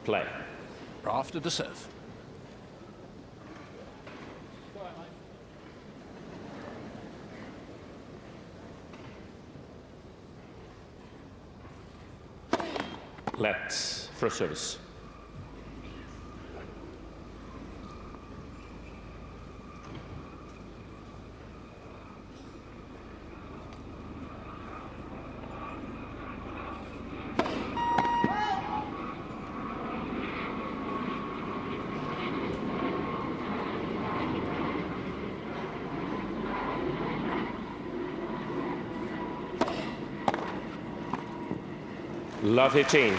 Play. Rafter to serve. Let's first service. Love 15.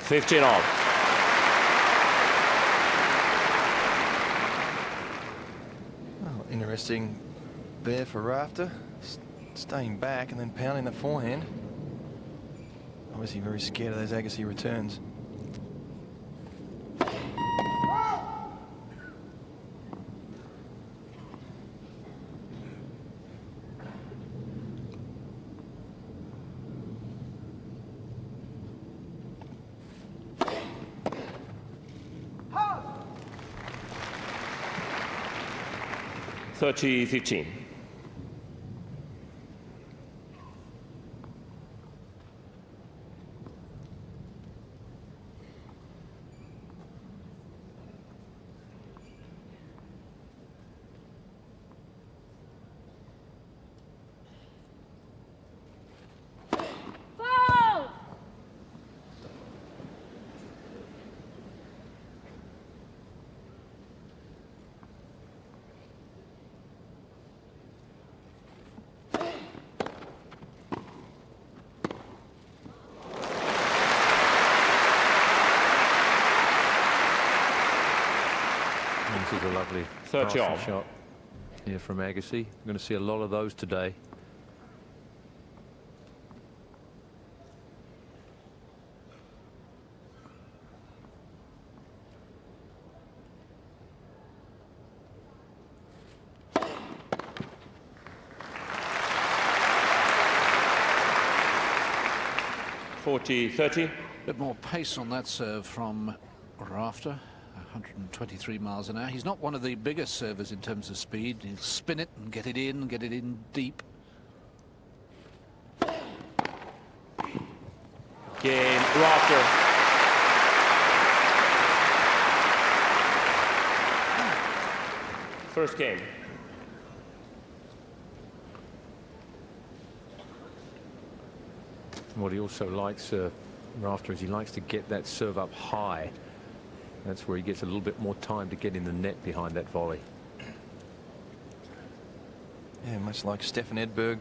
Fifteen all. Interesting there for Rafter, staying back and then pounding the forehand. Obviously very scared of those Agassi returns. Thirty 15. This is a lovely shot here from Agassi. We're going to see a lot of those today. (40-30). A bit more pace on that serve from Rafter. 123 miles an hour. He's not one of the biggest servers in terms of speed. He'll spin it and get it in deep. Game, Rafter. First game. What he also likes, Rafter, is he likes to get that serve up high. That's where he gets a little bit more time to get in the net behind that volley. Yeah, much like Stefan Edberg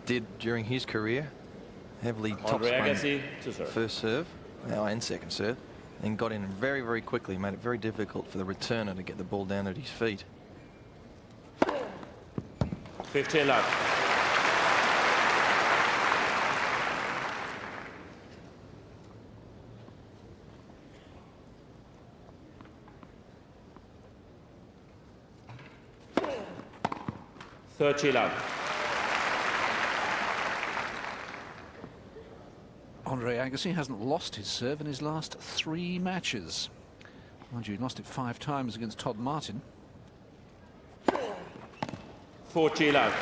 did during his career. Heavily Agassi to serve. First serve, and second serve, and got in very, very quickly. Made it very difficult for the returner to get the ball down at his feet. 15 love. Andre Agassi hasn't lost his serve in his last 3 matches. Mind you, he lost it 5 times against Todd Martin. 40 love.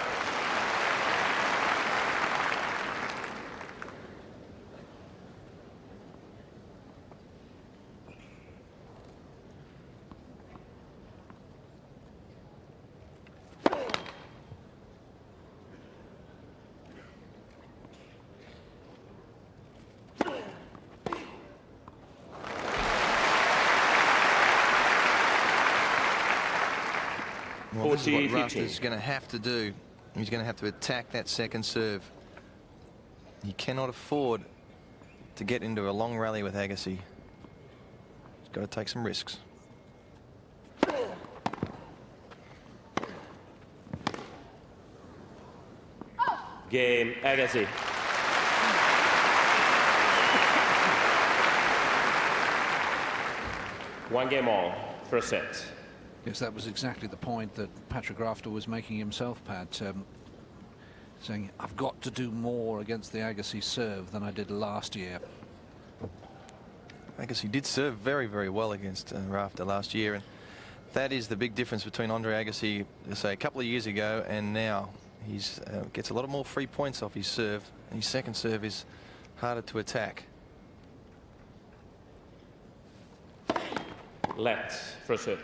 Well, this is what Rafter's going to have to do. He's going to have to attack that second serve. He cannot afford to get into a long rally with Agassi. He's got to take some risks. Game Agassi. One game all, first set. Yes, that was exactly the point that Patrick Rafter was making himself, Pat. Saying, I've got to do more against the Agassi serve than I did last year. Agassi did serve very, very well against Rafter last year, and that is the big difference between Andre Agassi, say, a couple of years ago and now. He's gets a lot more free points off his serve, and his second serve is harder to attack. Let, first set.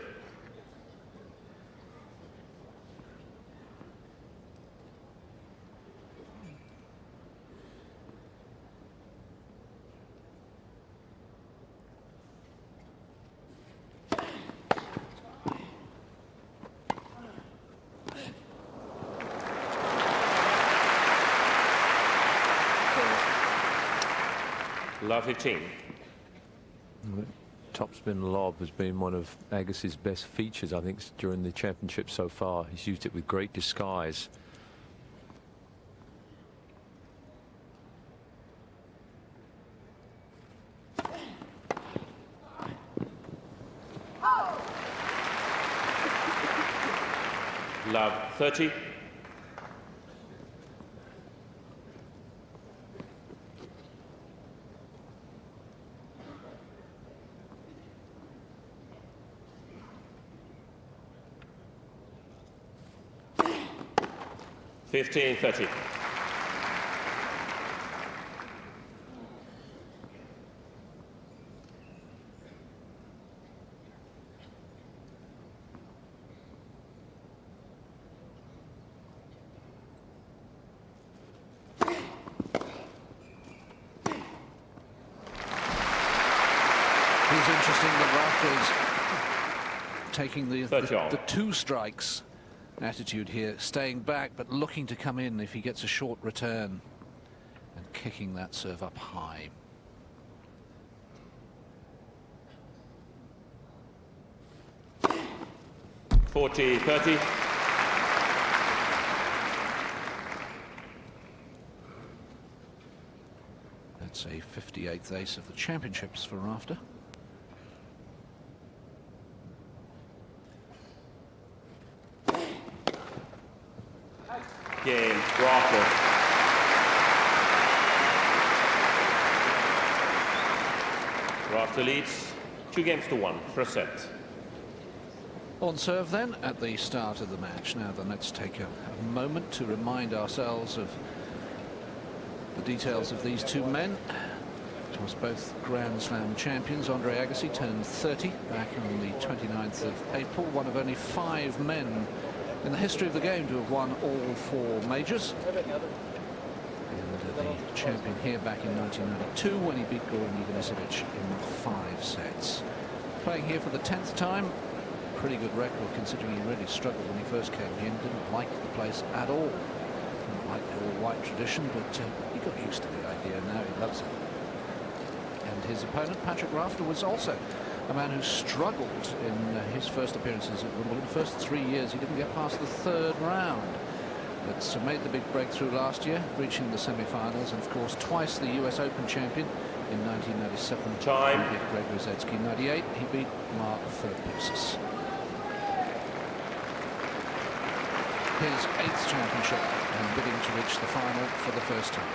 Love 15. Topspin lob has been one of Agassi's best features, I think, during the championship so far. He's used it with great disguise. Love 30. Fifteen 30. Interesting that Rafter's taking the two strikes attitude here, staying back but looking to come in if he gets a short return and kicking that serve up high. Forty 30. That's a 58th ace of the championships for Rafter. Game Rafter. Rafter leads 2-1, first set. On serve then at the start of the match. Now then, let's take a moment to remind ourselves of the details of these two men. Of course, both Grand Slam champions. Andre Agassi turned 30 back on the 29th of April, one of only 5 men in the history of the game to have won all 4 majors. And the champion here back in 1992 when he beat Goran Ivanisevic in 5 sets. Playing here for the 10th time. Pretty good record considering he really struggled when he first came in. Didn't like the place at all. Didn't like the all-white tradition, but he got used to the idea. Now he loves it. And his opponent, Patrick Rafter, was also a man who struggled in his first appearances at Wimbledon. The first 3 years he didn't get past the 3rd round, but made the big breakthrough last year, reaching the semi-finals, and of course twice the US Open champion in 1997. Time. He beat Greg Rosetsky. In 98 he beat Mark Philippoussis. His 8th championship and bidding to reach the final for the first time.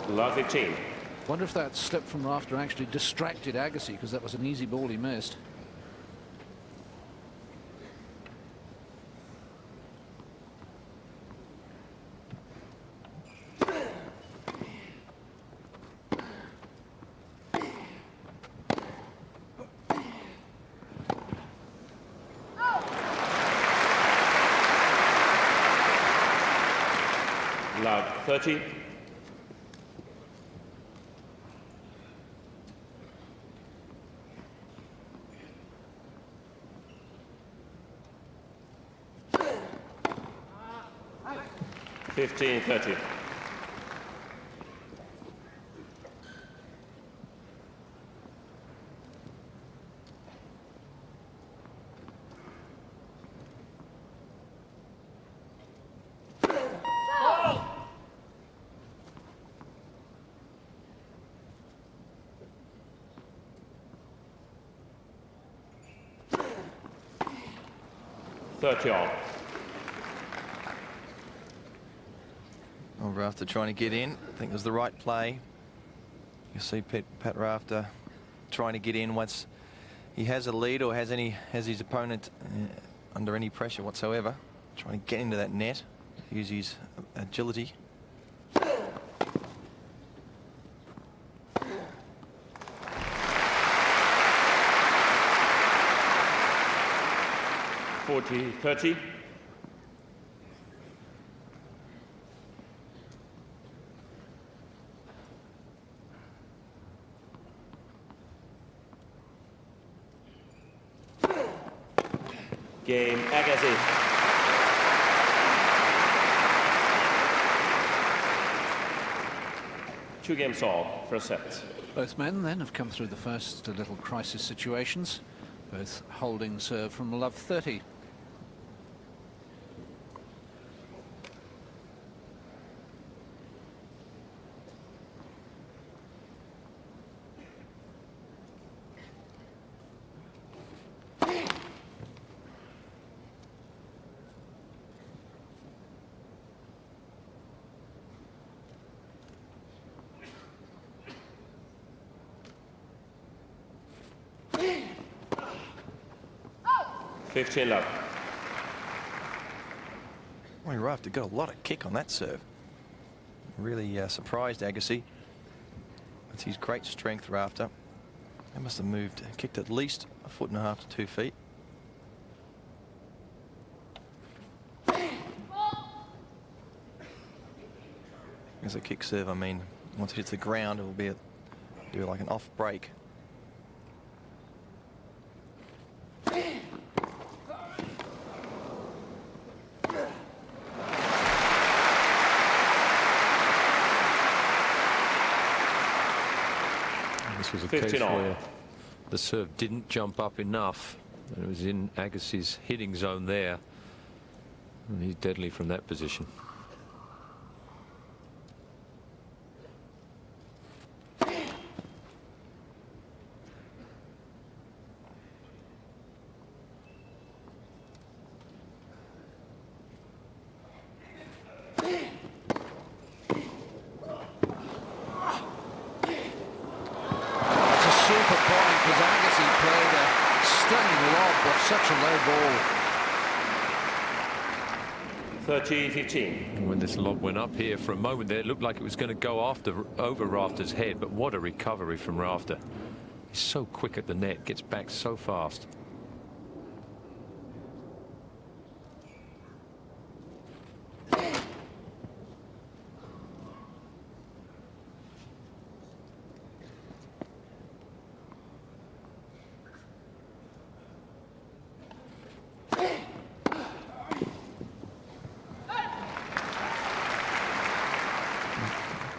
Love 15. Wonder if that slip from Rafter actually distracted Agassi, because that was an easy ball he missed. Love 30. 15-30. All. Well, Rafter trying to get in. I think it was the right play. You see Pat Rafter trying to get in once he has a lead or has his opponent under any pressure whatsoever. Trying to get into that net, use his agility. (40-30). Game Agassi. Two games all for a set. Both men then have come through the first little crisis situations, both holding serve from love 30. Love. Well, Rafter got a lot of kick on that serve. Really surprised Agassi. That's his great strength, Rafter. They must have kicked at least 1.5 to 2 feet. As a kick serve, I mean, once it hits the ground, it will do like an off break. This was a case where the serve didn't jump up enough. And it was in Agassi's hitting zone there. And he's deadly from that position. Such a low ball. 30-15. When this lob went up here for a moment there, it looked like it was going to go over Rafter's head, but what a recovery from Rafter. He's so quick at the net, gets back so fast.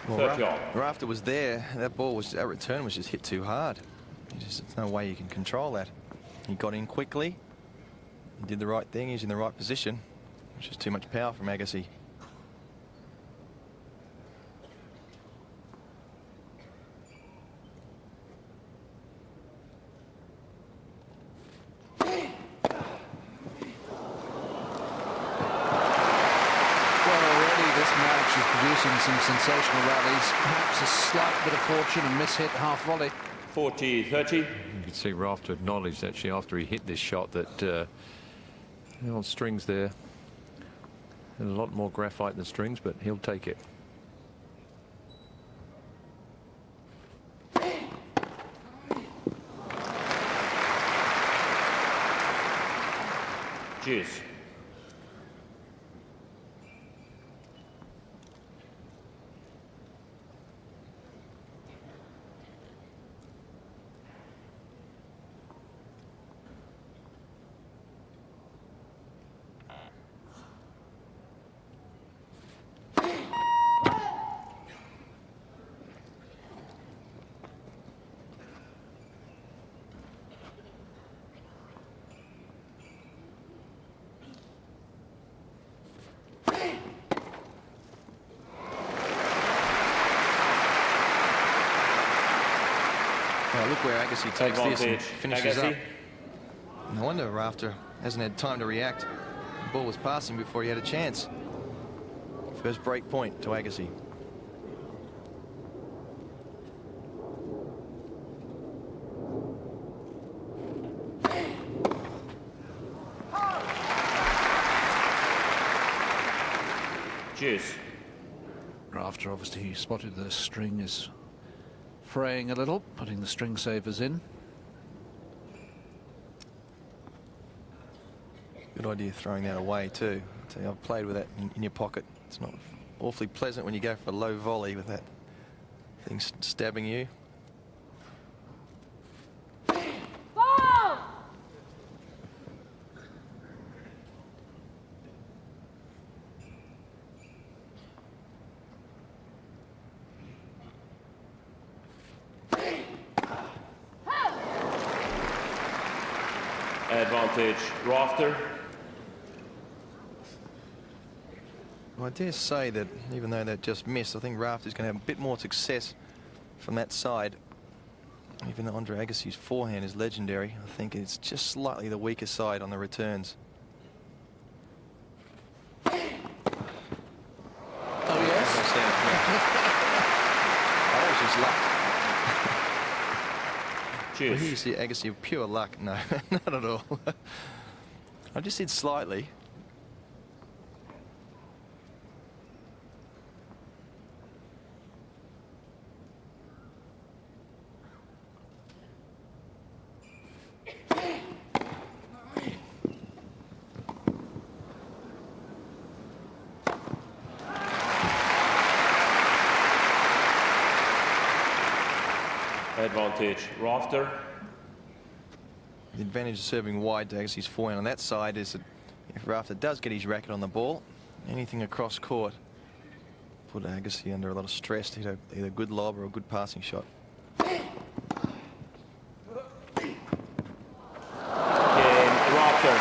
Well, Rafter was there. That return was just hit too hard. There's no way you can control that. He got in quickly. He did the right thing. He's in the right position. It's just too much power from Agassi. Producing some sensational rallies, perhaps a slight bit of fortune and mishit half volley. 40-30. You could see Rafter acknowledged actually after he hit this shot that the old strings there, and a lot more graphite than strings, but he'll take it. Cheers. Look where Agassi takes this and Advantage, finishes up. Agassi. No wonder Rafter hasn't had time to react. The ball was passing before he had a chance. First break point to Agassi. Juice. Rafter, obviously, he spotted the string is fraying a little, putting the string savers in. Good idea throwing that away too. So I've played with that in your pocket. It's not awfully pleasant when you go for a low volley with that thing stabbing you. Ball! Advantage, Rafter. Well, I dare say that even though that just missed, I think Rafter's going to have a bit more success from that side. Even though Andre Agassi's forehand is legendary, I think it's just slightly the weaker side on the returns. Oh, yes. That was just luck. Well, Juice. here you see Agassi of pure luck. No, not at all. I just said slightly. Advantage, Rafter. The advantage of serving wide to Agassi's forehand on that side is that if Rafter does get his racket on the ball, anything across court put Agassi under a lot of stress to hit either a good lob or a good passing shot. Game, Rafter.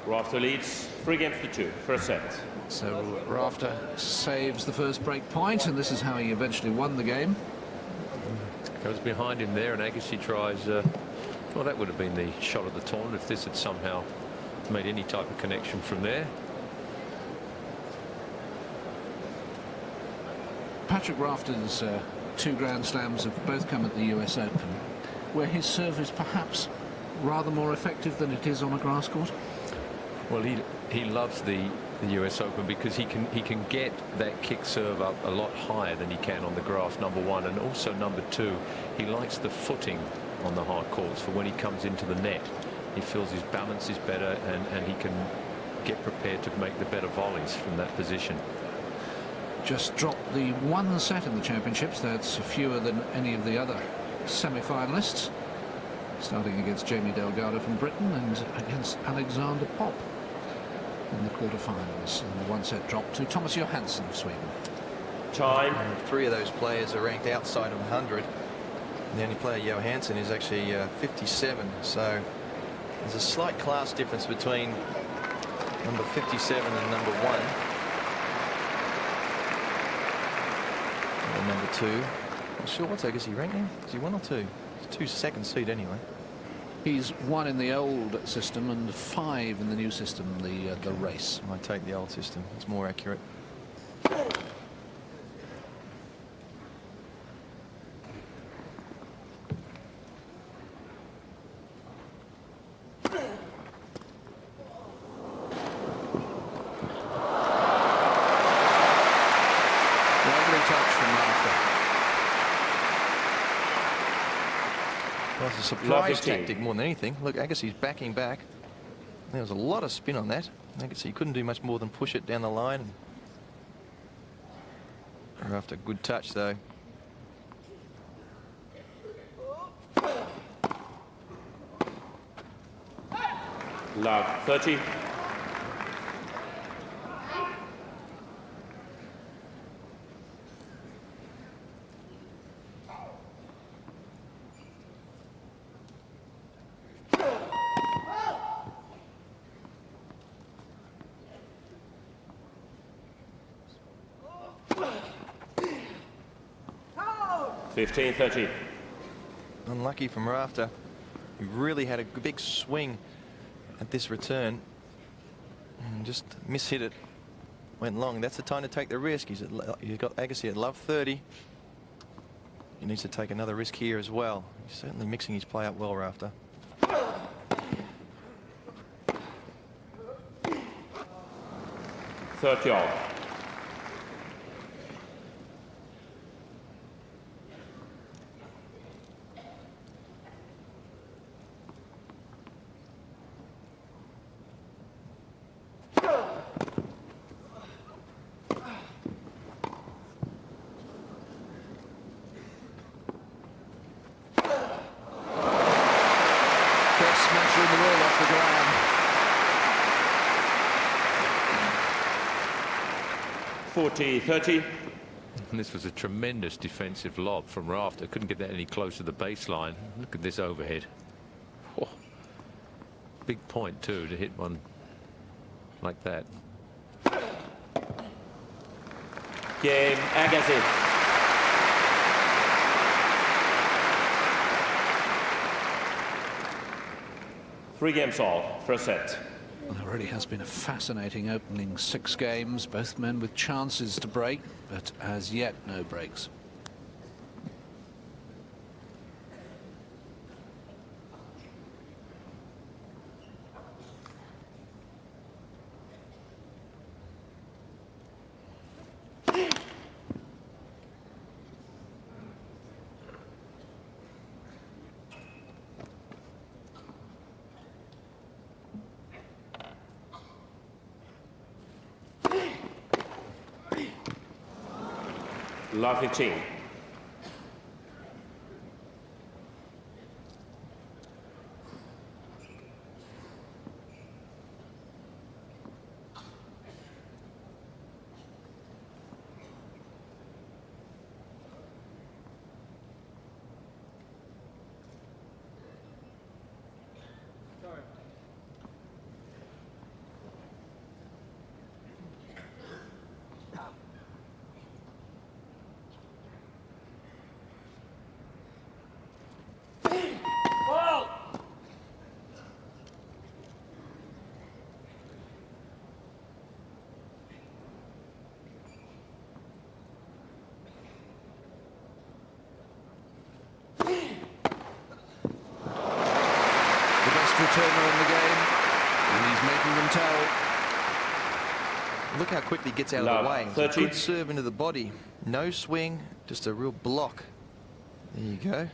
Rafter leads 3 games to 2. First set. So Rafter saves the first break point, and this is how he eventually won the game. Goes behind him there, and Agassi tries. Well, that would have been the shot of the tournament if this had somehow made any type of connection from there. Patrick Rafter's 2 Grand Slams have both come at the US Open, where his serve is perhaps rather more effective than it is on a grass court. Well, he loves the US Open because he can get that kick serve up a lot higher than he can on the grass, number one, and also number two, he likes the footing on the hard courts for when he comes into the net. He feels his balance is better and he can get prepared to make the better volleys from that position. Just dropped the 1 set in the championships. That's fewer than any of the other semi-finalists. Starting against Jamie Delgado from Britain and against Alexander Popp in the quarterfinals. And the 1 set drop to Thomas Johansson of Sweden. Time. 3 of those players are ranked outside of 100. The only player, Johansson, is actually 57. So there's a slight class difference between number 57 and number 1. And number 2. Not sure what's Agassi ranked now? Is he 1 or 2? It's 2 second seed anyway. He's 1 in the old system and 5 in the new system, the race. I take the old system. It's more accurate. Lovely touch from Rafter. Well, it's a surprise Lovely team. tactic more than anything. Look, Agassi's backing back. There was a lot of spin on that. Agassi couldn't do much more than push it down the line. After good touch though. Love 30. 15-30. Unlucky from Rafter. He really had a big swing at this return. And just mishit it. Went long. That's the time to take the risk. He's got Agassi at love 30. He needs to take another risk here as well. He's certainly mixing his play up well, Rafter. Third yard. Smashing the ball off the ground. 40-30. And this was a tremendous defensive lob from Rafter. Couldn't get that any closer to the baseline. Look at this overhead. Oh, big point too to hit one like that. Game Agassi. Three games all, first set. Well, there really has been a fascinating opening 6 games, both men with chances to break, but as yet no breaks. Love 15. Returner in the game, and he's making them tell. Look how quickly he gets out of the way. It's a good serve into the body. No swing, just a real block. There you go.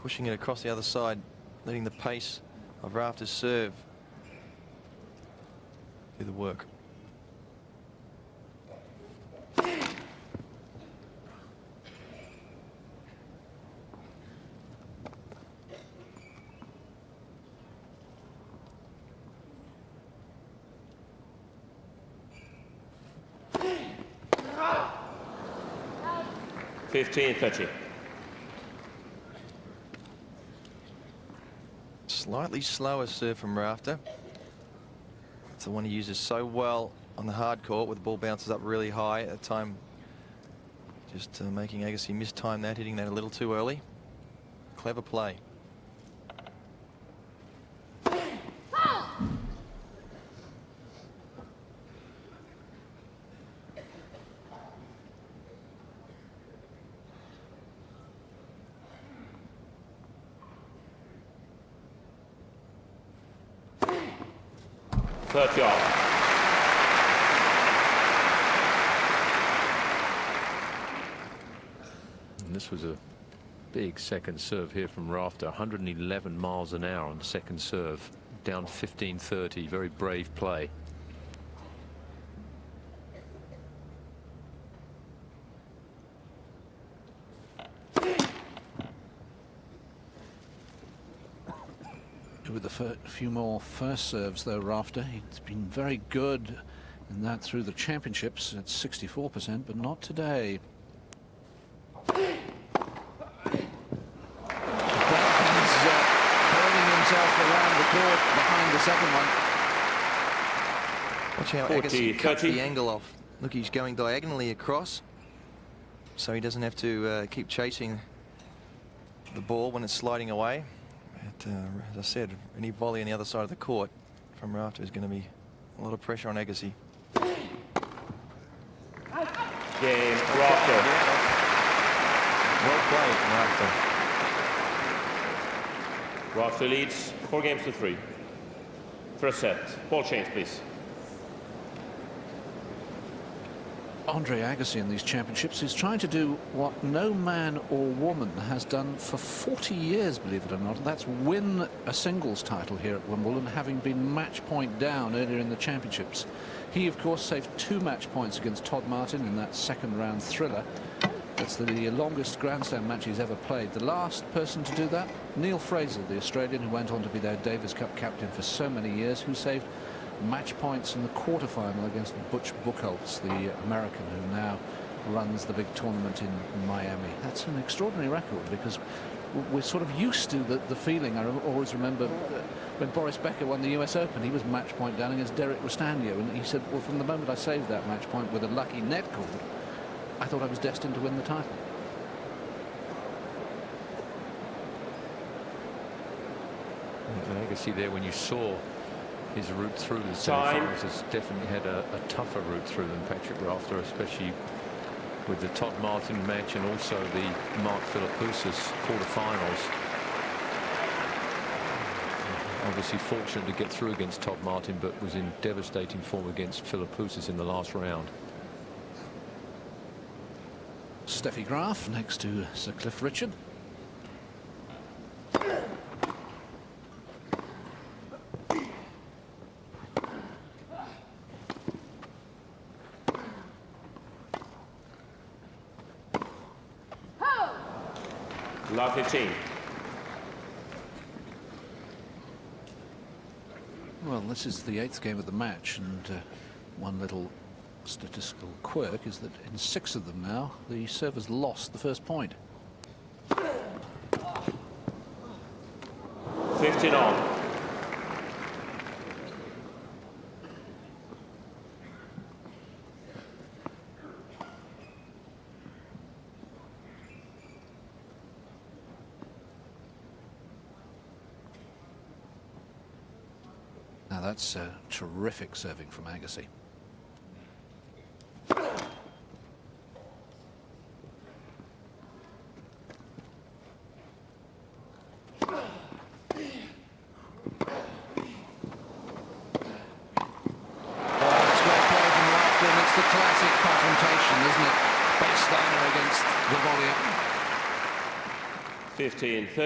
Pushing it across the other side, letting the pace of Rafter's serve do the work. – 15-30. Slightly slower serve from Rafter. It's the one he uses so well on the hard court where the ball bounces up really high at the time. Just making Agassi mistime that, hitting that a little too early. Clever play. Third yard. And this was a big second serve here from Rafter. 111 miles an hour on the second serve. Down 15-30. Very brave play. With a few more first serves, though, Rafter. He's been very good in that through the championships at 64%, but not today. He's burning himself around the court behind the second one. Watch how Agassi cuts the angle off. Look, he's going diagonally across. so he doesn't have to keep chasing the ball when it's sliding away. But, as I said, any volley on the other side of the court from Rafter is going to be a lot of pressure on Agassi. Game, Rafter. Well played, Rafter. Rafter leads 4-3. First set. Ball change, please. Andre Agassi in these championships is trying to do what no man or woman has done for 40 years, believe it or not, and that's win a singles title here at Wimbledon, having been match point down earlier in the championships. He, of course, saved 2 match points against Todd Martin in that second round thriller. That's the longest Grand Slam match he's ever played. The last person to do that, Neil Fraser, the Australian who went on to be their Davis Cup captain for so many years, who saved match points in the quarterfinal against Butch Buchholz, the American who now runs the big tournament in Miami. That's an extraordinary record, because we're sort of used to the feeling. I always remember when Boris Becker won the US Open, he was match point down against Derek Rostandio, and he said, well, from the moment I saved that match point with a lucky net cord, I thought I was destined to win the title. Agassi there, when you saw his route through the semi-finals, has definitely had a tougher route through than Patrick Rafter, especially with the Todd Martin match and also the Mark Philippoussis quarterfinals. Obviously fortunate to get through against Todd Martin, but was in devastating form against Philippoussis in the last round. Steffi Graf next to Sir Cliff Richard. Love 15. Well, this is the 8th game of the match, and one little statistical quirk is that in 6 of them now, the servers lost the first point. 15 on. Now that's terrific serving from Agassi. The classic confrontation, isn't it? Baseliner against the volleyer.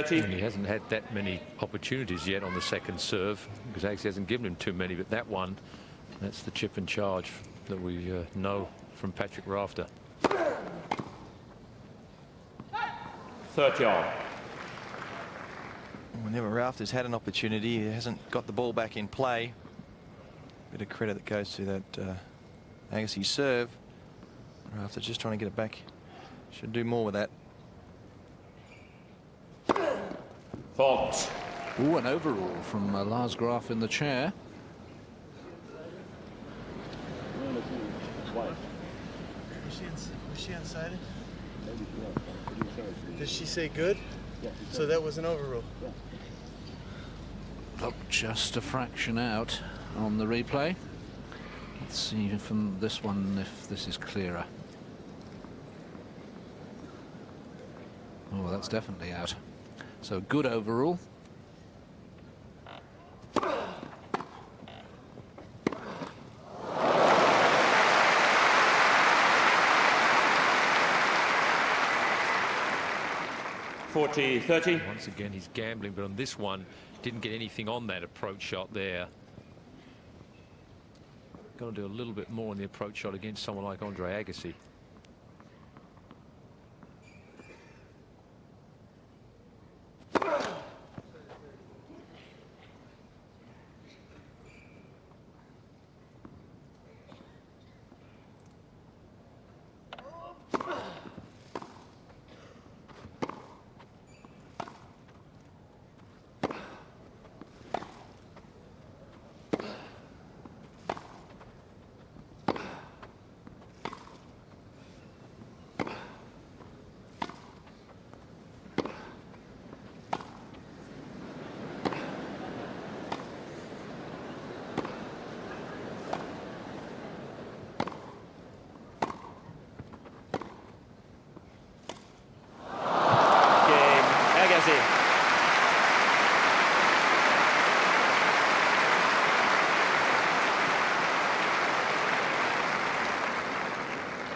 15-30. And he hasn't had that many opportunities yet on the second serve, because Agassi hasn't given him too many, but that one, that's the chip and charge that we know from Patrick Rafter. 30 on. Whenever Rafter's had an opportunity, he hasn't got the ball back in play. Bit of credit that goes to that Agassi serve. Rafter just trying to get it back. Should do more with that. Fault. Ooh, an overrule from Lars Graf in the chair. Was she unsighted? Did she say good? So that was an overrule. Look, just a fraction out on the replay. Let's see from this one if this is clearer. Oh, that's definitely out. So good overrule. (40-30). Once again, he's gambling, but on this one, didn't get anything on that approach shot there. Got to do a little bit more on the approach shot against someone like Andre Agassi. Agassi.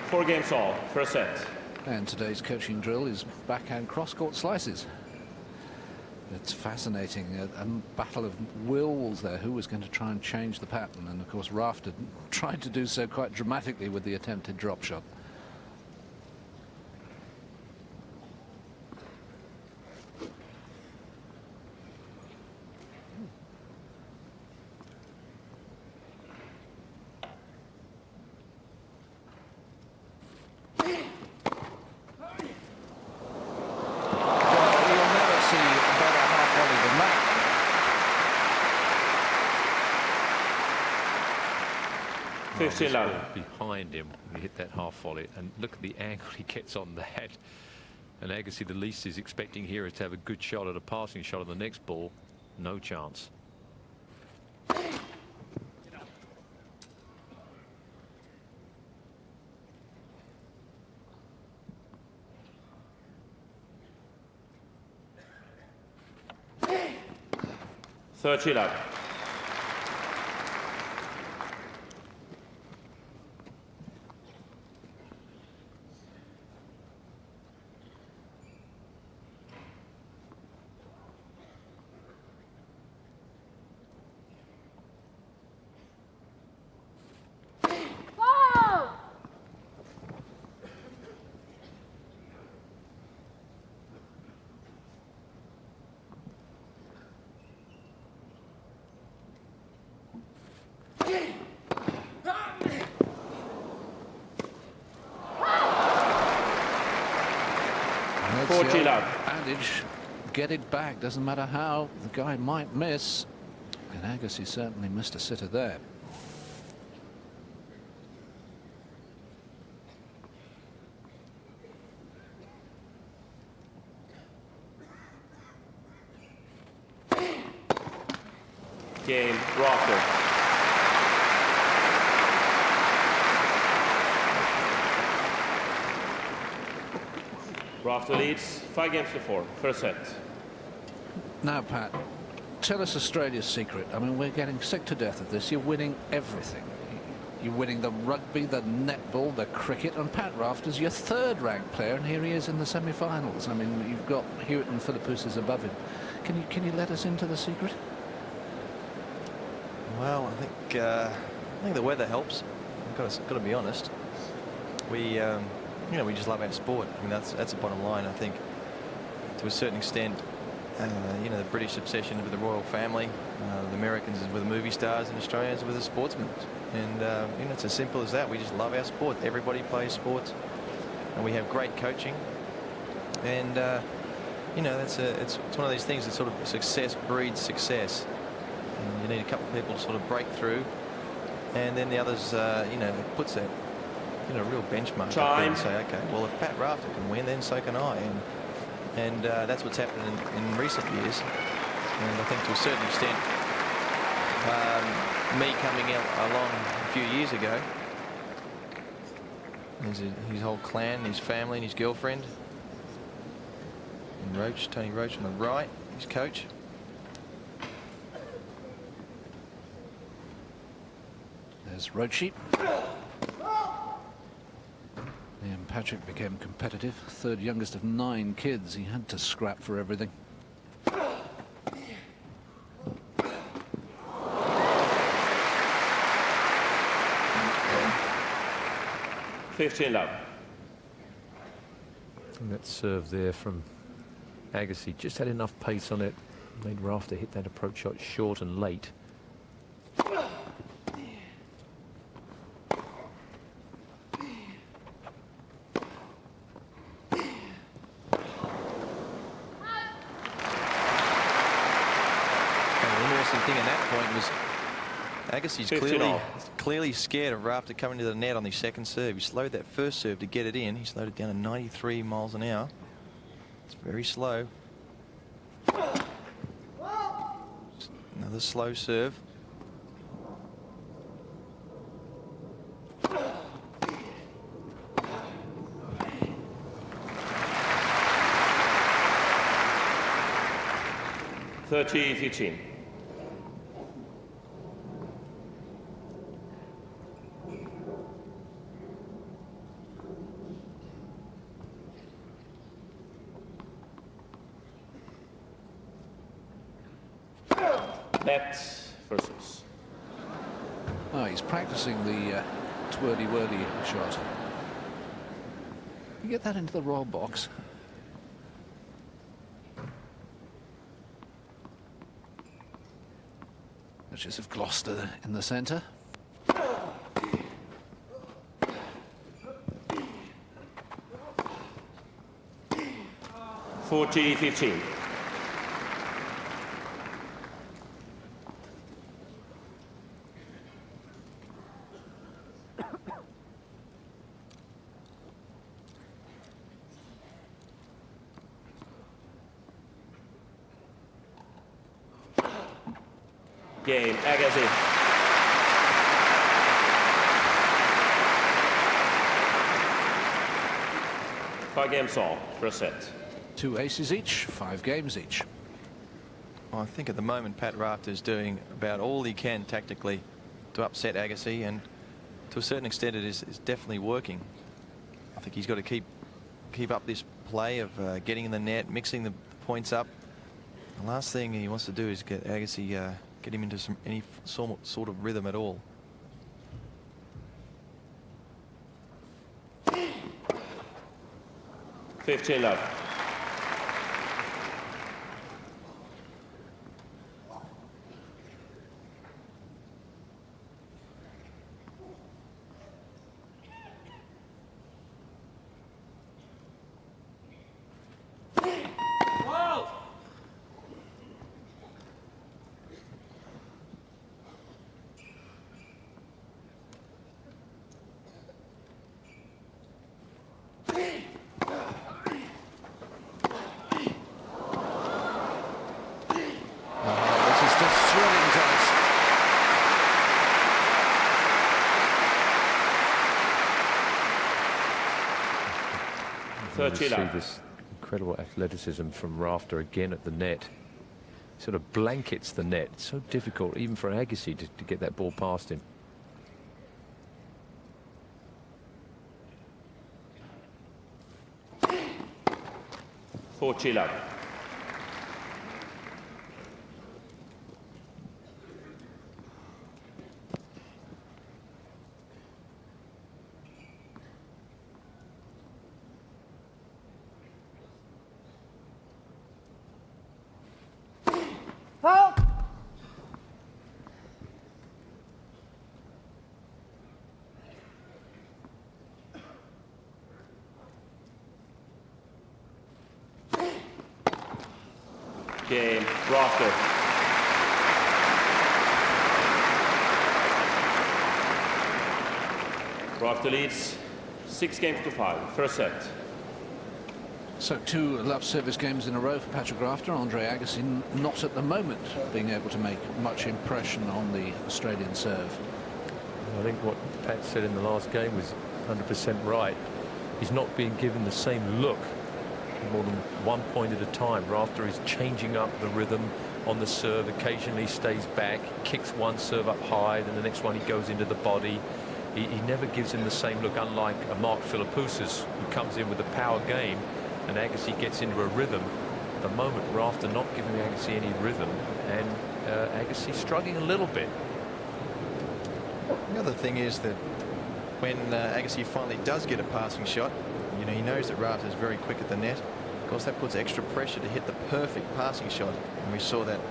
Four games all, first set. And today's coaching drill is backhand cross-court slices. It's fascinating, a battle of wills there. Who was going to try and change the pattern? And of course Rafter tried to do so quite dramatically with the attempted drop shot. Behind him when he hit that half volley, and look at the angle he gets on that. And Agassi, the least he's expecting here is to have a good shot at a passing shot on the next ball. No chance. Third chill out. Adage, get it back, doesn't matter how the guy might miss, and Agassi certainly missed a sitter there. Game, Rafter. Rafter leads 5-4, first set. Now, Pat, tell us Australia's secret. I mean, we're getting sick to death of this. You're winning everything. You're winning the rugby, the netball, the cricket, and Pat Rafter's your third-ranked player, and here he is in the semi-finals. I mean, you've got Hewitt and Philippoussis above him. Can you let us into the secret? Well, I think the weather helps. I've got to be honest. We just love our sport. I mean, that's the bottom line. I think, to a certain extent, the British obsession with the royal family, the Americans is with the movie stars, and Australians with the sportsmen. And it's as simple as that. We just love our sport. Everybody plays sports, and we have great coaching. And it's one of these things that sort of success breeds success. And you need a couple of people to sort of break through, and then the others, it puts that real benchmark up there and say, okay, well, if Pat Rafter can win, then so can I. And that's what's happened in recent years. And I think to a certain extent, me coming out along a few years ago, his whole clan, his family, and his girlfriend. And Tony Roach on the right, his coach. There's Roachy. And Patrick became competitive. Third youngest of 9 kids. He had to scrap for everything. 15-love. That serve there from Agassi just had enough pace on it. Made Rafter hit that approach shot short and late. Agassi's clearly scared of Rafter coming to the net on his second serve. He slowed that first serve to get it in. He slowed it down to 93 miles an hour. It's very slow. Another slow serve. 30-15. Net versus. Oh, he's practicing the twirly-whirly shot. You get that into the roll box. Duchess of Gloucester in the centre. 40-15. Game, Agassi. Five games all, first set. 2 aces each, 5 games each. Well, I think at the moment Pat Rafter's doing about all he can tactically to upset Agassi, and to a certain extent it is definitely working. I think he's got to keep up this play of getting in the net, mixing the points up. The last thing he wants to do is get Agassi, get him into any sort of rhythm at all. $15 love. You see this incredible athleticism from Rafter again at the net. Sort of blankets the net. It's so difficult even for Agassi to get that ball past him. $40 love. Help! Game, Rafter. Rafter leads 6-5, first set. So 2 love service games in a row for Patrick Rafter. Andre Agassi not at the moment being able to make much impression on the Australian serve. I think what Pat said in the last game was 100% right. He's not being given the same look more than 1 point at a time. Rafter is changing up the rhythm on the serve. Occasionally stays back, kicks one serve up high, then the next one he goes into the body. He never gives him the same look, unlike a Mark Philippoussis, who comes in with a power game and Agassi gets into a rhythm. At the moment, Rafter not giving Agassi any rhythm, and Agassi struggling a little bit. The other thing is that when Agassi finally does get a passing shot, you know, he knows that Rafter is very quick at the net. Of course, that puts extra pressure to hit the perfect passing shot, and we saw that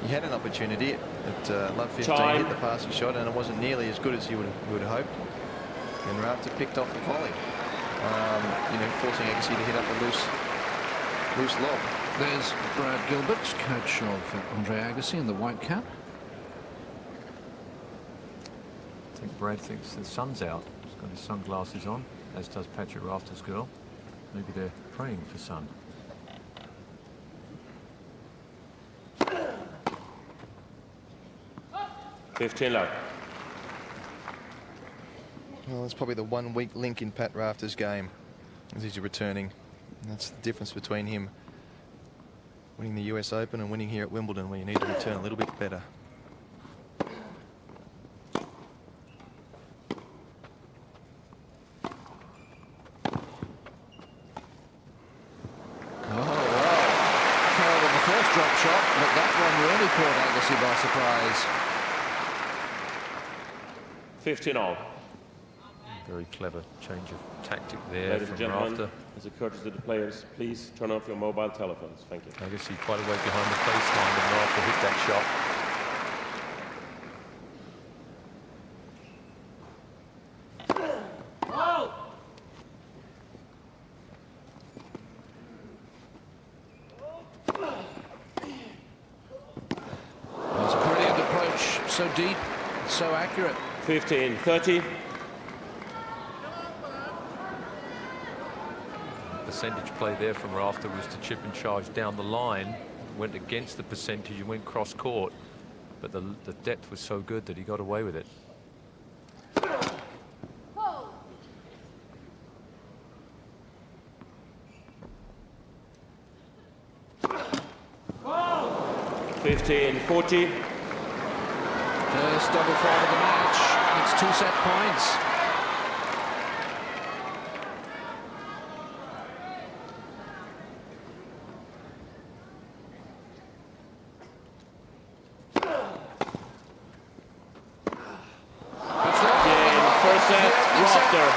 he had an opportunity at love 15, hit the passing shot, and it wasn't nearly as good as you would have hoped. And Rafter picked off the volley, you know, forcing Agassi to hit up a loose lob. There's Brad Gilbert, coach of Andre Agassi in the white cap. I think Brad thinks the sun's out. He's got his sunglasses on, as does Patrick Rafter's girl. Maybe they're praying for sun. $15 love. Well, that's probably the one weak link in Pat Rafter's game, as he's returning. And that's the difference between him Winning the US Open and winning here at Wimbledon, where you need to return a little bit better. Drop shot, but that one really caught Agassi by surprise. 15-all. Very clever change of tactic there Ladies and from gentlemen, Rafter. as a courtesy to the players, please turn off your mobile telephones. Thank you. Agassi quite a way behind the baseline and Rafter hit that shot. So deep, so accurate. 15-30. Percentage play there from Rafter was to chip and charge down the line, went against the percentage and went cross court, but the depth was so good that he got away with it. Oh. 15-40. First double fault of the match. It's 2 set points. First set, Rafter.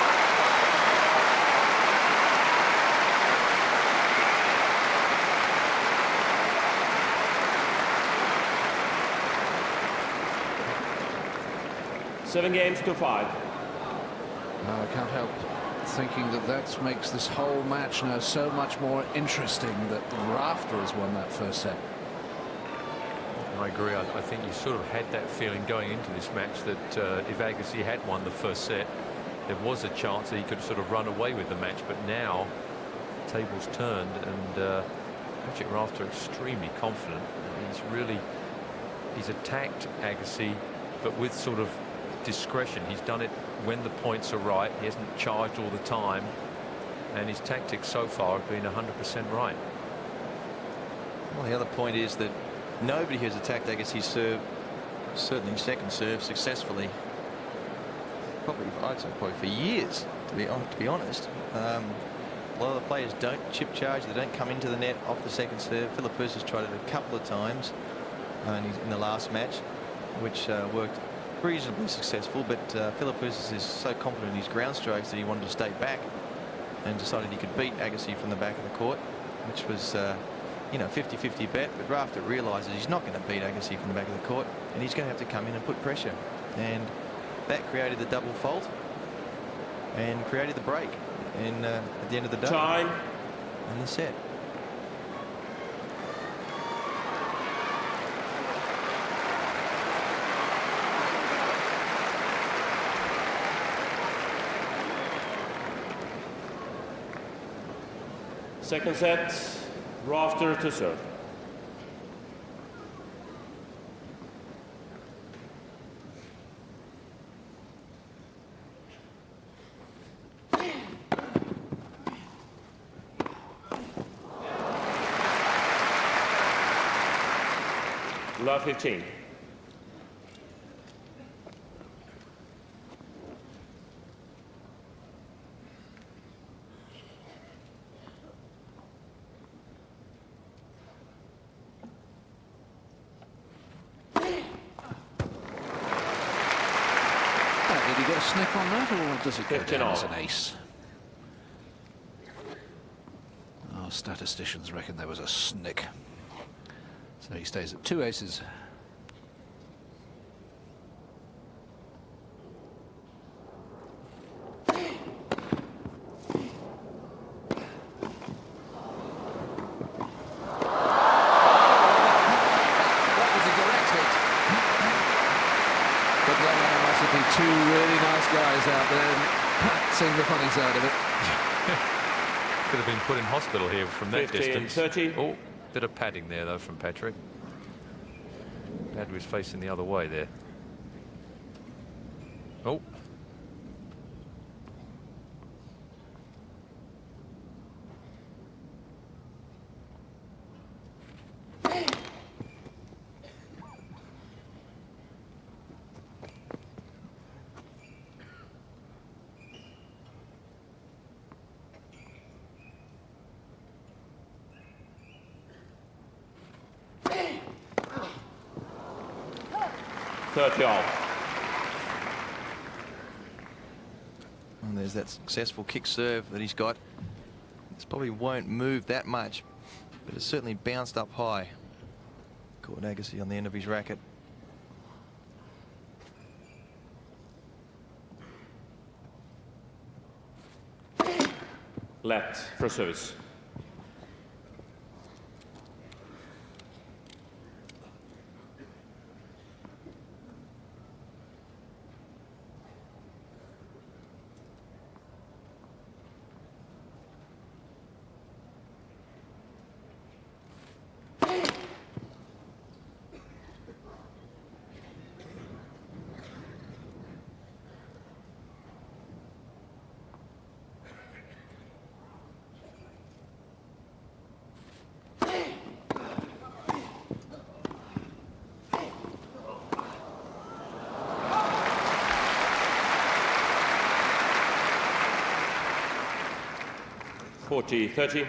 Seven games to 5. I can't help thinking that that makes this whole match now so much more interesting that Rafter has won that first set. I agree. I think you sort of had that feeling going into this match that if Agassi had won the first set, there was a chance that he could sort of run away with the match. But now, the tables turned, and Patrick Rafter extremely confident. He's attacked Agassi, but with sort of discretion. He's done it when the points are right. He hasn't charged all the time, and his tactics so far have been 100% right. Well, the other point is that nobody has attacked Agassi's serve, certainly second serve, successfully. I'd say probably for years, to be honest. A lot of the players don't chip charge. They don't come into the net off the second serve. Philippus has tried it a couple of times in the last match, which worked reasonably successful. But Philippus is so confident in his ground strokes that he wanted to stay back and decided he could beat Agassi from the back of the court, which was 50-50 bet. But Rafter realises he's not going to beat Agassi from the back of the court, and he's going to have to come in and put pressure, and that created the double fault and created the break at the end of the day. Time. And the set. Second set, Rafter to serve. Love 15. Did he get a snick on that, or does it go 15 down all. as an ace? Oh, statisticians reckon there was a snick. So he stays at 2 aces. Two really nice guys out there seeing the funny side of it. Could have been put in hospital here from that 15, distance. 30. Oh, bit of padding there though from Patrick. Pad was facing the other way there. Oh. 30 all. And there's that successful kick serve that he's got. This probably won't move that much, but it's certainly bounced up high. Caught Agassi on the end of his racket. Let for service. Forty 30.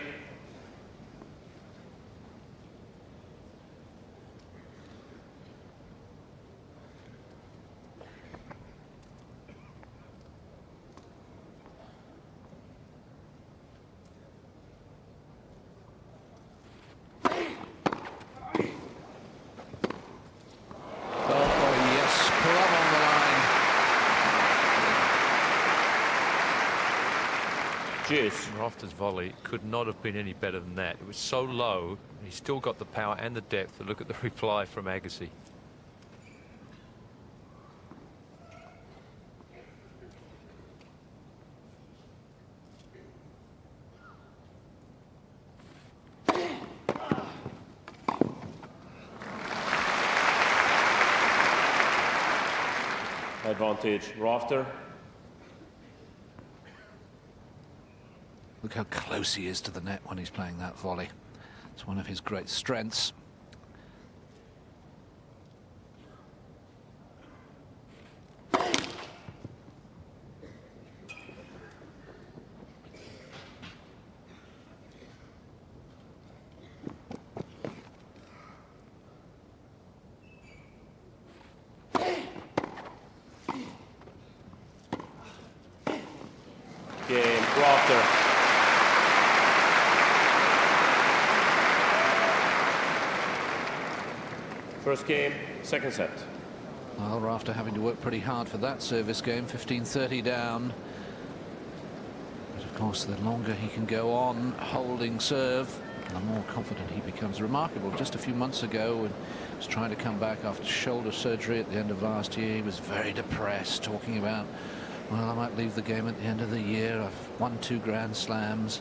Rafter's volley could not have been any better than that. It was so low. He still got the power and the depth. Look at the reply from Agassi. Advantage Rafter. Look how close he is to the net when he's playing that volley. It's one of his great strengths. Game Rafter. First game, second set. Well, Rafter having to work pretty hard for that service game, 15-30 down. But of course, the longer he can go on holding serve, the more confident he becomes. Remarkable. Just a few months ago, when he was trying to come back after shoulder surgery at the end of last year, he was very depressed, talking about, well, I might leave the game at the end of the year. I've won 2 Grand Slams.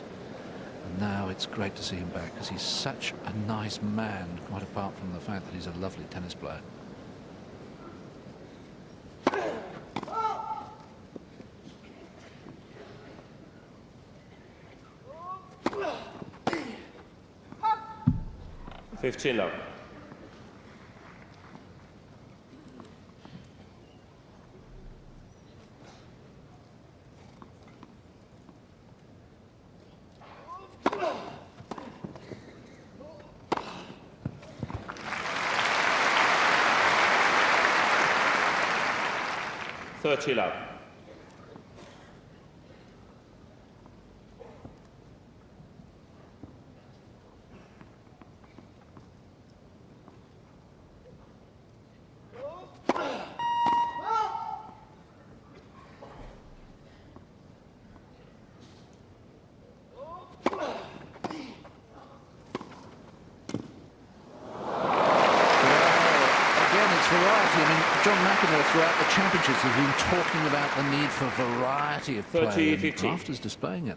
And now it's great to see him back, because he's such a nice man, quite apart from the fact that he's a lovely tennis player. Fifteen love. Thirty love. Variety. I mean, John McEnroe throughout the championships has been talking about the need for variety of play. 30-15. Rafter's displaying it.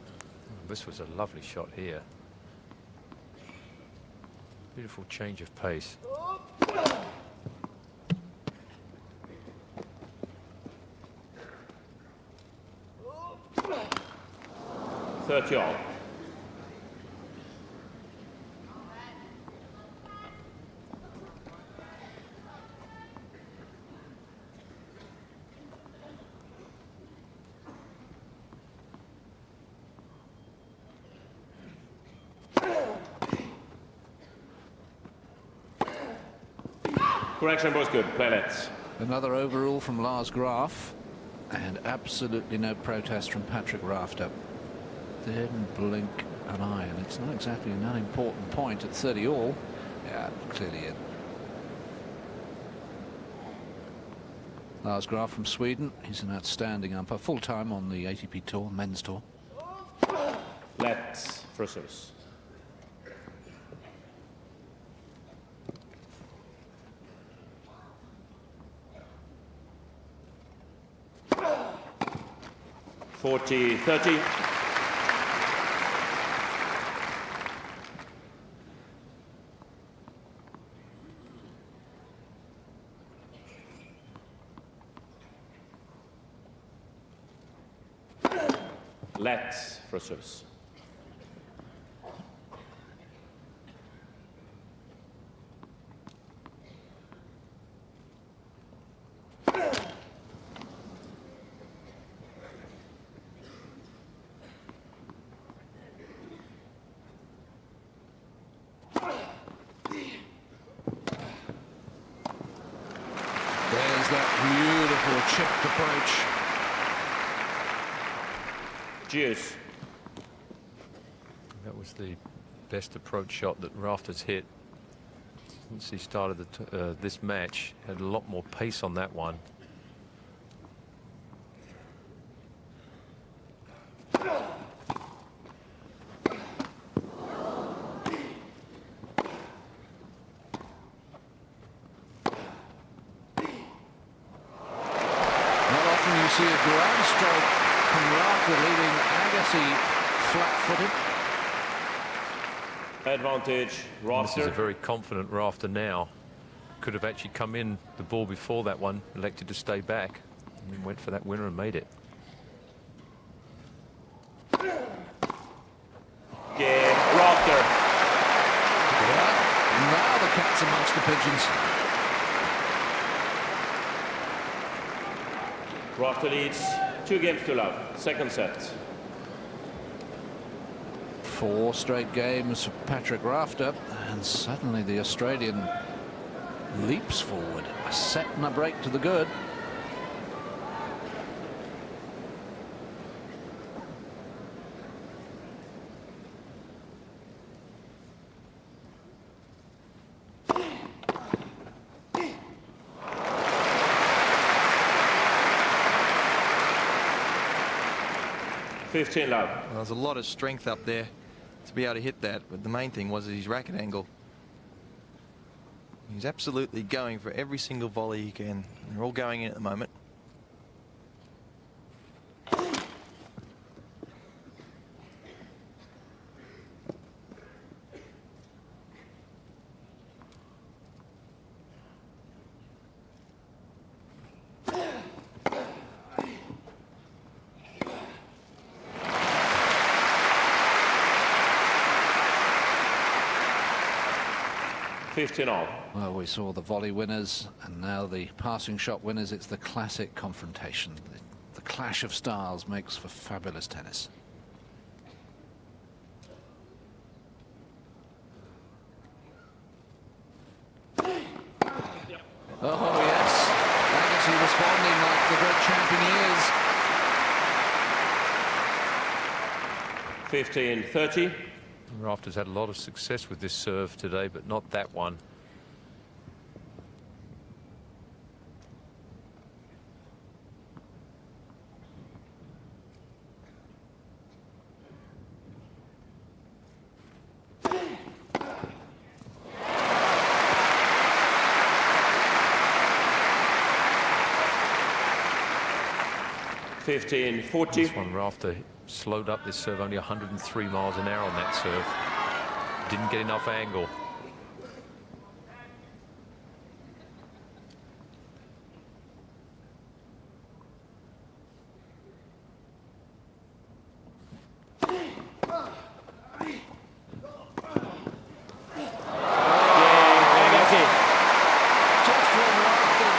This was a lovely shot here. Beautiful change of pace. 30 all. Correction was good. Play let's. Another overrule from Lars Graf, and absolutely no protest from Patrick Rafter. Didn't blink an eye, and it's not exactly an unimportant point at 30 all. Yeah, clearly in. Lars Graf from Sweden. He's an outstanding umpire, full-time on the ATP Tour, men's tour. Let's for a service. (40-30). Let's for a service. There's that beautiful chipped approach. Cheers. That was the best approach shot that Rafter's hit since he started this match. Had a lot more pace on that one. You see a ground stroke from Rafter, leaving Agassi flat-footed. Advantage, This is Rafter. a very confident Rafter now. Could have actually come in the ball before that one, elected to stay back, and then went for that winner and made it. Game, Rafter. Now the cat's amongst the pigeons. Rafter leads 2-love. Second set. 4 straight games for Patrick Rafter, and suddenly the Australian leaps forward. A set and a break to the good. Love. Well, there's a lot of strength up there to be able to hit that, but the main thing was his racket angle. He's absolutely going for every single volley he can. They're all going in at the moment. All. Well, we saw the volley winners, and now the passing shot winners. It's the classic confrontation. The clash of styles makes for fabulous tennis. Oh, yes. Agassi responding like the great champion he is. 15-30. Rafter's had a lot of success with this serve today, but not that one. This one, Rafter slowed up this serve, only 103 miles an hour on that serve. Didn't get enough angle. Just when Rafter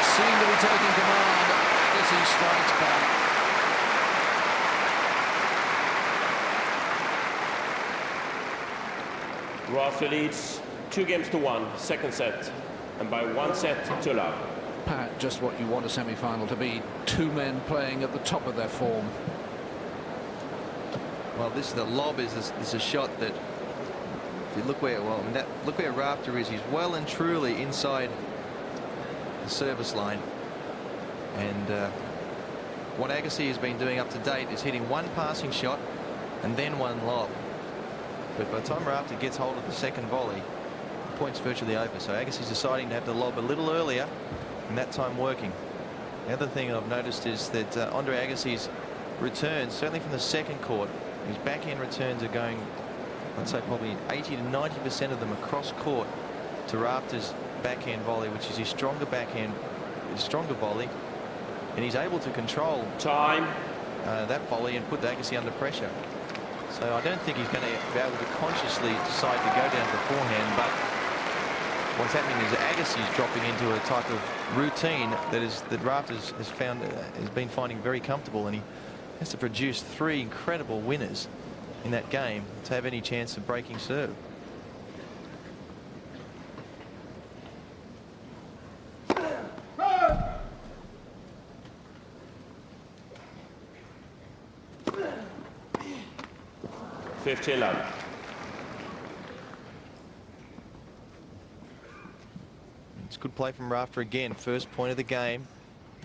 seemed to be taking command, Agassi strikes back. Rafter leads 2-1, second set, and by 1 set to love. just what you want a semi-final to be. Two men playing at the top of their form. Well, the lob is a shot that, if you look where, look where Rafter is. He's well and truly inside the service line. And what Agassi has been doing up to date is hitting one passing shot and then one lob. But by the time Rafter gets hold of the second volley, the point's virtually over. So Agassi's deciding to have the lob a little earlier, and that time working. The other thing I've noticed is that Andre Agassi's returns, certainly from the second court, his backhand returns are going, I'd say probably 80 to 90% of them across court to Rafter's backhand volley, which is his stronger backhand, his stronger volley, and he's able to control that volley and put Agassi under pressure. So I don't think he's going to be able to consciously decide to go down to the forehand, but what's happening is Agassi's dropping into a type of routine that Rafters has been finding very comfortable, and he has to produce 3 incredible winners in that game to have any chance of breaking serve. It's good play from Rafter again. First point of the game.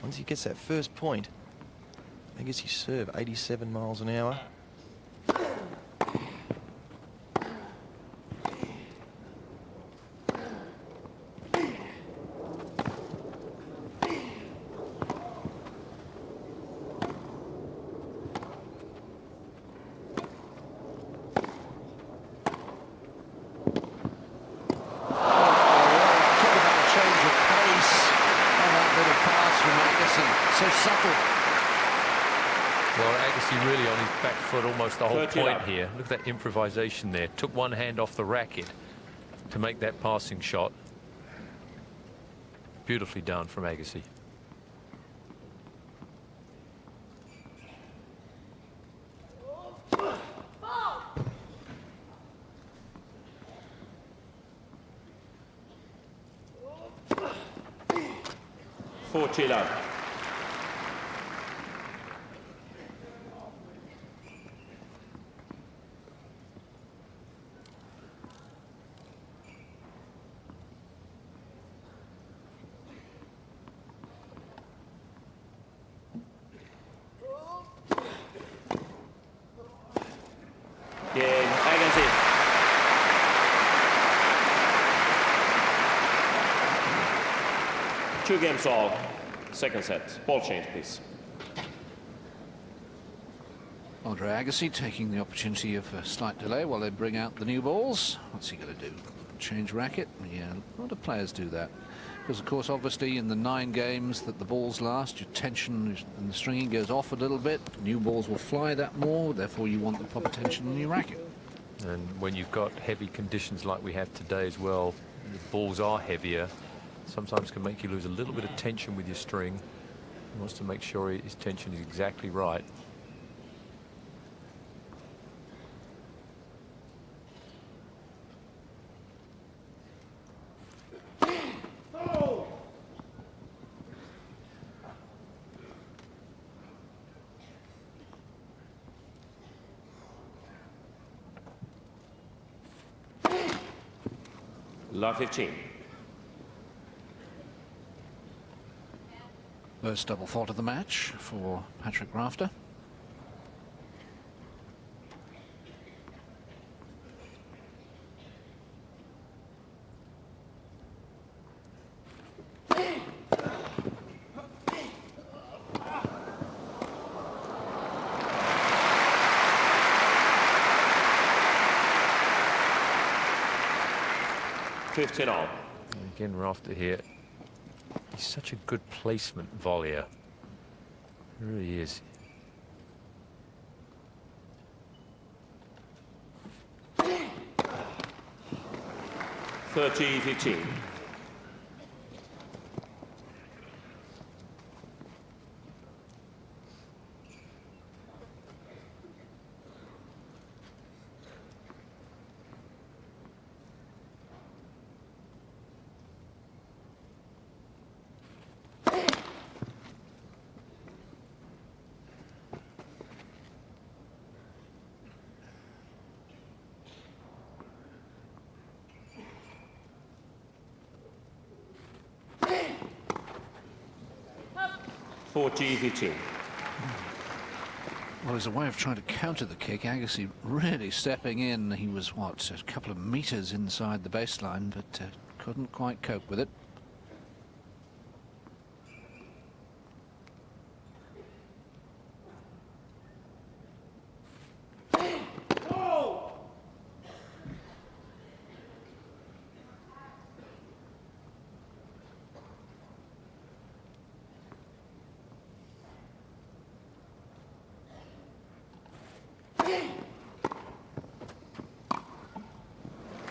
Once he gets that first point, I guess he serve 87 miles an hour. Almost the whole point here. Look at that improvisation there. Took one hand off the racket to make that passing shot. Beautifully done from Agassi. Two games all. Second set. Ball change, please. Andre Agassi taking the opportunity of a slight delay while they bring out the new balls. What's he going to do? Change racket? Yeah, a lot of players do that. Because, of course, obviously in the 9 games that the balls last, your tension and the stringing goes off a little bit. New balls will fly that more, therefore you want the proper tension in your racket. And when you've got heavy conditions like we have today as well, the balls are heavier. Sometimes can make you lose a little bit of tension with your string. He wants to make sure his tension is exactly right. Love 15. First double fault of the match for Patrick Rafter. All. Again, Rafter here. He's such a good placement volleyer. He really is. (30-15). 40-15. Well, as a way of trying to counter the kick, Agassi really stepping in. He was, what, a couple of meters inside the baseline, but couldn't quite cope with it.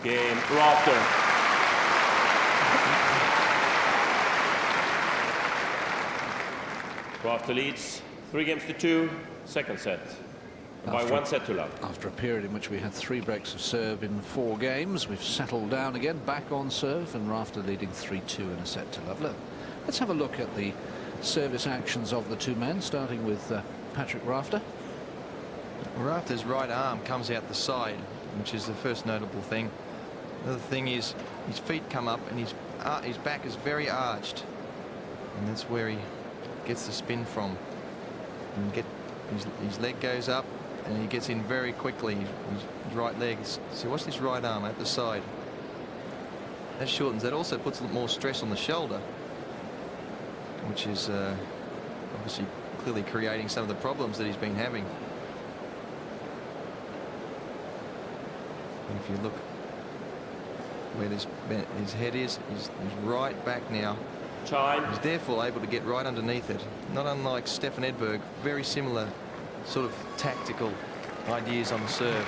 Game Rafter. Rafter leads 3-2, second set. By 1 set to love. After a period in which we had 3 breaks of serve in 4 games, we've settled down again, back on serve, and Rafter leading 3-2 in a set to love. Let's have a look at the service actions of the 2 men, starting with Patrick Rafter. Rafter's right arm comes out the side, which is the first notable thing. Another thing is his feet come up and his back is very arched, and that's where he gets the spin from. And his leg goes up and he gets in very quickly. His right leg. So watch this right arm at the side. That shortens. That also puts a little more stress on the shoulder, which is obviously clearly creating some of the problems that he's been having. And if you look where his head is, he's right back now. Time. He's therefore able to get right underneath it. Not unlike Stefan Edberg, very similar sort of tactical ideas on the serve.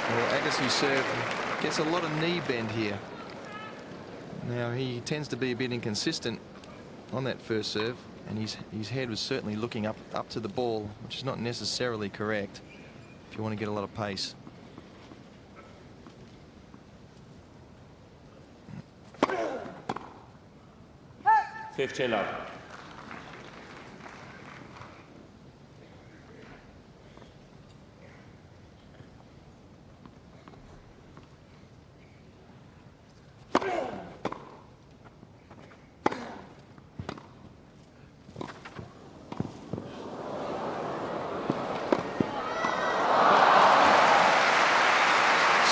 Well, Agassi's serve gets a lot of knee bend here. Now he tends to be a bit inconsistent on that first serve, and his head was certainly looking up to the ball, which is not necessarily correct if you want to get a lot of pace. 15 love.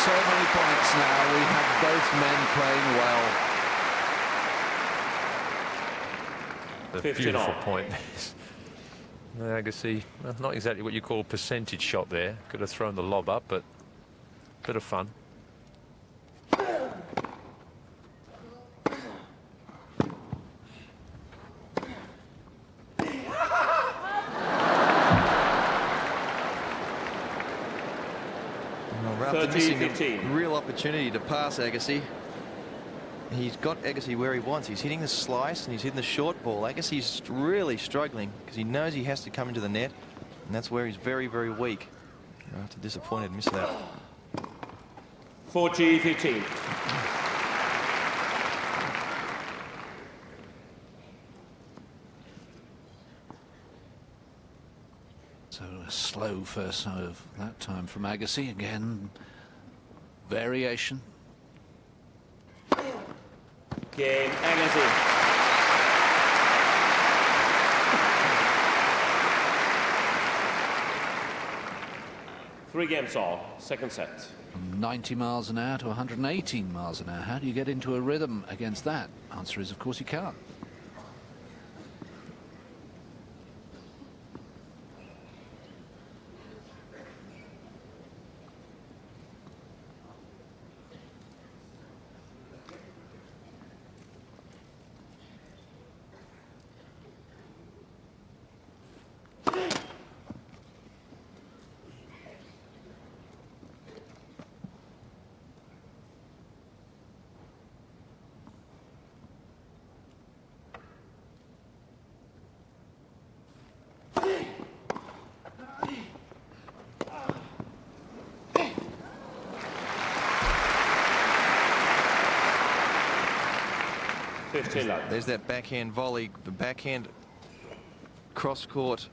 So many points now. We have both men playing well. A 15 beautiful all. point. Agassi, well, not exactly what you call a percentage shot there. Could have thrown the lob up, but bit of fun. Well, Rafter missing 30-15. a real opportunity to pass Agassi. He's got Agassi where he wants. He's hitting the slice and he's hitting the short ball. Agassi's really struggling because he knows he has to come into the net, and that's where he's very, very weak. Rafter disappointed, missed that. 40-15. So a slow first serve that time from Agassi. Again, variation. Game Agassi. Three games all, second set. 90 miles an hour to 118 miles an hour. How do you get into a rhythm against that? Answer is, of course, you can't. There's that backhand volley, the backhand cross-court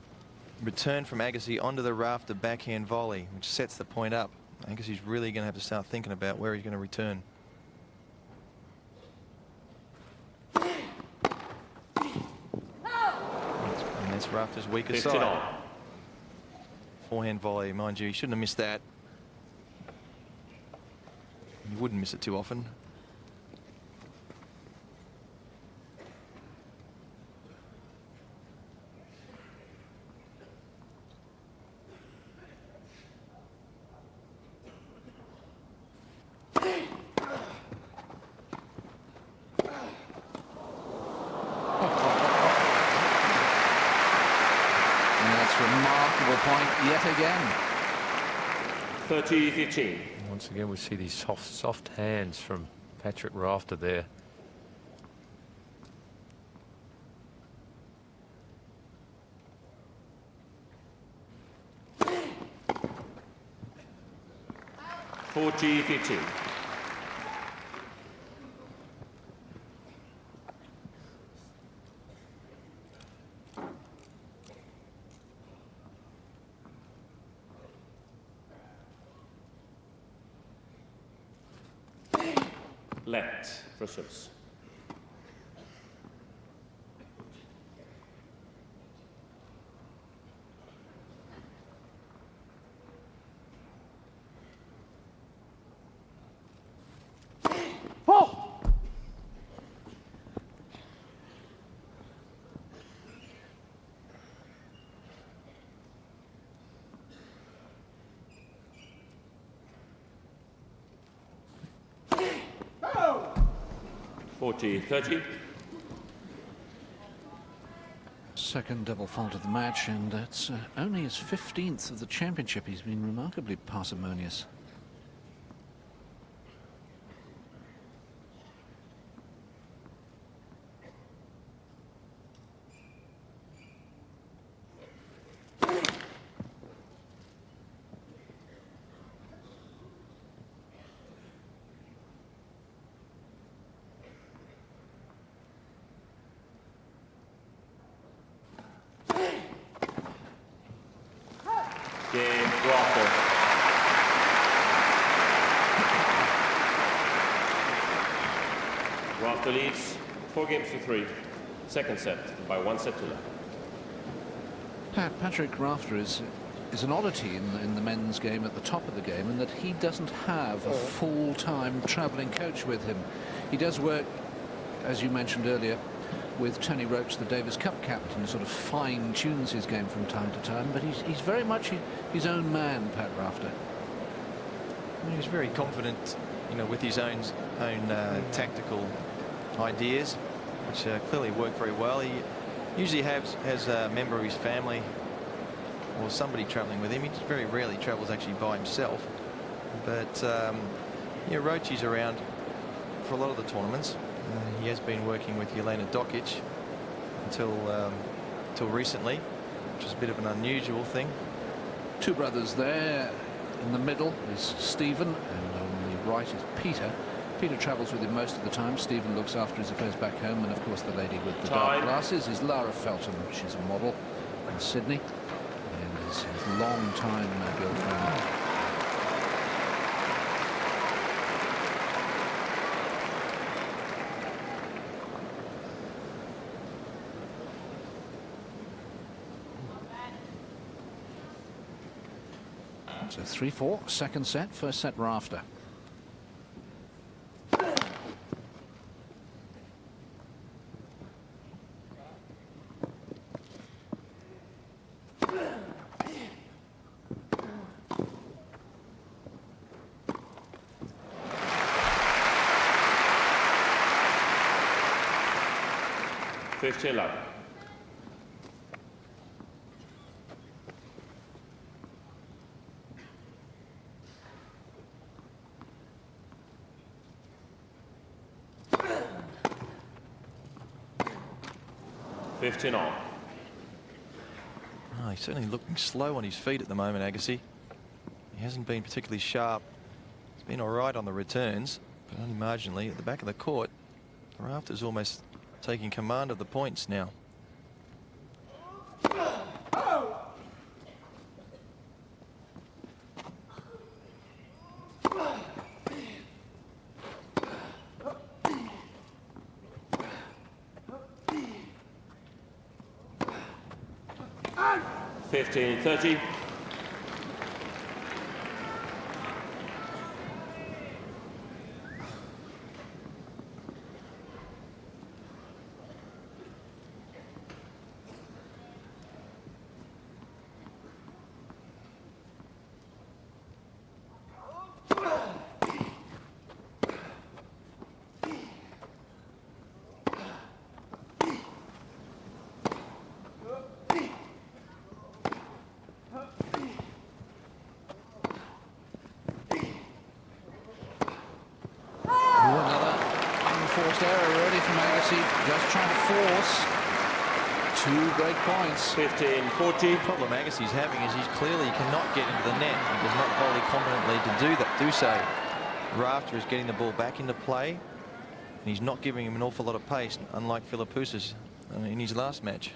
return from Agassi onto the Rafter backhand volley, which sets the point up. Agassi's really going to have to start thinking about where he's going to return. Rafter's weaker 15 side. all. Forehand volley, mind you, he shouldn't have missed that. You wouldn't miss it too often. Remarkable point yet again. 30-15. Once again, we see these soft hands from Patrick Rafter there. $40-15. Let for service. Oh! 40-30. Second double fault of the match, and it's only his 15th of the championship. He's been remarkably parsimonious. Game Rafter. Rafter leads 4-3. Second set by 1 set to none. Patrick Rafter is an oddity in the men's game at the top of the game, in that he doesn't have a full-time travelling coach with him. He does work, as you mentioned earlier, with Tony Roach, the Davis Cup captain, sort of fine-tunes his game from time to time, but he's very much his own man, Pat Rafter. He was very confident, you know, with his own tactical ideas, which clearly work very well. He usually has a member of his family or somebody travelling with him. He very rarely travels actually by himself. But yeah, Roachy's around for a lot of the tournaments. He has been working with Jelena Dokic until recently, which is a bit of an unusual thing. Two brothers there. In the middle is Stephen, and on the right is Peter. Peter travels with him most of the time. Stephen looks after his affairs back home, and of course the lady with the dark glasses is Lara Felton. She's a model in Sydney, and is his long-time girlfriend. So 3-4, second set, first set Rafter. $15. $15 all. Oh, he's certainly looking slow on his feet at the moment, Agassi. He hasn't been particularly sharp. He's been all right on the returns, but only marginally. At the back of the court, Rafter's almost taking command of the points now. 15-30. Another unforced error really from Agassi, just trying to force 2 great points. 15-40. The problem Agassi's having is he's clearly cannot get into the net. He does not volley competently to do so. Rafter is getting the ball back into play, and he's not giving him an awful lot of pace, unlike Philippoussis in his last match.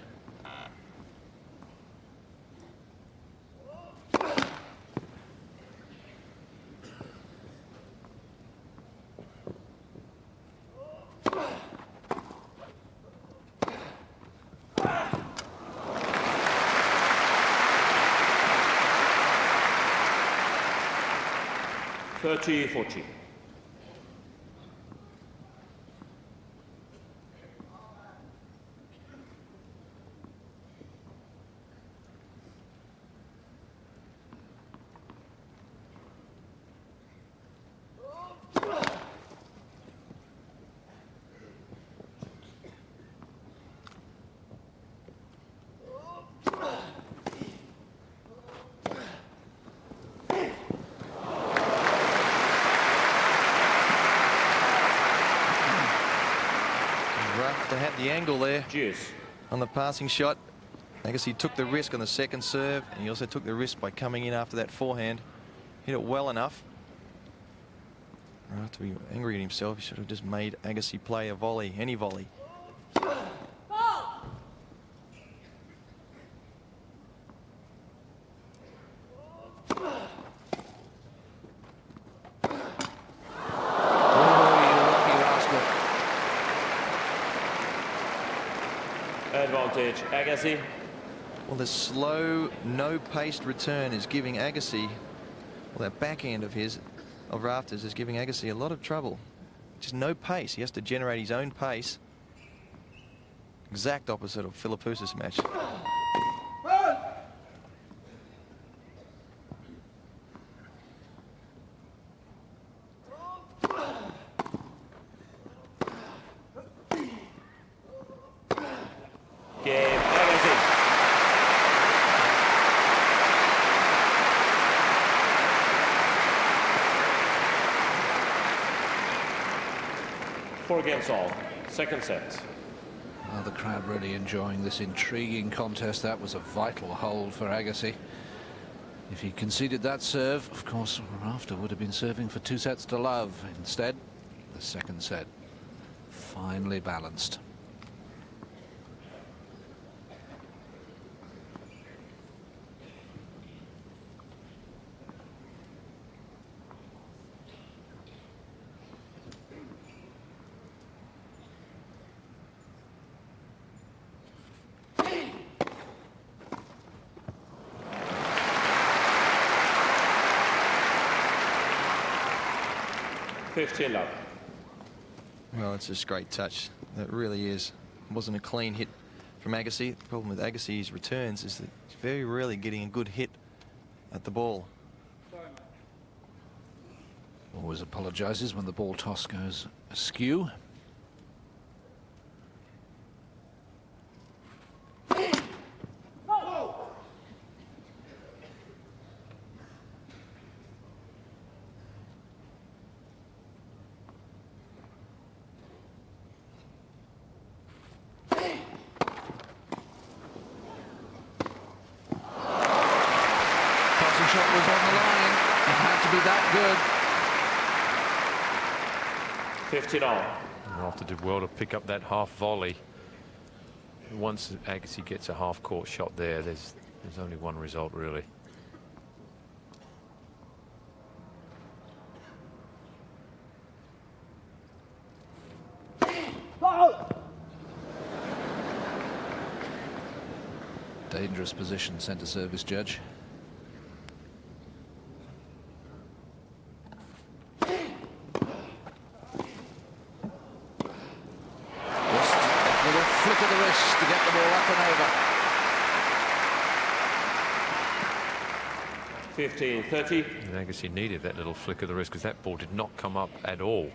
$30-40. Rafter had the angle there Cheers. on the passing shot. Agassi took the risk on the second serve, and he also took the risk by coming in after that forehand. Hit it well enough. Rafter to be angry at himself. He should have just made Agassi play a volley, any volley. Advantage, Agassi. Well, the slow, no-paced return is giving Agassi, well, that backhand of his, of Rafter's, is giving Agassi a lot of trouble. Just no pace. He has to generate his own pace. Exact opposite of Philippoussis' match. Game, Agassi. Four games all. Second set. Well, the crowd really enjoying this intriguing contest. That was a vital hold for Agassi. If he conceded that serve, of course, Rafter would have been serving for 2 sets to love. Instead, the second set finely balanced. $15. Well, it's just great touch. That really is. It wasn't a clean hit from Agassi. The problem with Agassi's returns is that he's very rarely getting a good hit at the ball. Always apologizes when the ball toss goes askew. Shot was on the line. It had to be that good. 15 all. Rafter did well to pick up that half volley. Once Agassi gets a half court shot there, there's only one result really. dangerous position, centre service judge. Just a little flick of the wrist to get the ball up and over. 15-30. And Agassi needed that little flick of the wrist because that ball did not come up at all.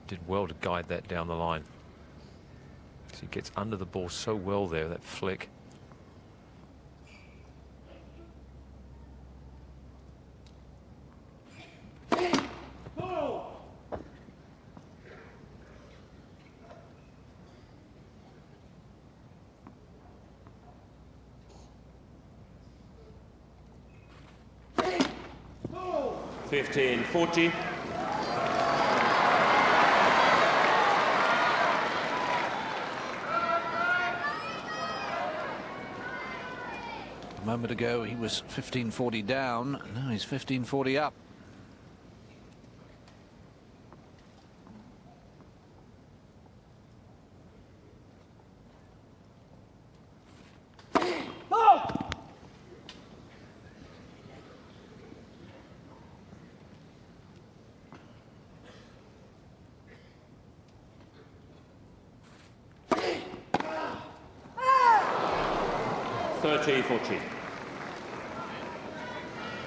Did well to guide that down the line. So he gets under the ball so well there, that flick. Oh. 15-40. A moment ago he was 15-40 down, now he's 15-40 up. Oh! Ah! 30-40.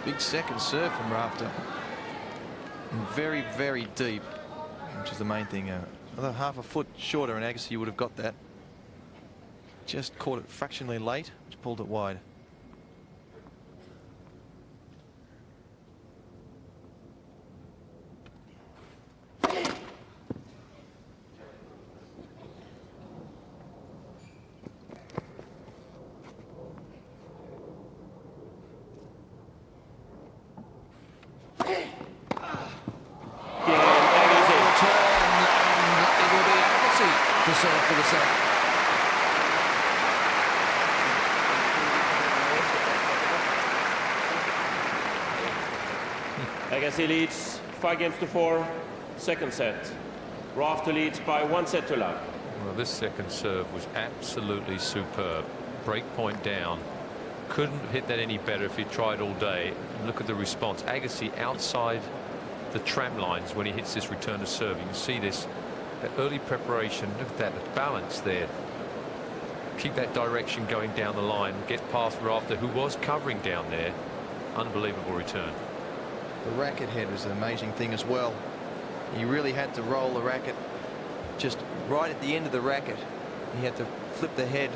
Big second serve from Rafter. And very, very deep, which is the main thing. Another half a foot shorter and Agassi would have got that. Just caught it fractionally late, which pulled it wide. To serve for the set. Agassi leads 5-4. Second set. Rafter leads by 1 set to love. Well, this second serve was absolutely superb. Break point down. Couldn't hit that any better if he tried all day. Look at the response. Agassi outside the tram lines when he hits this return to serve. You can see this. That early preparation, look at that, the balance there. Keep that direction going down the line, get past Rafter, who was covering down there. Unbelievable return. The racket head was an amazing thing as well. He really had to roll the racket just right at the end of the racket. He had to flip the head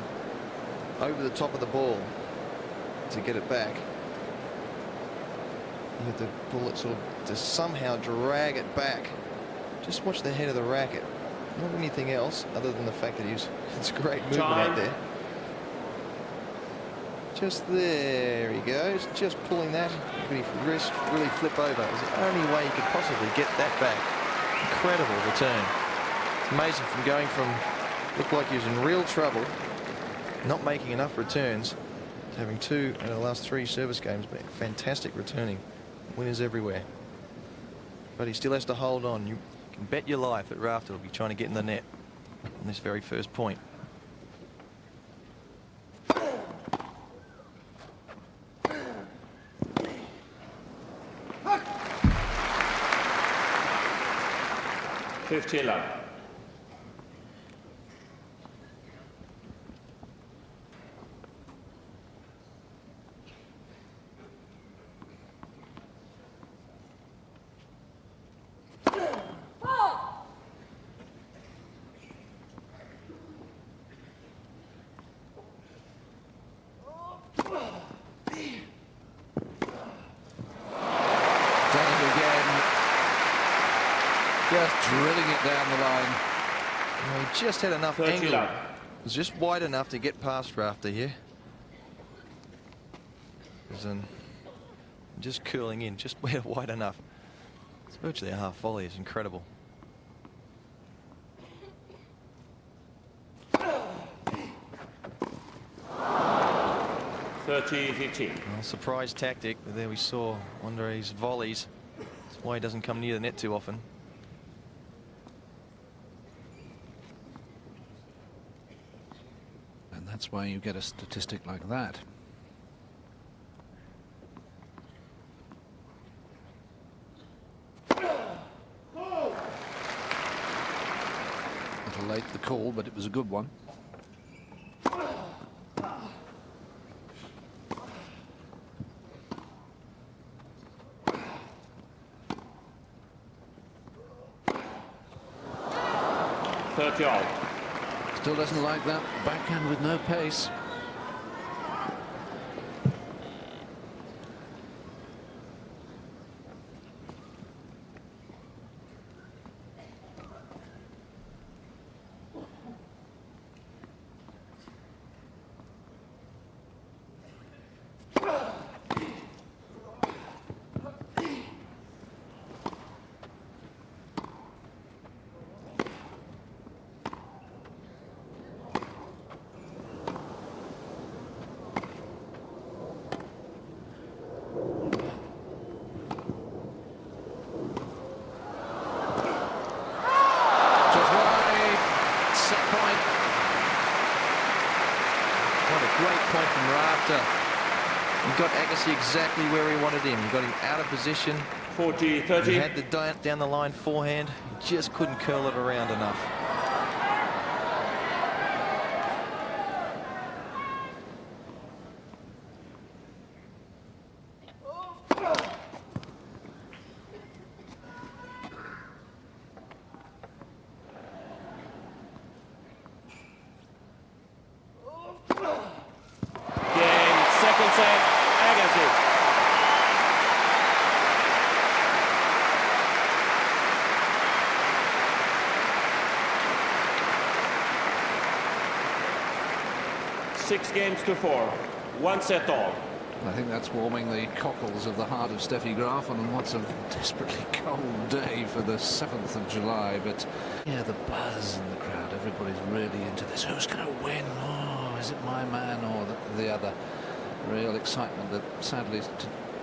over the top of the ball to get it back. He had to pull it sort of to somehow drag it back. Just watch the head of the racket. Not anything else other than the fact that it's great movement out there. Just there he goes, just pulling that. Look at his wrist really flip over. It's the only way he could possibly get that back. Incredible return. It's amazing from going from, looked like he was in real trouble, not making enough returns, to having 2 out of the last 3 service games. But fantastic returning. Winners everywhere. But he still has to hold on. You can bet your life that Rafter will be trying to get in the net on this very first point. Love. Just drilling it down the line. Well, he just had enough angle. It was just wide enough to get past Rafter here. Just curling in, just wide enough. It's virtually a half volley. It's incredible. Well, surprise tactic, but there we saw Andre's volleys. That's why he doesn't come near the net too often. That's why you get a statistic like that. Little late the call, but it was a good one. All. Still doesn't like that backhand with no pace. He got Agassi exactly where he wanted him. He got him out of position. 40-30. He had the down the line forehand. He just couldn't curl it around enough. Games to 4. 1 set all. I think that's warming the cockles of the heart of Steffi Graf on what's a desperately cold day for the 7th of July. But yeah, the buzz in the crowd, everybody's really into this. Who's going to win? Oh, is it my man or the other? Real excitement that sadly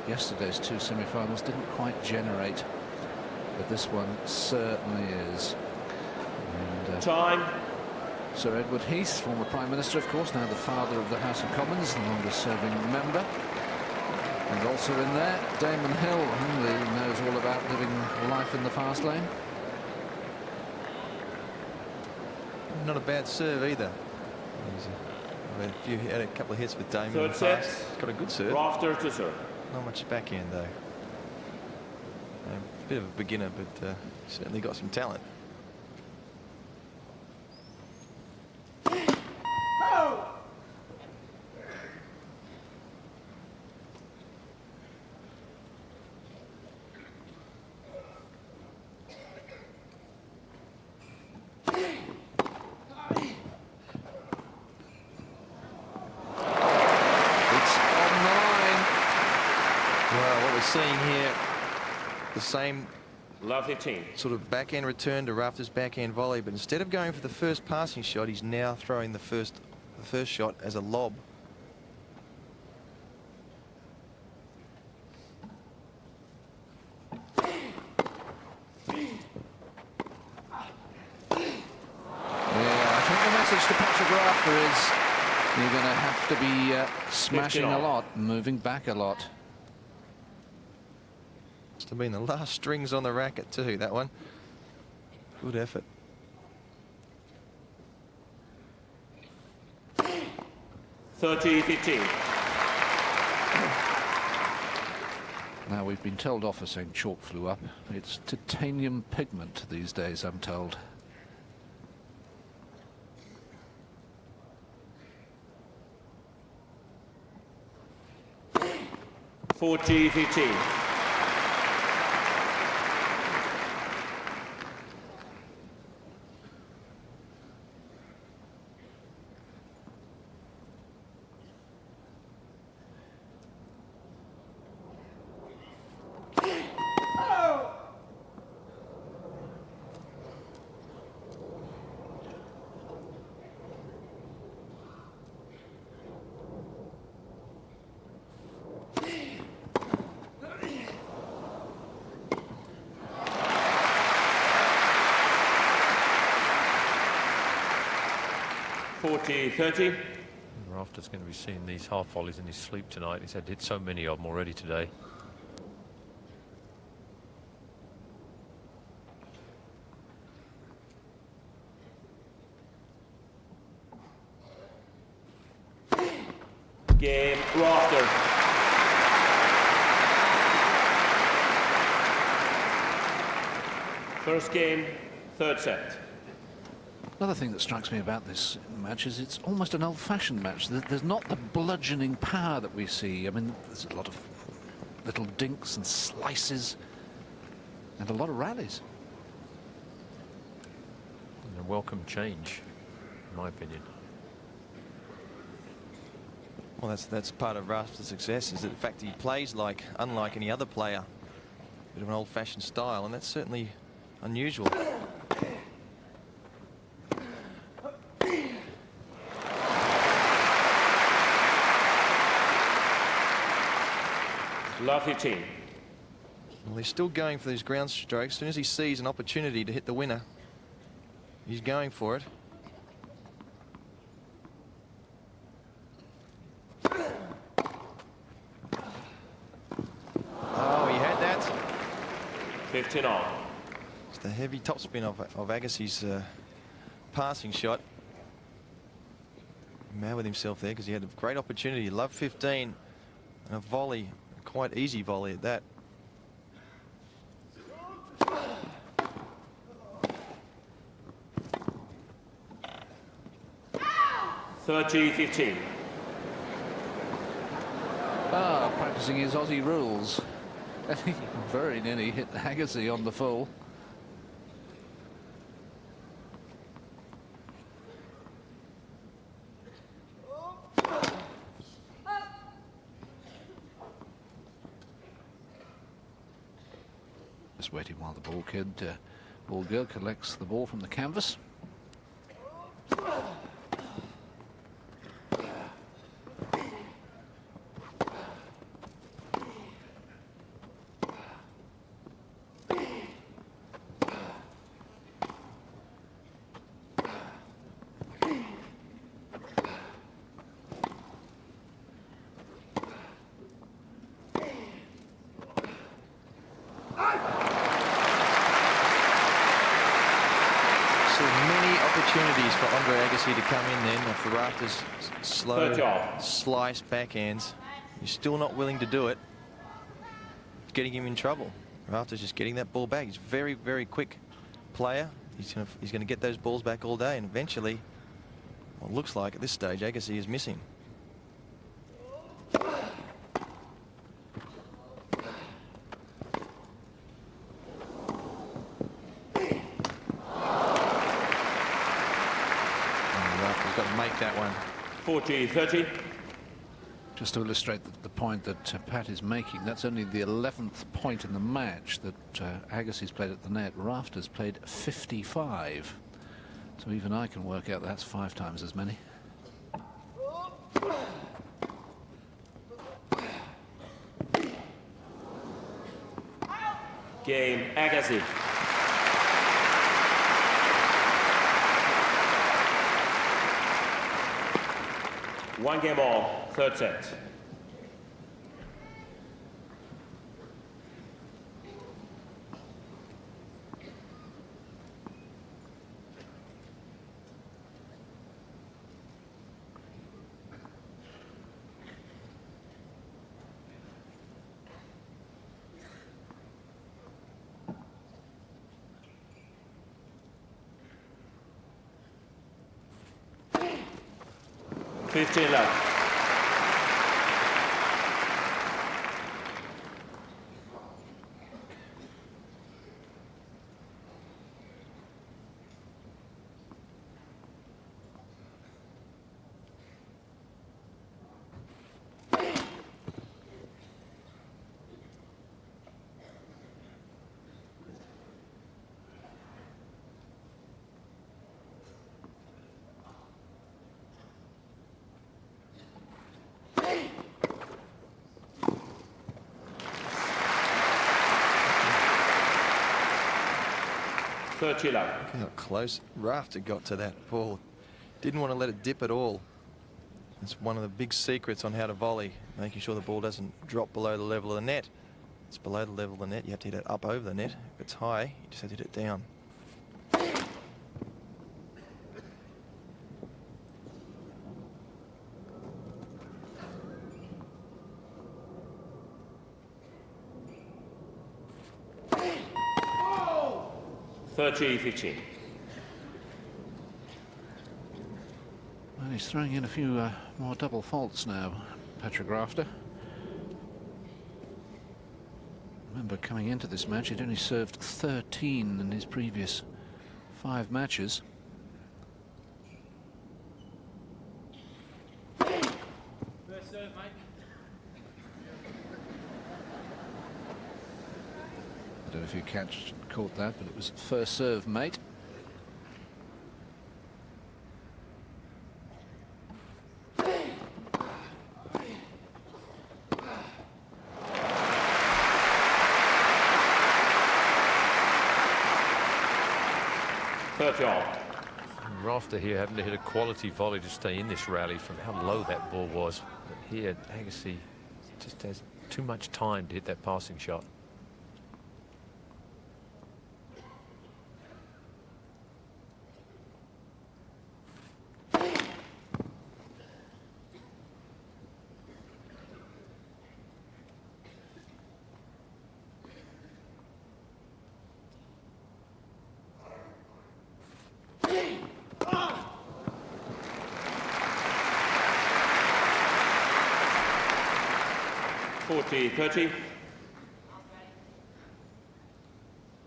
yesterday's 2 semi-finals didn't quite generate. But this one certainly is. And, time. Sir Edward Heath, former Prime Minister, of course, now the father of the House of Commons, the longest-serving member. And also in there, Damon Hill, who really knows all about living life in the fast lane. Not a bad serve either. Had a couple of hits with Damon in the past. Got a good serve. Rafter to serve. Not much backhand though. A bit of a beginner, but certainly got some talent. Seeing here the same sort of backhand return to Rafter's backhand volley, but instead of going for the first passing shot, he's now throwing the first shot as a lob. Yeah, I think the message to Patrick Rafter is you're going to have to be smashing a lot, moving back a lot. Must have been the last strings on the racket too, that one. Good effort. Now, we've been told off for saying chalk flew up. It's titanium pigment these days, I'm told. Rafter's going to be seeing these half volleys in his sleep tonight. He's had hit so many of them already today. Game, Rafter. First game, third set. Another thing that strikes me about this match is it's almost an old-fashioned match. There's not the bludgeoning power that we see. I mean, there's a lot of little dinks and slices and a lot of rallies. And a welcome change, in my opinion. Well, that's part of Rafter's success, is the fact that he plays unlike any other player. Bit of an old-fashioned style, and that's certainly unusual. Love 15. Well, he's still going for these ground strokes. As soon as he sees an opportunity to hit the winner, he's going for it. Oh, he had that. 15 all. It's the heavy topspin of Agassi's passing shot. Mad with himself there because he had a great opportunity. Love 15 and a volley, a quite easy volley at that. (30-15). Practicing his Aussie rules. Very nearly hit Agassi on the full. Just waiting while the ball girl collects the ball from the canvas. Opportunities for Andre Agassi to come in then off the Rafters' slow slice backhands. He's still not willing to do it. It's getting him in trouble. Rafters just getting that ball back. He's a very, very quick player. He's going to get those balls back all day, and eventually, well, it looks like at this stage Agassi is missing. That one. 40-30. Just to illustrate the point that Pat is making, that's only the 11th point in the match that Agassi's played at the net. Rafters played 55. So even I can work out that's 5 times as many. Game, Agassi. One game all, third set. (15 left). Look how close Rafter got to that ball. Didn't want to let it dip at all. It's one of the big secrets on how to volley, making sure the ball doesn't drop below the level of the net. If it's below the level of the net, you have to hit it up over the net. If it's high, you just have to hit it down. Oh! 30-15. Well, he's throwing in a few more double faults now, Patrick Rafter. Remember, coming into this match, he'd only served 13 in his previous 5 matches. First serve, mate. I don't know if you caught that, but it was first serve, mate. Rafter here having to hit a quality volley to stay in this rally from how low that ball was. But here, Agassi just has too much time to hit that passing shot.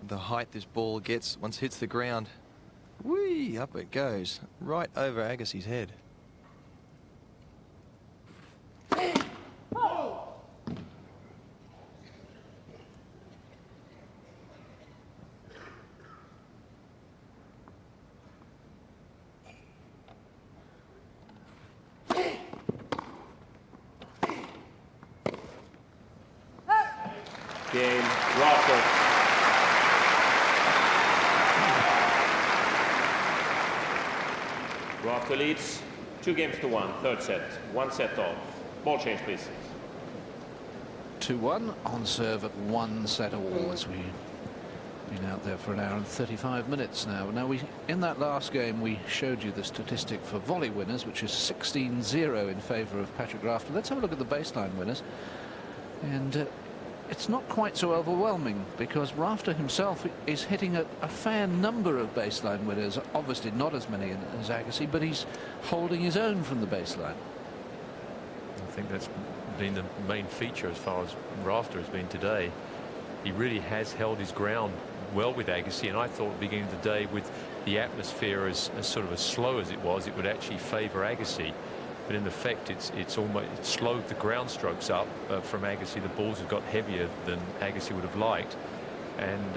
The height this ball gets once it hits the ground, whee, up it goes, right over Agassi's head. Game, Rafter. Rafter leads 2-1, third set. 1 set all. Ball change, please. 2-1 on serve at 1 set all as we've been out there for an hour and 35 minutes now. Now, in that last game, we showed you the statistic for volley winners, which is 16-0 in favour of Patrick Rafter. Let's have a look at the baseline winners. And it's not quite so overwhelming because Rafter himself is hitting a fair number of baseline winners. Obviously not as many as Agassi, but he's holding his own from the baseline. I think that's been the main feature as far as Rafter has been today. He really has held his ground well with Agassi, and I thought at the beginning of the day, with the atmosphere as sort of as slow as it was, it would actually favour Agassi. But in effect, it's slowed the ground strokes up from Agassi. The balls have got heavier than Agassi would have liked, and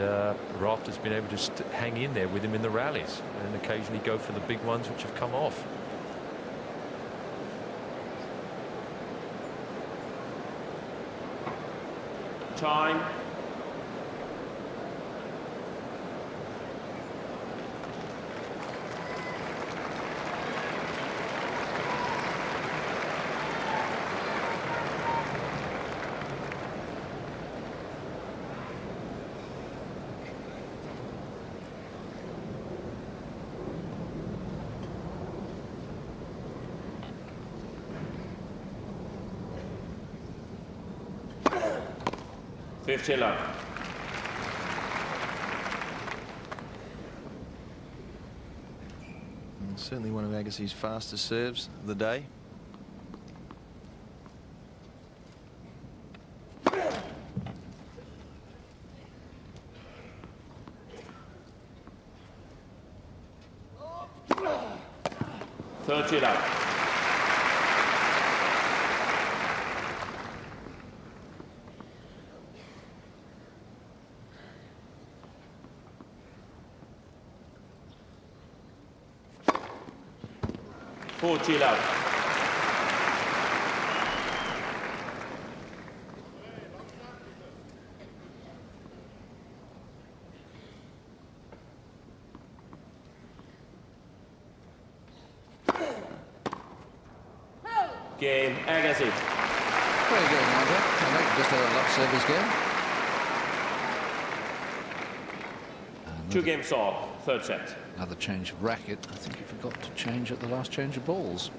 Rafter's been able to hang in there with him in the rallies and occasionally go for the big ones which have come off. Time. Fifty love. Certainly one of Agassi's fastest serves of the day. Thirty love. Chill out. Game, Agassi. Very good, Andre. I think just a love service game. 2 games all, third set. Another change of racket. I think he forgot to change at the last change of balls.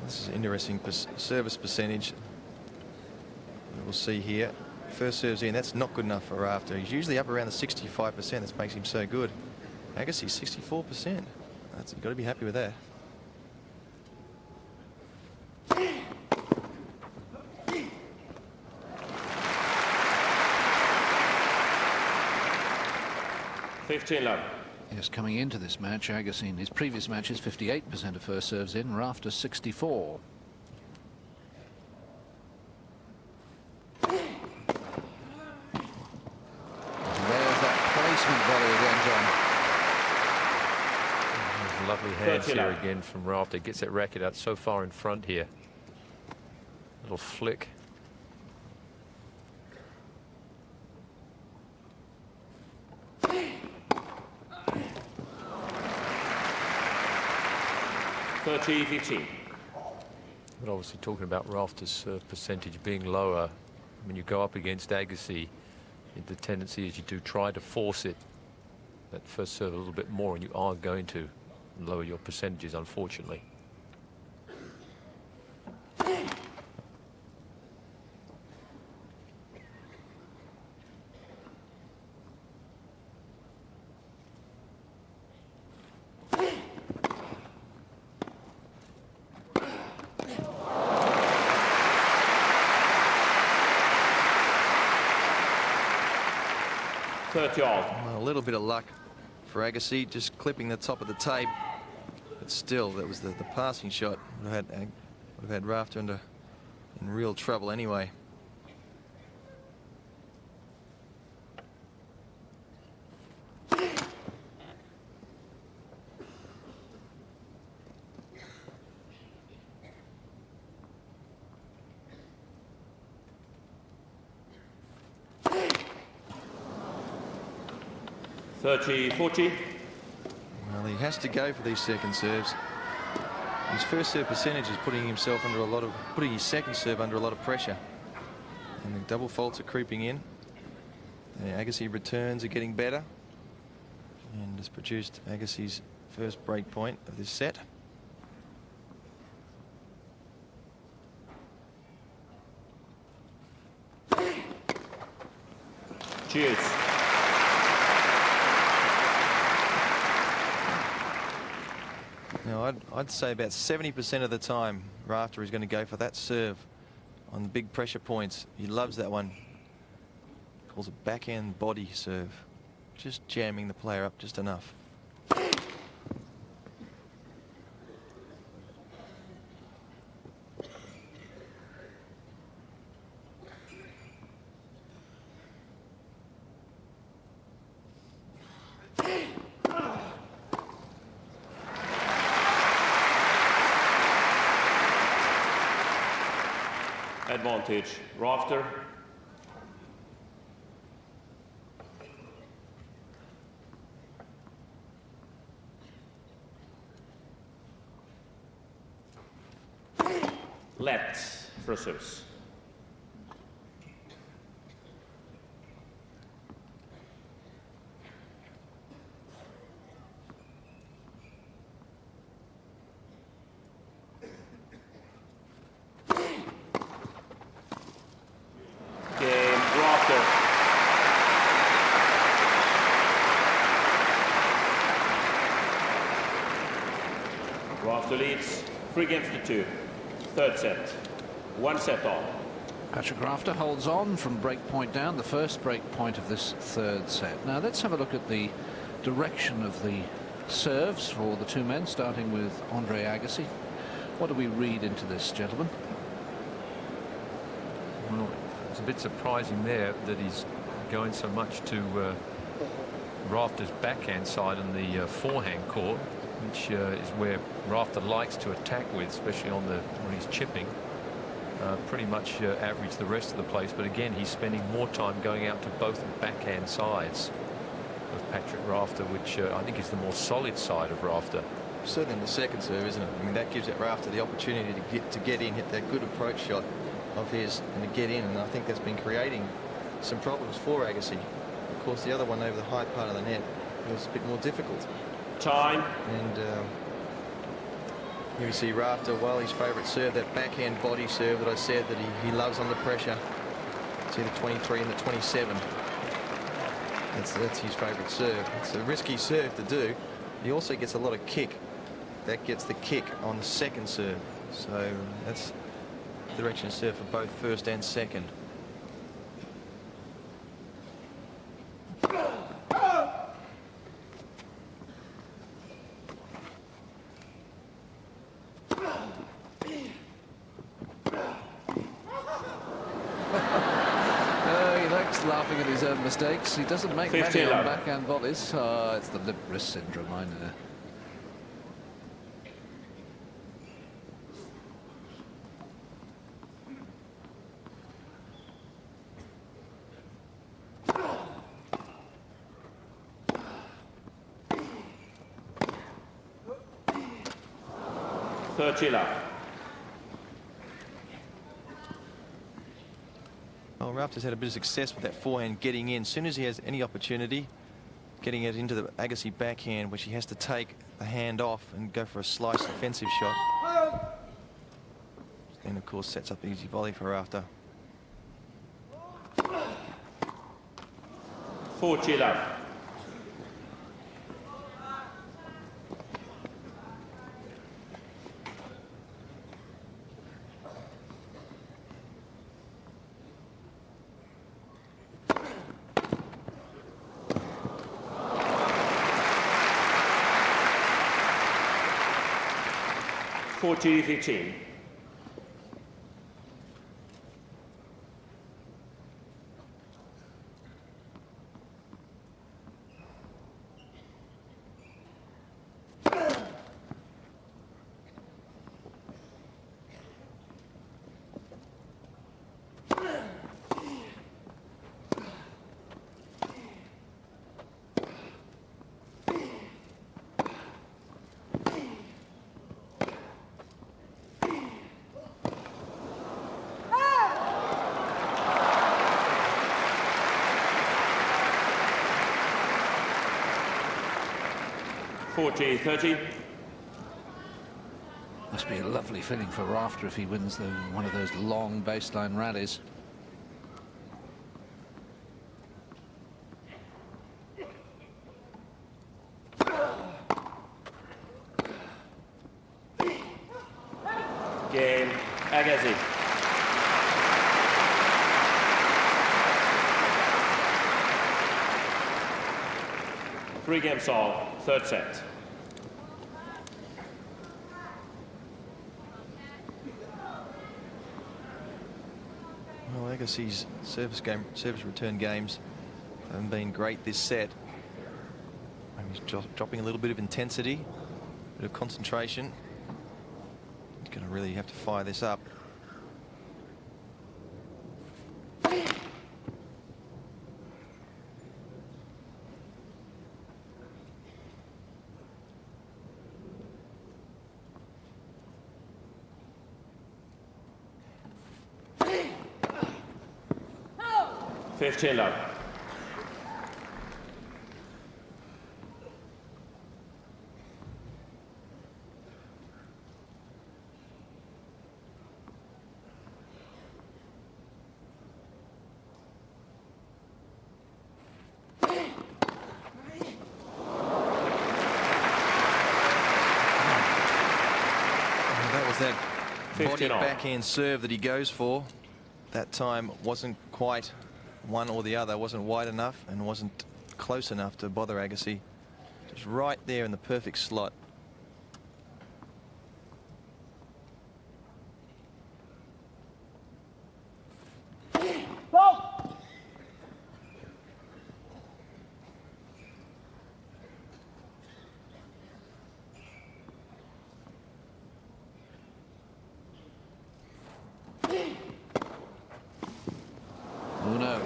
This is an interesting service percentage. We'll see here. First serves in, that's not good enough for Rafter. He's usually up around the 65%. That makes him so good. Agassi 64%. You've got to be happy with that. Love. Yes, coming into this match, Agassi in his previous matches 58% of first serves in, Rafter 64. Lovely hands here again from Rafter. Gets that racket out so far in front here. Little flick. But obviously talking about Rafter's serve percentage being lower. When you go up against Agassi, the tendency is you do try to force it, that first serve a little bit more, and you are going to lower your percentages, unfortunately. Well, a little bit of luck for Agassi, just clipping the top of the tape. But still, that was the passing shot. Would have had Rafter in real trouble anyway. Well, he has to go for these second serves. His first serve percentage is putting his second serve under a lot of pressure. And the double faults are creeping in. The Agassi returns are getting better. And has produced Agassi's first break point of this set. Cheers. Now, I'd say about 70% of the time, Rafter is going to go for that serve on the big pressure points. He loves that one. Calls it backhand body serve. Just jamming the player up just enough. Advantage, Rafter. Let versus. Rafter leads 3 games to 2. Third set. 1 set all. Patrick Rafter holds on from break point down, the first break point of this third set. Now let's have a look at the direction of the serves for the two men, starting with Andre Agassi. What do we read into this, gentlemen? Well, it's a bit surprising there that he's going so much to Rafter's backhand side on the forehand court, which is where Rafter likes to attack with, especially on when he's chipping. Pretty much average the rest of the place, but again, he's spending more time going out to both backhand sides. of Patrick Rafter, which I think is the more solid side of Rafter. Certainly in the second serve, isn't it? I mean, that gives that Rafter the opportunity to get in, hit that good approach shot of his, and to get in. And I think that's been creating some problems for Agassi. Of course, the other one over the high part of the net was a bit more difficult. Time. And here we see Rafter, well, his favourite serve, that backhand body serve that I said that he loves under pressure. See the 23 and the 27. That's his favourite serve. It's a risky serve to do. He also gets a lot of kick. That gets the kick on the second serve. So that's the direction of serve for both first and second. Laughing at his own mistakes. He doesn't make many on backhand volleys. It's the limp wrist syndrome, I know. Well, Rafter's had a bit of success with that forehand getting in. As soon as he has any opportunity, getting it into the Agassi backhand, which he has to take the hand off and go for a slice offensive shot. Then, of course, sets up the easy volley for Rafter. 40 love. (40-15). (40-30). Must be a lovely feeling for Rafter if he wins one of those long baseline rallies. Game, Agassi. Three-game solve, third set. Well, Agassi's service return games haven't been great this set. And he's dropping a little bit of intensity, a bit of concentration. He's going to really have to fire this up. (15 love). That body backhand serve that he goes for that time wasn't quite one or the other, wasn't wide enough and wasn't close enough to bother Agassi. Just right there in the perfect slot. Oh no.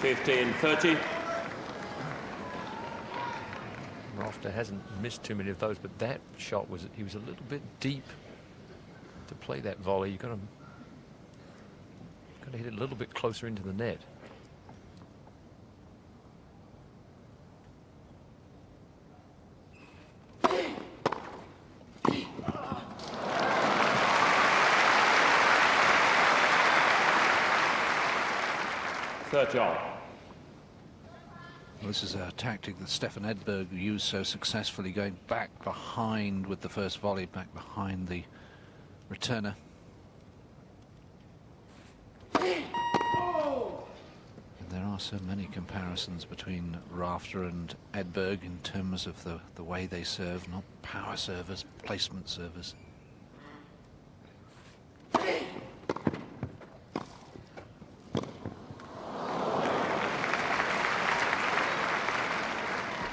15-30. Rafter hasn't missed too many of those, but that shot was, he was a little bit deep to play that volley. You've got to hit it a little bit closer into the net. Third yard. Well, this is a tactic that Stefan Edberg used so successfully, going back behind with the first volley, back behind the returner. And there are so many comparisons between Rafter and Edberg in terms of the way they serve, not power servers, placement servers.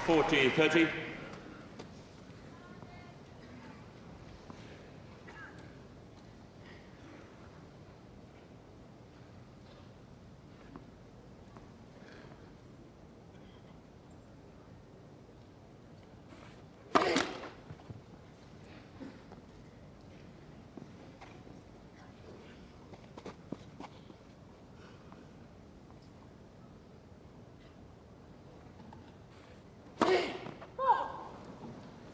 .40-30.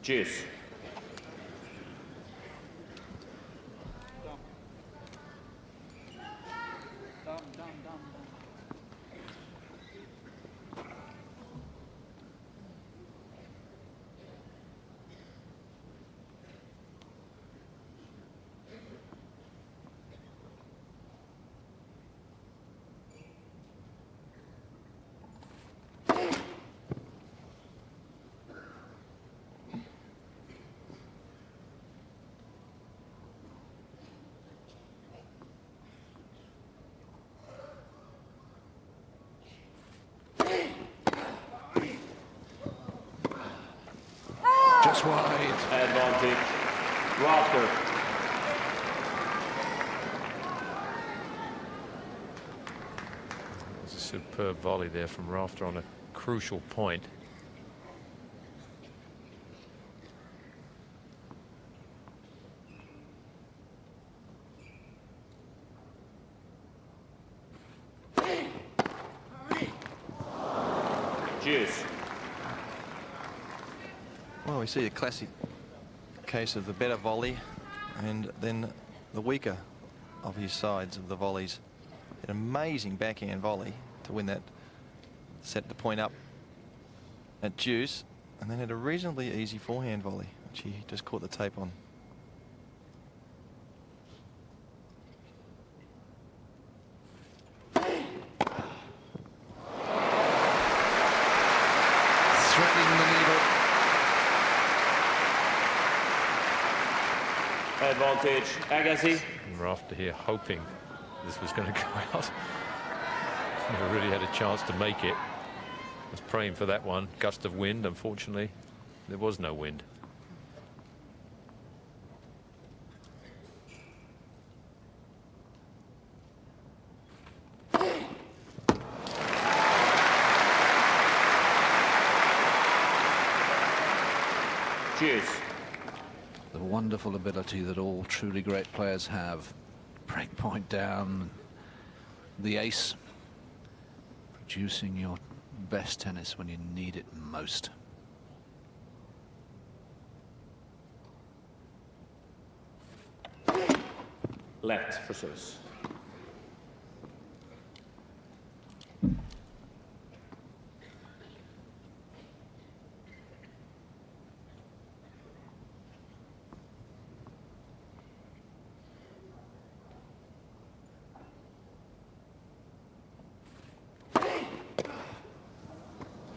Cheers. Just wide. Advantage. Rafter. It's a superb volley there from Rafter on a crucial point. Cheers. Well, we see a classic case of the better volley and then the weaker of his sides of the volleys. An amazing backhand volley to win that, set the point up at deuce, and then had a reasonably easy forehand volley, which he just caught the tape on. Threading the needle. Advantage. Agassi. And Rafter here hoping this was going to go out. Never really had a chance to make it. Was praying for that one. Gust of wind. Unfortunately, there was no wind. Cheers. The wonderful ability that all truly great players have. Break point down. The ace. Producing your best tennis when you need it most. Left for service.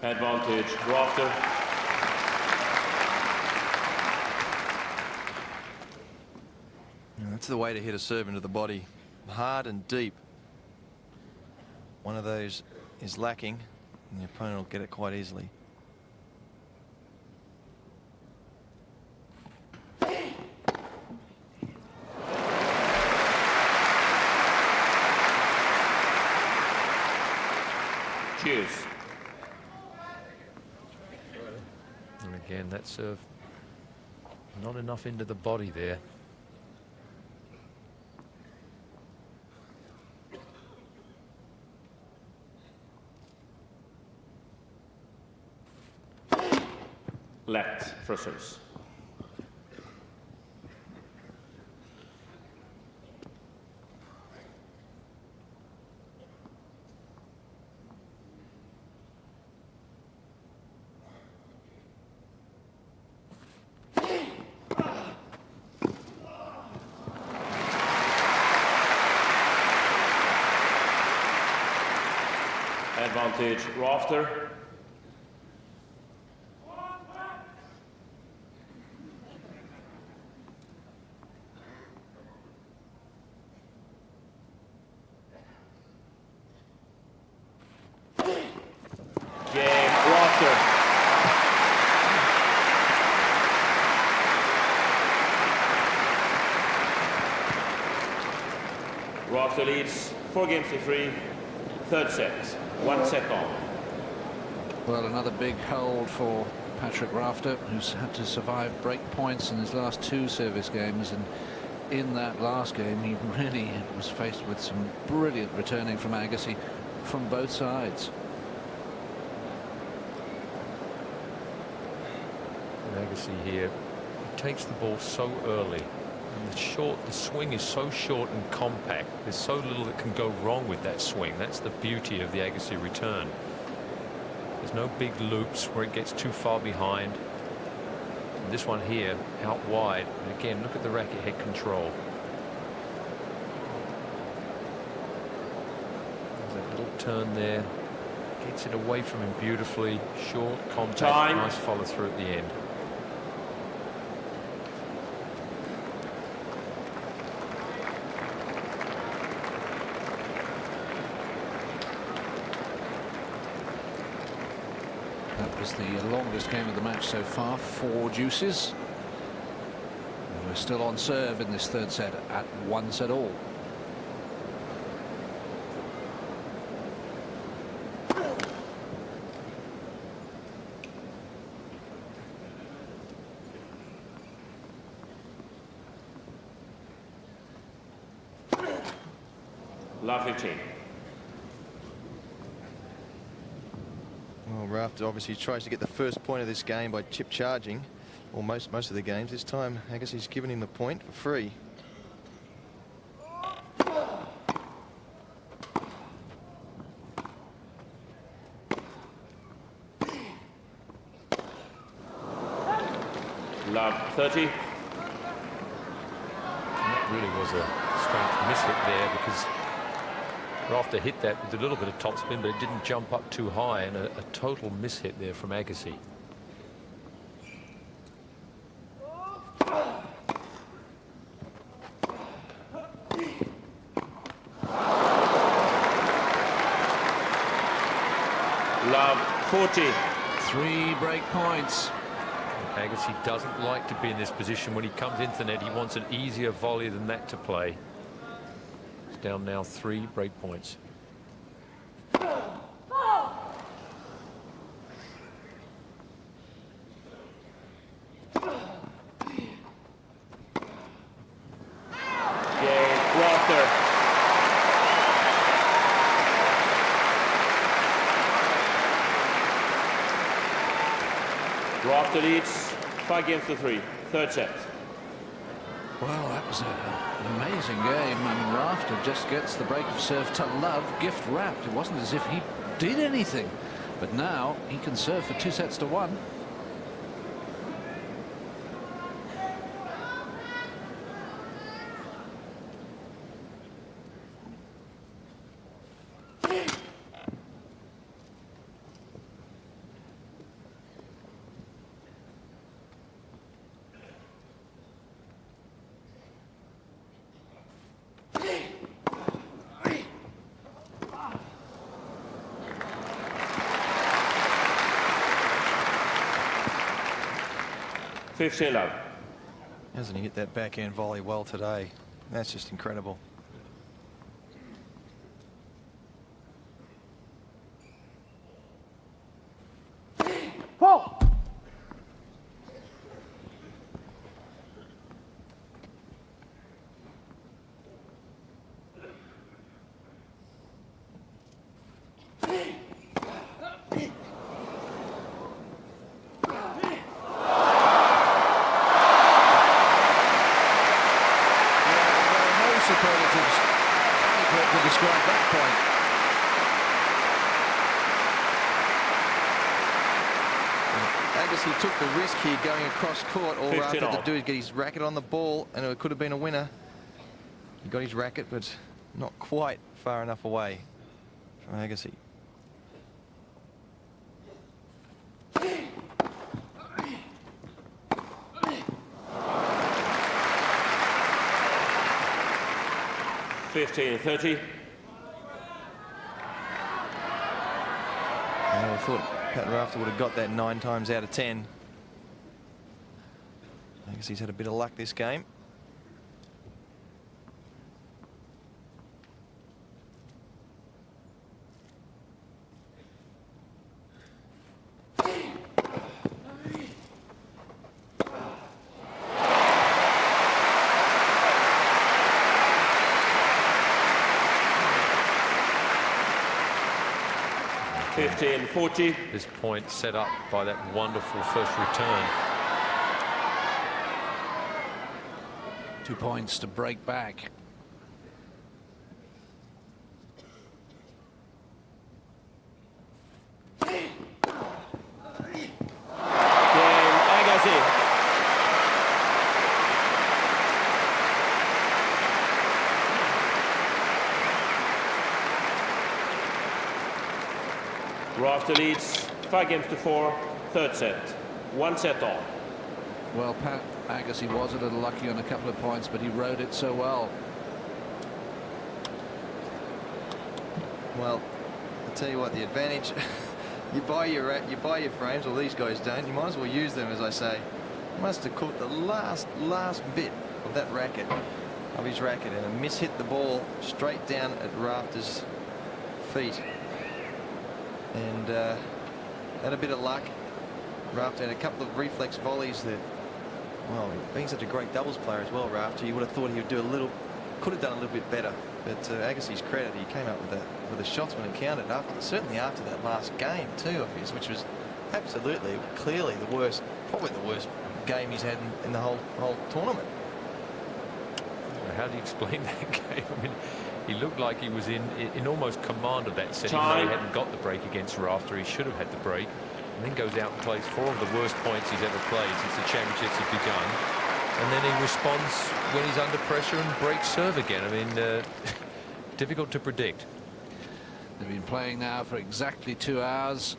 Advantage. Rafter. That's the way to hit a serve into the body. Hard and deep. One of those is lacking, and the opponent will get it quite easily. Cheers. Again, that serve not enough into the body there. Let for service. Advantage Rafter. Game Rafter. Rafter leads 4-3, third set. 1 set on. Well, another big hold for Patrick Rafter, who's had to survive break points in his last 2 service games, and in that last game he really was faced with some brilliant returning from Agassi from both sides. Agassi here takes the ball so early, and the swing is so short and compact. There's so little that can go wrong with that swing. That's the beauty of the Agassi return. There's no big loops where it gets too far behind. And this one here out wide, and again, look at the racket head control. There's a little turn there, gets it away from him beautifully. Short, compact, Time. nice follow through at the end. That was the longest game of the match so far, 4 deuces. And we're still on serve in this third set at 1 set all. Love 15. Well, Rafter obviously tries to get the first point of this game by chip charging, or most of the games. This time Agassi's given him the point for free. Love 30. That really was a strange miss hit there, because Rafter hit that with a little bit of topspin, but it didn't jump up too high, and a total miss hit there from Agassi. Love 40. 3 break points. Agassi doesn't like to be in this position. When he comes into the net, he wants an easier volley than that to play. It's down now 3 break points. Game Rafter. Rafter leads 5-3, third set. Well, that was an amazing game, and Rafter just gets the break of serve to love, gift wrapped. It wasn't as if he did anything, but now he can serve for 2 sets to 1. Love. Hasn't he hit that backhand volley well today? That's just incredible. superlatives adequate to describe that point. Agassi took the risk here going across court. All 15 Rafa had to all. do is get his racket on the ball, and it could have been a winner. He got his racket, but not quite far enough away from Agassi. (15-30). I thought Pat Rafter would have got that 9 times out of 10. I guess he's had a bit of luck this game. This point set up by that wonderful first return. 2 points to break back. Game Agassi. Rafter leads 5-4, third set. 1 set all. Well, Pat Agassi was a little lucky on a couple of points, but he rode it so well. Well, I'll tell you what, the advantage, you buy your frames, well, these guys don't. You might as well use them, as I say. Must have caught the last bit of that racket, of his racket, and mishit the ball straight down at Rafter's feet. And had a bit of luck. Rafter had a couple of reflex volleys that, well, being such a great doubles player as well, Rafter, you would have thought he would do could have done a little bit better. But to Agassi's credit, he came up with the shots when he counted certainly after that last game too of his, which was absolutely, clearly the worst, probably the worst game he's had in the whole tournament. How do you explain that game? I mean, he looked like he was in almost command of that set. Time. Even though he hadn't got the break against Rafter, he should have had the break. And then goes out and plays 4 of the worst points he's ever played since the championships have begun. And then he responds when he's under pressure and breaks serve again. I mean, difficult to predict. They've been playing now for exactly 2 hours.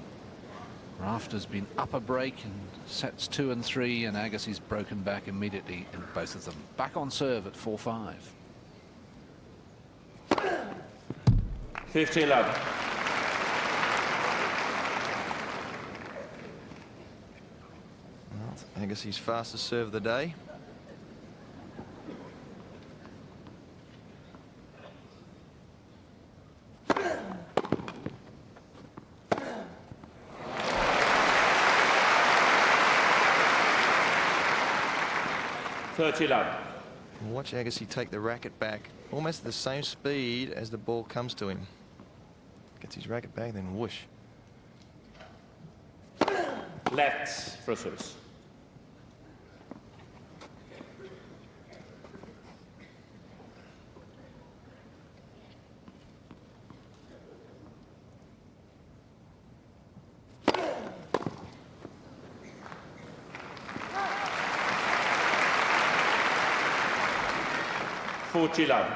Rafter's been up a break in sets 2 and 3, and Agassi's broken back immediately in both of them. Back on serve at 4-5. 15-11. Well, Agassi's fastest serve of the day. Watch Agassi take the racket back almost at the same speed as the ball comes to him. Gets his racket back, then whoosh. Left for service. Love.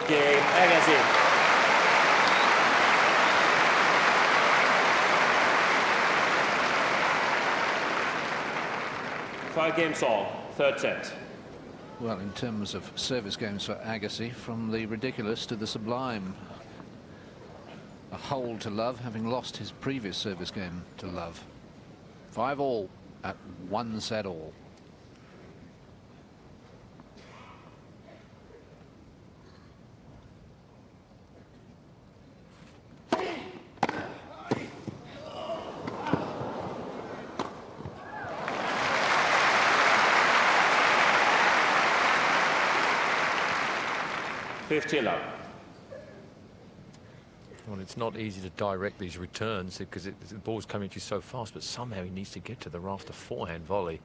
Game Agassi. Five games all, third set. Well, in terms of service games for Agassi, from the ridiculous to the sublime. A hole to love, having lost his previous service game to love. 5-all at 1 set all. Well, it's not easy to direct these returns because the ball's coming to you so fast, but somehow he needs to get to the Rafter forehand volley.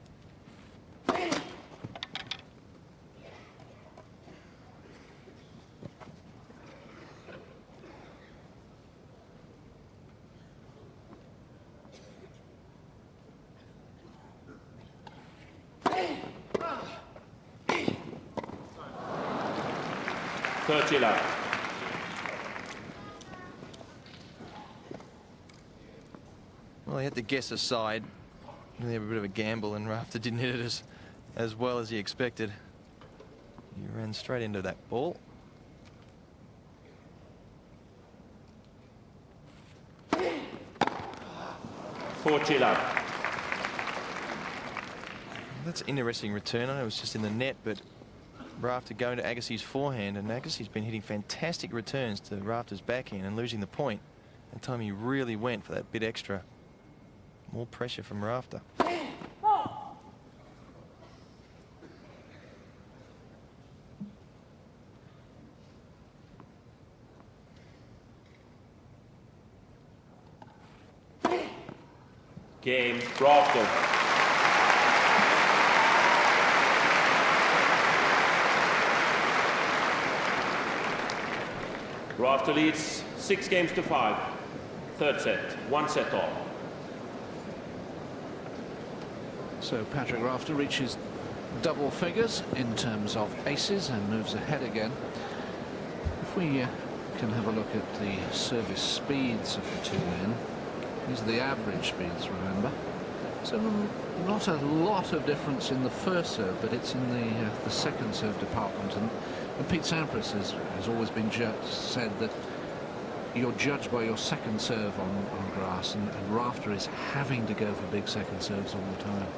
Well, he had to guess a side. They have a bit of a gamble, and Rafter didn't hit it as well as he expected. He ran straight into that ball. That's an interesting return. I know it was just in the net, but Rafter going to Agassi's forehand, and Agassi's been hitting fantastic returns to Rafter's backhand and losing the point. That time he really went for that bit extra. More pressure from Rafter. Game, Rafter. Rafter leads 6 games to 5. Third set, 1 set all. So Patrick Rafter reaches double figures in terms of aces and moves ahead again. If we can have a look at the service speeds of the two men. These are the average speeds, remember. So not a lot of difference in the first serve, but it's in the second serve department. And Pete Sampras has always been said that you're judged by your second serve on grass, and Rafter is having to go for big second serves all the time.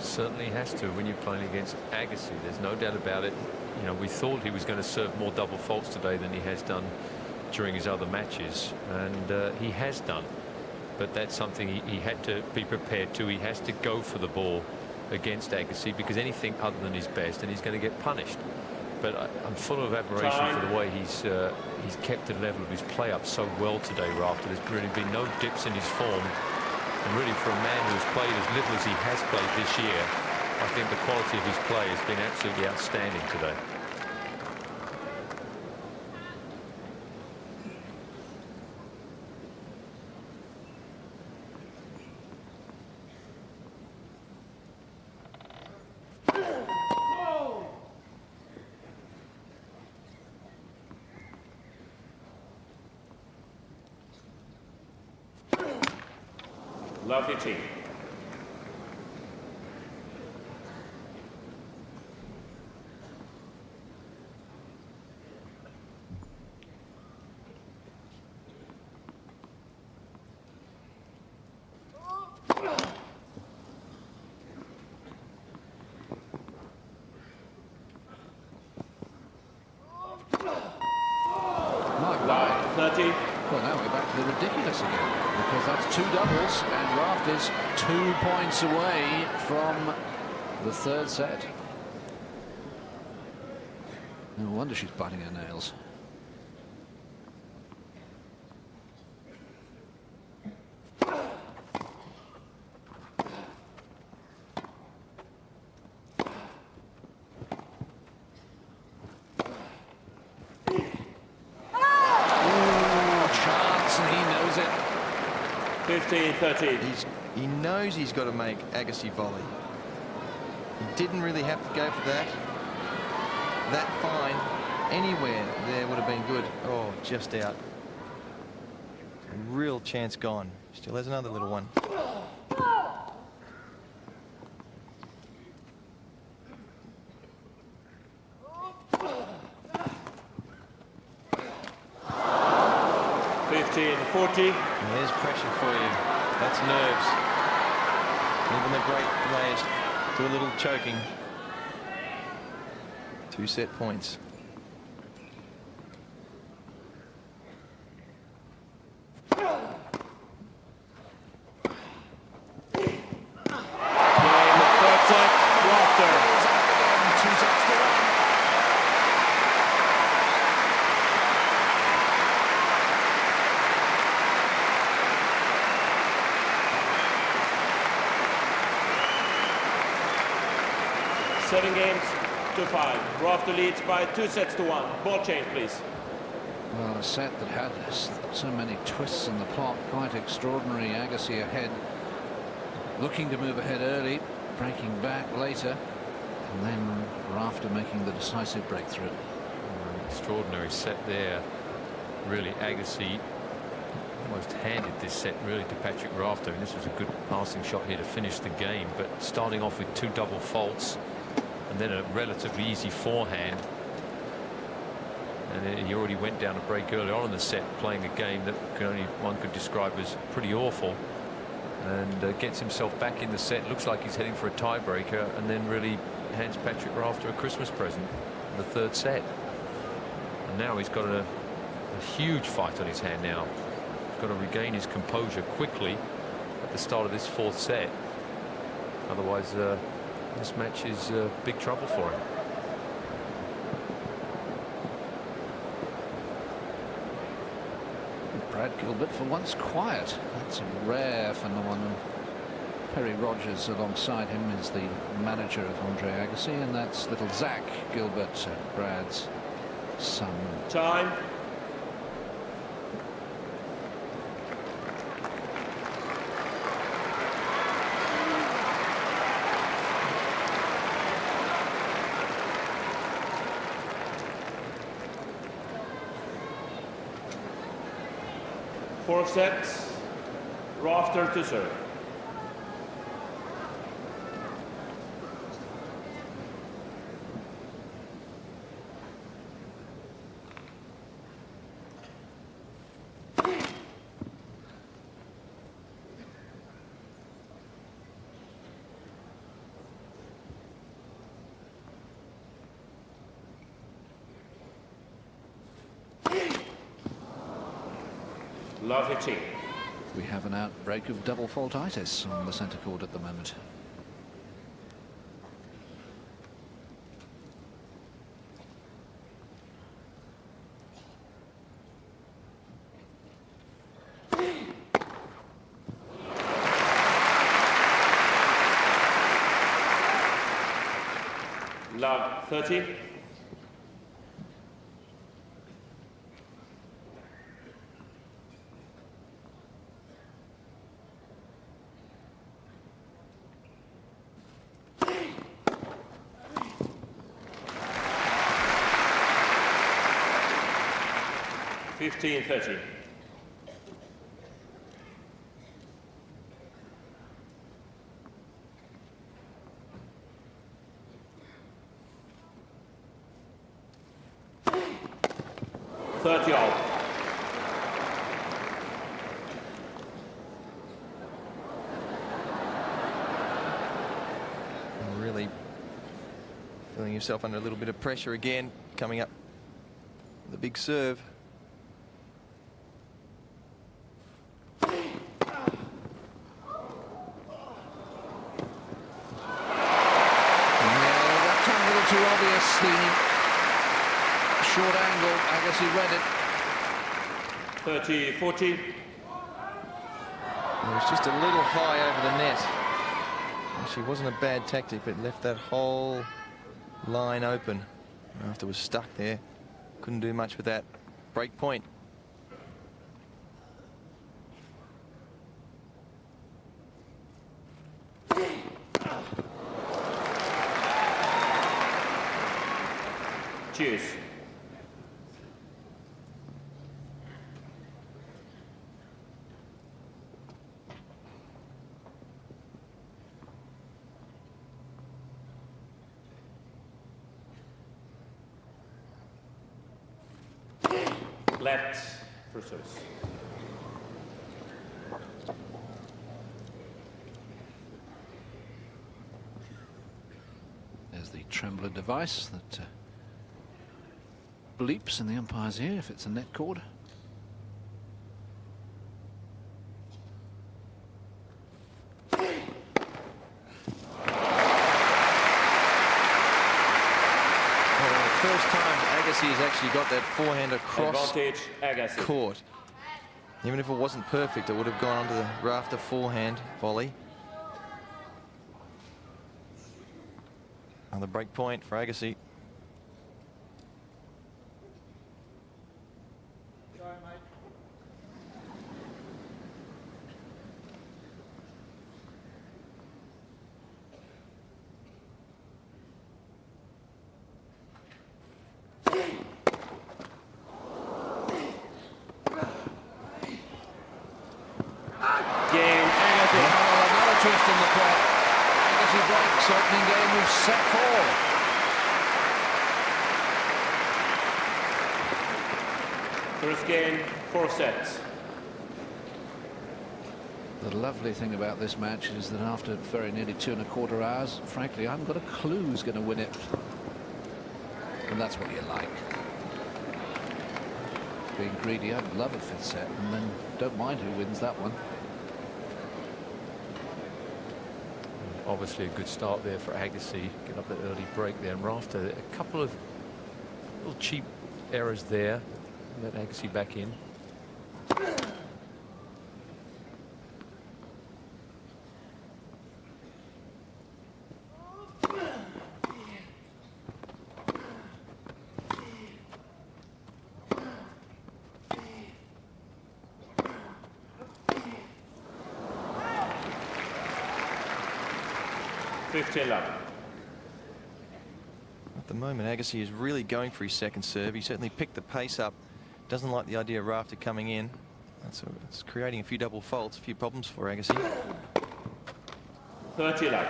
Certainly has to when you're playing against Agassi. There's no doubt about it. You know, we thought he was going to serve more double faults today than he has done during his other matches, and he has done. But that's something he had to be prepared to. He has to go for the ball against Agassi, because anything other than his best, and he's going to get punished. But I'm full of admiration for the way he's kept the level of his play up so well today, Rafter. There's really been no dips in his form. And really, for a man who's played as little as he has played this year, I think the quality of his play has been absolutely outstanding today. Lovely team. Like 30. Well, now we're back to the ridiculous again, because that's 2 doubles, and Rafter's 2 points away from the third set. No wonder she's biting her nails. Chance, and he knows it. 15-13. He knows he's got to make Agassi volley. He didn't really have to go for that. That fine anywhere there would have been good. Oh, just out. A real chance gone. Still has another little one. And there's pressure for you. That's nerves. Even the great players do a little choking. 2 set points. 7 games to 5. Rafter leads by 2 sets to 1. Ball change, please. Well, a set that had so many twists in the plot, quite extraordinary. Agassi ahead, looking to move ahead early, breaking back later, and then Rafter making the decisive breakthrough. Extraordinary set there. Really, Agassi almost handed this set really to Patrick Rafter, and this was a good passing shot here to finish the game. But starting off with 2 double faults and then a relatively easy forehand. And he already went down a break early on in the set, playing a game that one could describe as pretty awful, and gets himself back in the set. Looks like he's heading for a tiebreaker, and then really hands Patrick Rafter a Christmas present in the 3rd set. And now he's got a huge fight on his hand now. He's got to regain his composure quickly at the start of this 4th set. Otherwise, this match is big trouble for him. Brad Gilbert for once quiet. That's a rare phenomenon. Perry Rogers alongside him is the manager of Andre Agassi, and that's little Zach Gilbert, Brad's son. Time. Fourth set, Rafter to serve. Love hitting. We have an outbreak of double faultitis on the centre court at the moment. Love 30. Fifteen 30. All. Really feeling yourself under a little bit of pressure again, coming up the big serve. Too obvious, the short angle. Agassi read it. 30-40. It was just a little high over the net. Actually, wasn't a bad tactic, but left that whole line open. After was stuck there, couldn't do much with that. Break point. Cheers. Let for service. There's the trembler device that bleeps in the umpire's ear if it's a net cord. First time Agassi has actually got that forehand across Advantage, Agassi. court. Even if it wasn't perfect, it would have gone onto the Rafter forehand volley. Another break point for Agassi. Sorry, mate. Game, Agassi. Oh, another twist in the play. Agassi breaks opening game of set 4. First game, 4 sets. The lovely thing about this match is that after very nearly 2¼ hours, frankly, I haven't got a clue who's going to win it. And that's what you like. Being greedy, I'd love a 5th set, and then don't mind who wins that one. Obviously a good start there for Agassi. Get up that early break there. And Rafter, a couple of little cheap errors there. Let Agassi back in. Love. At the moment, Agassi is really going for his second serve. He certainly picked the pace up. Doesn't like the idea of Rafter coming in. It's creating a few double faults, a few problems for Agassi. 30 love.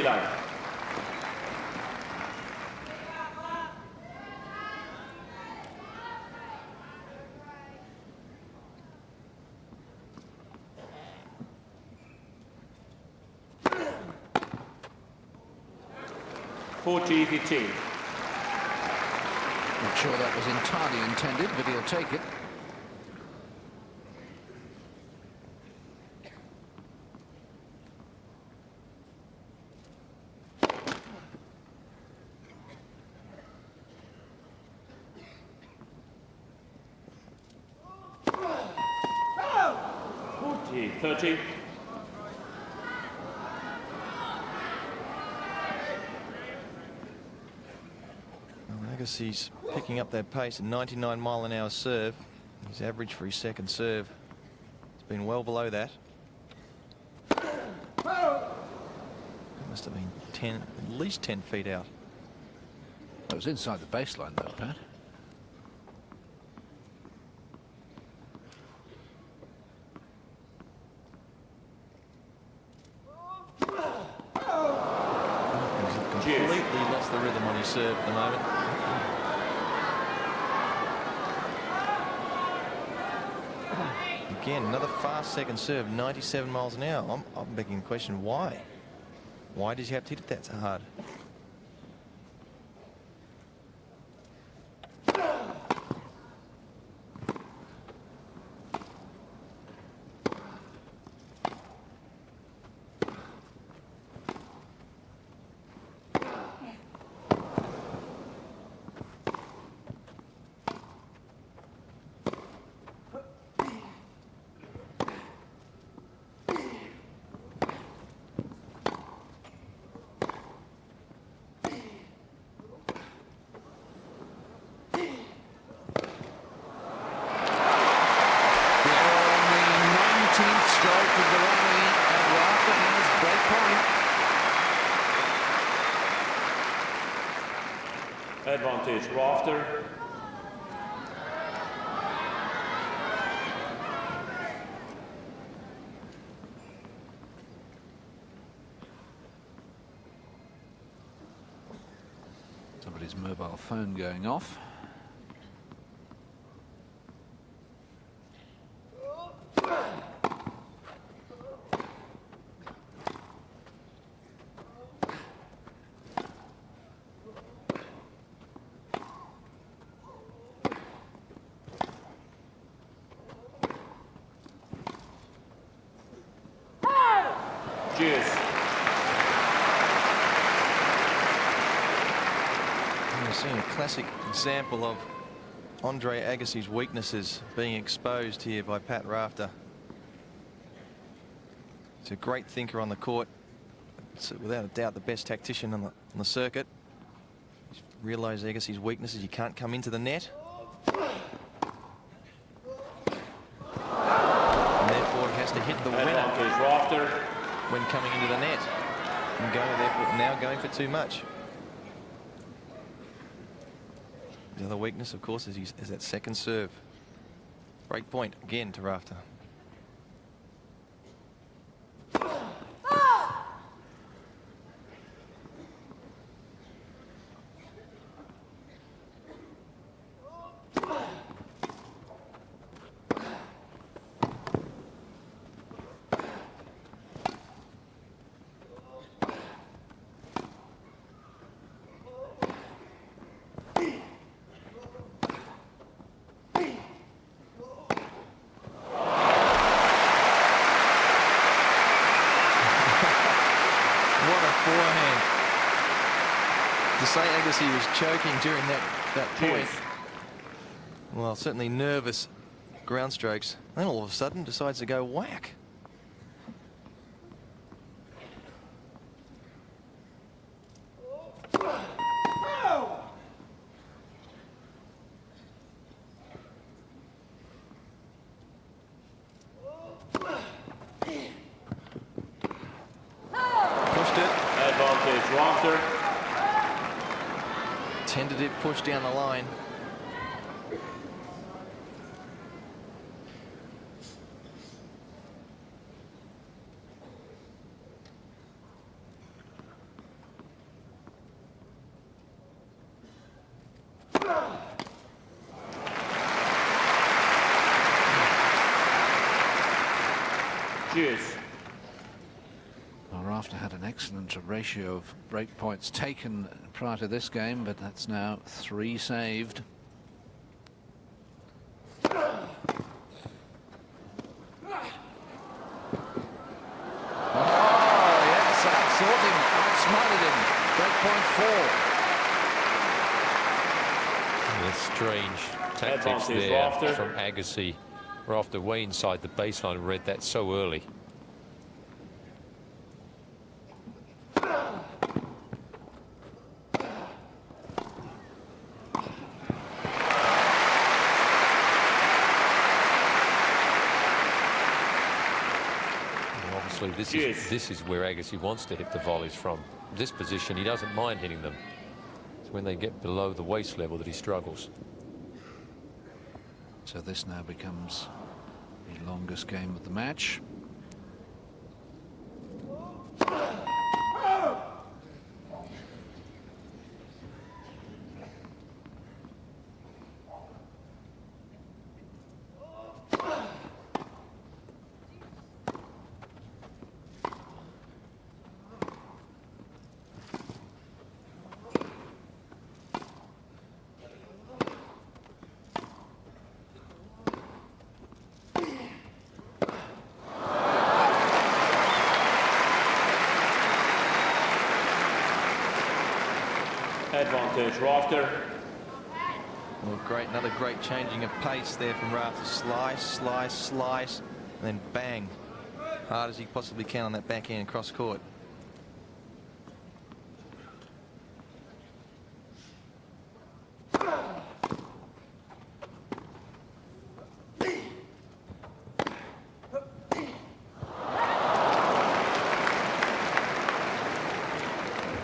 Love. Not sure that was entirely intended, but he'll take it. .30. Agassi's picking up that pace at 99-mile-an-hour serve. His average for his second serve has been well below that. It must have been at least 10 feet out. That was inside the baseline, though, Pat. Completely lost the rhythm on his serve at the moment. Again, another fast second serve, 97 miles an hour. I'm begging the question, why? Why does he have to hit it that hard? Advantage, Rafter. Somebody's mobile phone going off. Cheers. We're seeing a classic example of Andre Agassi's weaknesses being exposed here by Pat Rafter. He's a great thinker on the court. It's without a doubt the best tactician on the circuit. He's realised Agassi's weaknesses. He can't come into the net. And therefore he has to hit the winner Advantage Rafter. when coming into the net. And now going for too much. The other weakness, of course, is that second serve. Break point again to Rafter. To say Agassi was choking during that point, well, certainly nervous ground strokes, then all of a sudden decides to go whack. Pushed it. Advantage Rafter. Tentative push down the line. Cheers. Well, Rafter had an excellent ratio of break points taken prior to this game, but that's now 3 saved. Oh, yes, outsought him, outsmarted him. Break point 4. That's strange tactics Advantage there Rafter. from Agassi. Rafter way inside the baseline, read that so early. Obviously, this is where Agassi wants to hit the volleys from. This position, he doesn't mind hitting them. It's when they get below the waist level that he struggles. So this now becomes the longest game of the match. Advantage Rafter. Well, great, another great changing of pace there from Rafter. Slice, slice, slice, and then bang. Hard as he possibly can on that backhand cross court.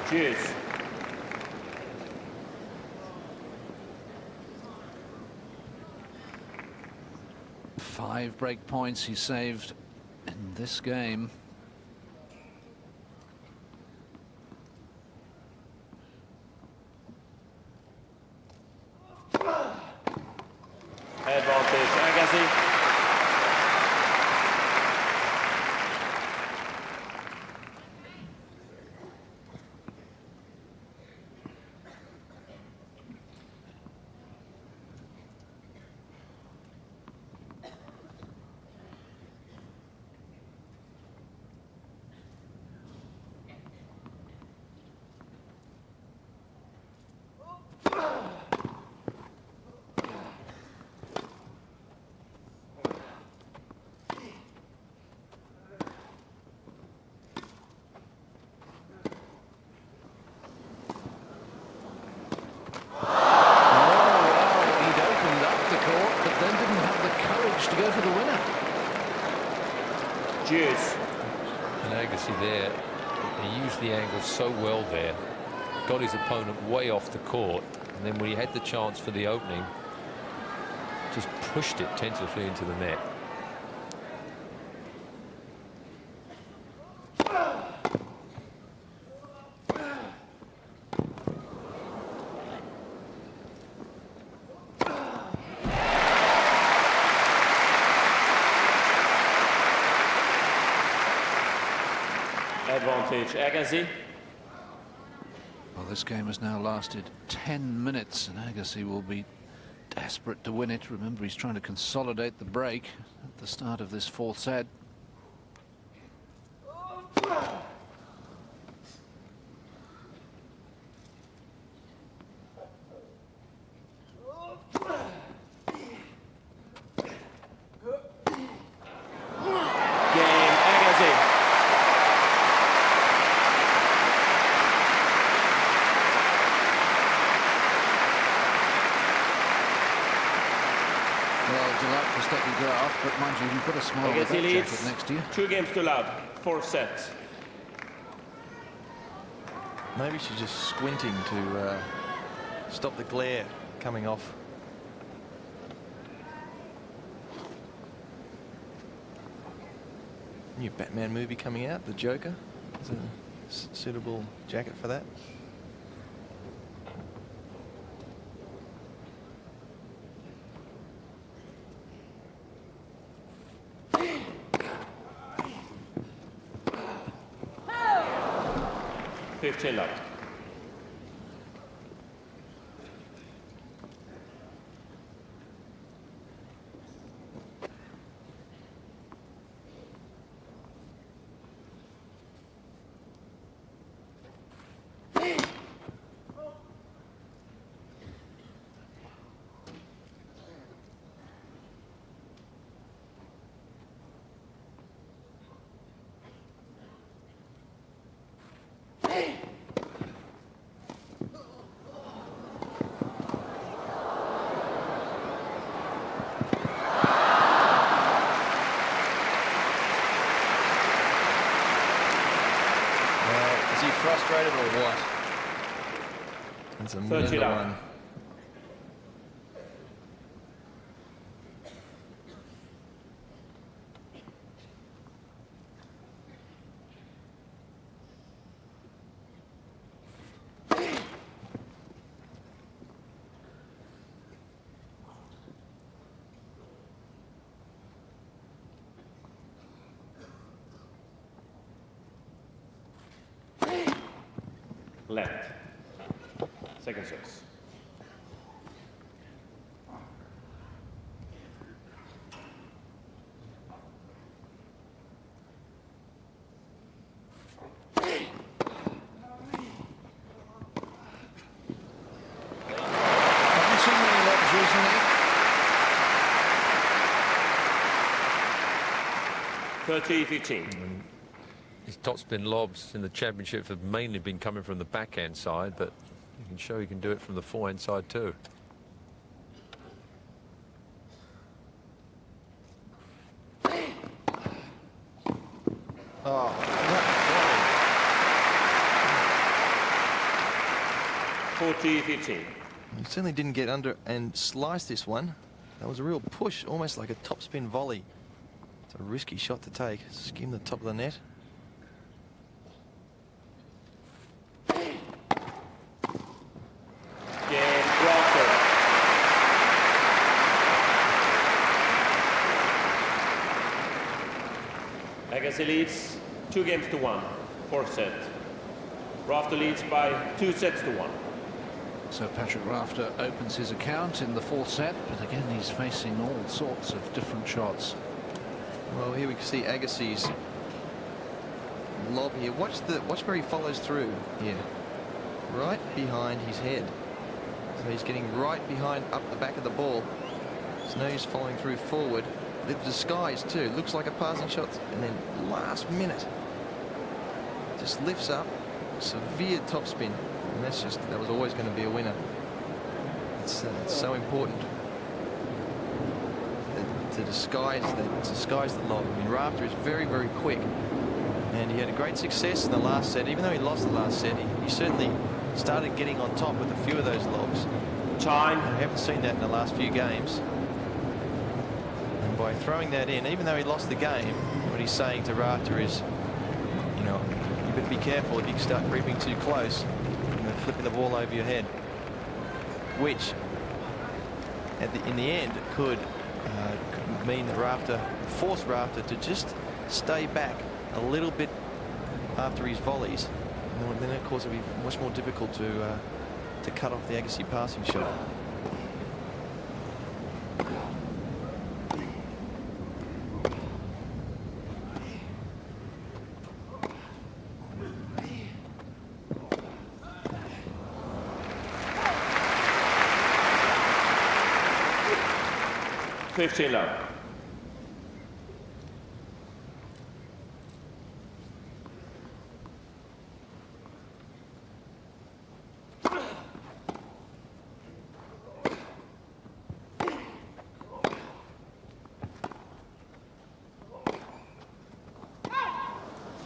Cheers. Five break points he saved in this game. Advantage Agassi. He used the angle so well there, got his opponent way off the court, and then when he had the chance for the opening, just pushed it tentatively into the net. Advantage Agassi. Well, this game has now lasted 10 minutes, and Agassi will be desperate to win it. Remember, he's trying to consolidate the break at the start of this fourth set. But mind you, you've got a smile with that jacket next to you. 2 games to love, 4th set. Maybe she's just squinting to stop the glare coming off. New Batman movie coming out, The Joker. Is a suitable jacket for that. Love. Frustrated or what? It's a minute to one. Left. Second service. Haven't seen many lobs recently. 30-15. His topspin lobs in the championship have mainly been coming from the backhand side, but you can show he can do it from the forehand side too. Oh, 40-15. he certainly didn't get under and slice this one. That was a real push, almost like a topspin volley. It's a risky shot to take. Skim the top of the net. Agassi leads 2 games to 1, 4th set. Rafter leads by 2 sets to 1. So Patrick Rafter opens his account in the fourth set, but again he's facing all sorts of different shots. Well, here we can see Agassi's lob here. Watch where he follows through here. Right behind his head. So he's getting right behind up the back of the ball. There's no use following through forward. The disguise too. Looks like a passing shot, and then last minute just lifts up. Severe topspin. And that was always going to be a winner. It's so important to disguise the lob. I mean, Rafter is very, very quick, and And he had a great success in the last set. Even though he lost the last set, he certainly started getting on top with a few of those lobs. Time. I haven't seen that in the last few games. And by throwing that in, even though he lost the game, what he's saying to Rafter is, you know, you better be careful if you start creeping too close and flipping the ball over your head. Which, in the end, could mean that Rafter, force Rafter to just stay back a little bit after his volleys. And then, of course, it'll be much more difficult to cut off the Agassi passing shot. $15 love.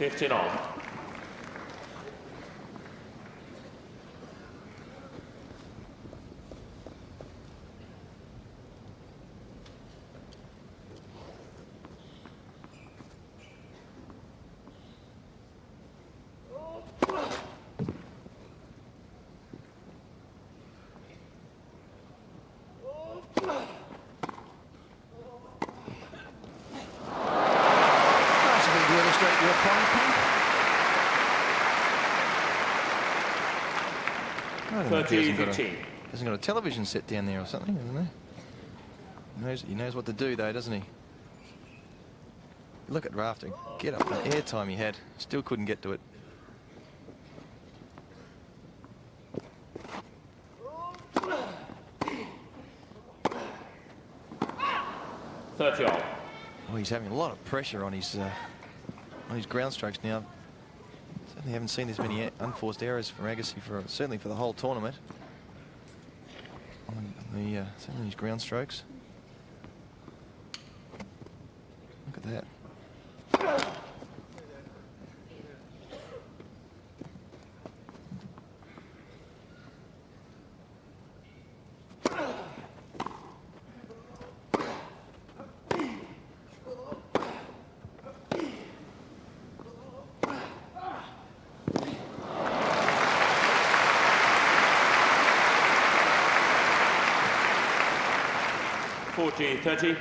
$15 all. I don't know if he 30-15. hasn't got a television set down there or something, hasn't he? He knows what to do, though, doesn't he? Look at Rafter. Get up. The air time he had. Still couldn't get to it. $30 all. Oh, he's having a lot of pressure on his ground strokes now. Certainly haven't seen this many unforced errors from Agassi certainly for the whole tournament. On certainly his ground strokes. Look at that. $40-30.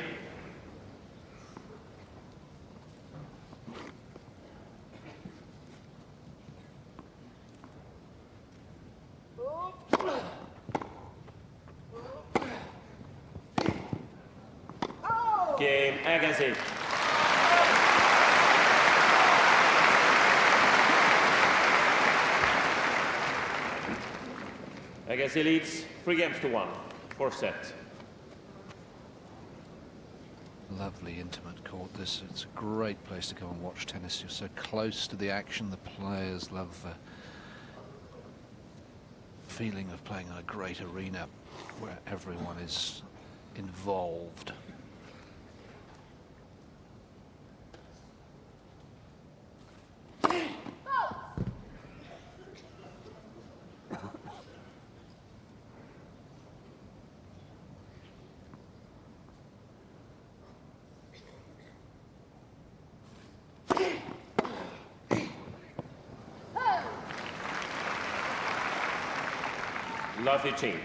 Game Agassi. Agassi leads 3-1, fourth set. Lovely intimate court this. It's a great place to go and watch tennis. You're so close to the action. The players love the feeling of playing in a great arena where everyone is involved. Lovely team.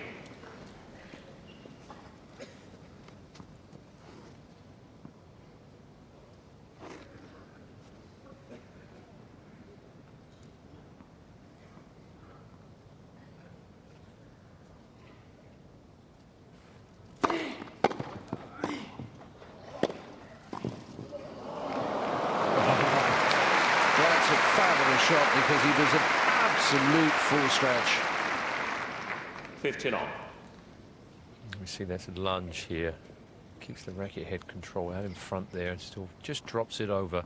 That's a fabulous shot because he was an absolute full stretch. 15 on. We see that's a lunge here. Keeps the racket head control out in front there and still just drops it over.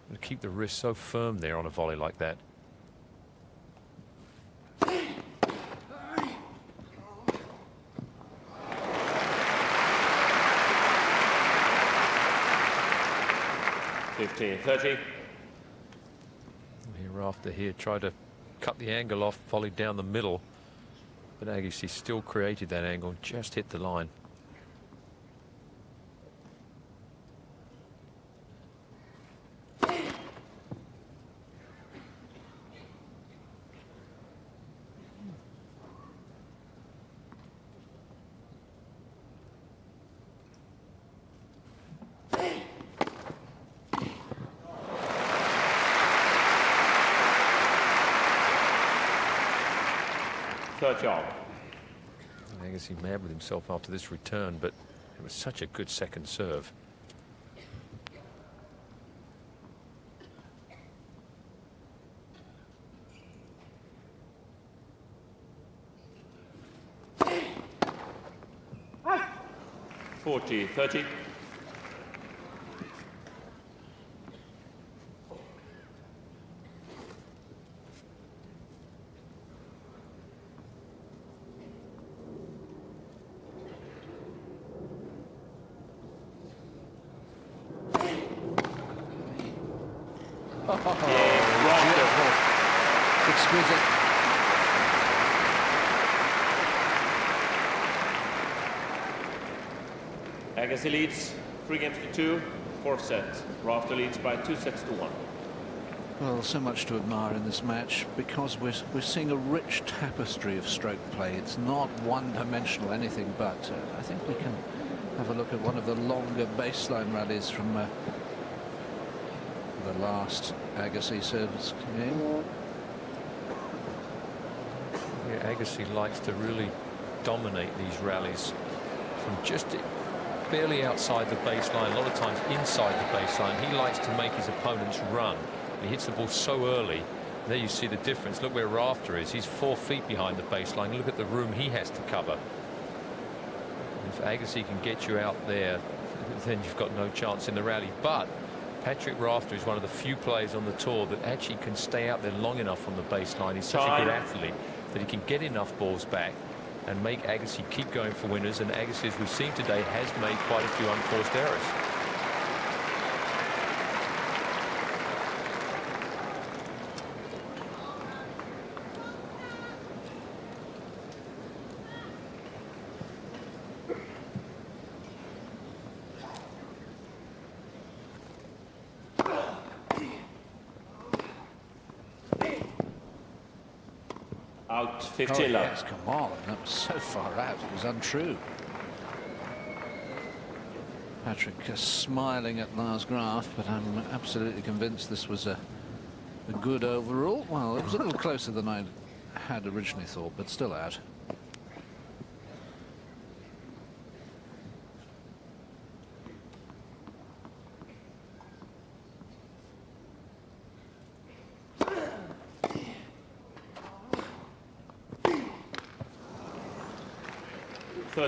And keep the wrist so firm there on a volley like that. $15-30. Rafter here tried to cut the angle off, volleyed down the middle, but Agassi still created that angle, just hit the line. Third job. Agassi mad with himself after this return, but it was such a good second serve. Ah. 40-30. Exquisite. Agassi leads 3-2, fourth set. Rafter leads by 2-1. Well, so much to admire in this match because we're seeing a rich tapestry of stroke play. It's not one-dimensional anything, but I think we can have a look at one of the longer baseline rallies from the last Agassi service game. Yeah, Agassi likes to really dominate these rallies from just barely outside the baseline, a lot of times inside the baseline. He likes to make his opponents run. He hits the ball so early. There you see the difference. Look where Rafter is. He's 4 feet behind the baseline. Look at the room he has to cover. If Agassi can get you out there, then you've got no chance in the rally. But Patrick Rafter is one of the few players on the tour that actually can stay out there long enough on the baseline. He's such a good athlete that he can get enough balls back and make Agassi keep going for winners. And Agassi, as we've seen today, has made quite a few unforced errors. Out 15 Oh, love. yes, come on. That was so far out. It was untrue. Patrick smiling at Lars Graf, but I'm absolutely convinced this was a good overall. Well, it was a little closer than I had originally thought, but still out.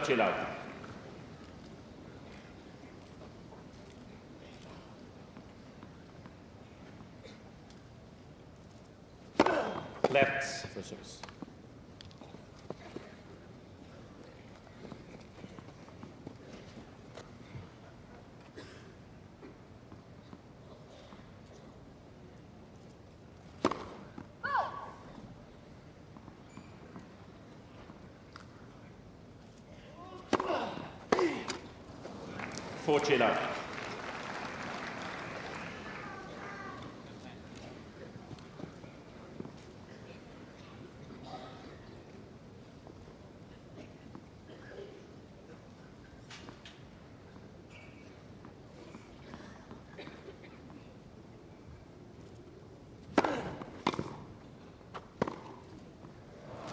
Chill out. Left for service. Chill out.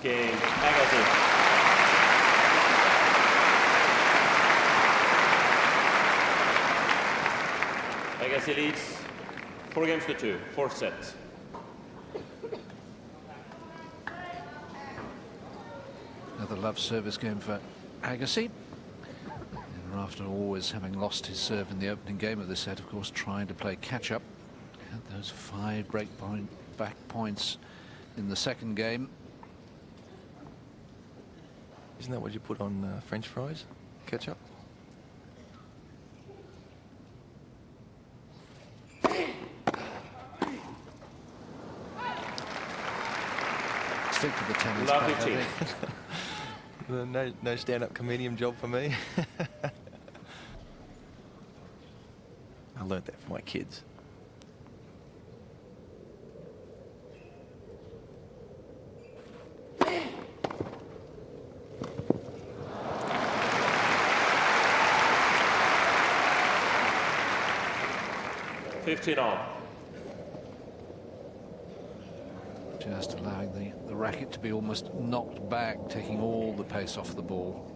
Game Agassi. Agassi leads 4-2, fourth set. Another love service game for Agassi. And after always having lost his serve in the opening game of this set, of course, trying to play catch-up. Had those 5 back points in the second game. Isn't that what you put on French fries? Ketchup? Stick to the tennis. Lovely Pat, I team. think. No stand-up comedian job for me. I learnt that from my kids. Just allowing the racket to be almost knocked back, taking all the pace off the ball.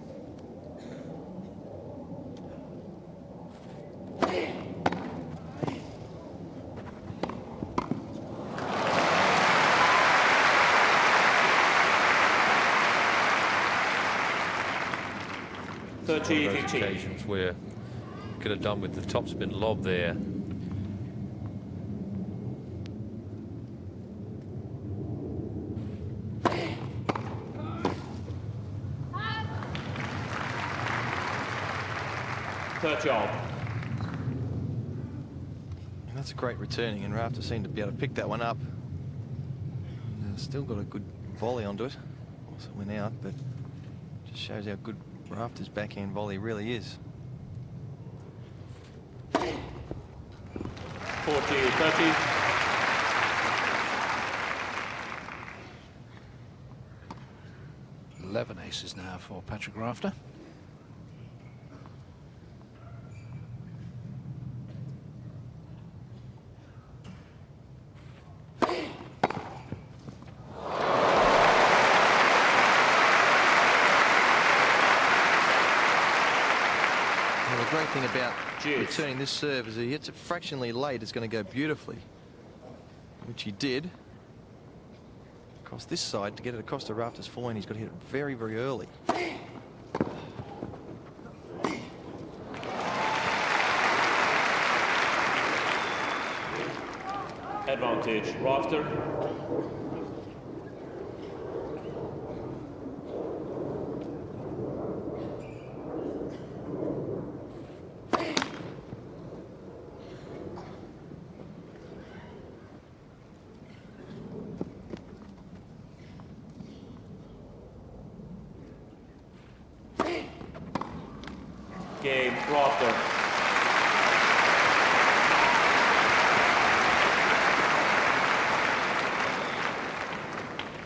One of those occasions where you could have done with the topspin lob there. And that's a great returning, and Rafter seemed to be able to pick that one up. Still got a good volley onto it. Also went out, but just shows how good Rafter's backhand volley really is. 40-30. Eleven aces now for Patrick Rafter. The great thing about returning this serve is he hits it fractionally late, it's going to go beautifully, which he did. Across this side, to get it across to Rafter's forehand, he's got to hit it very, very early. Advantage, Rafter. Game, Rafter.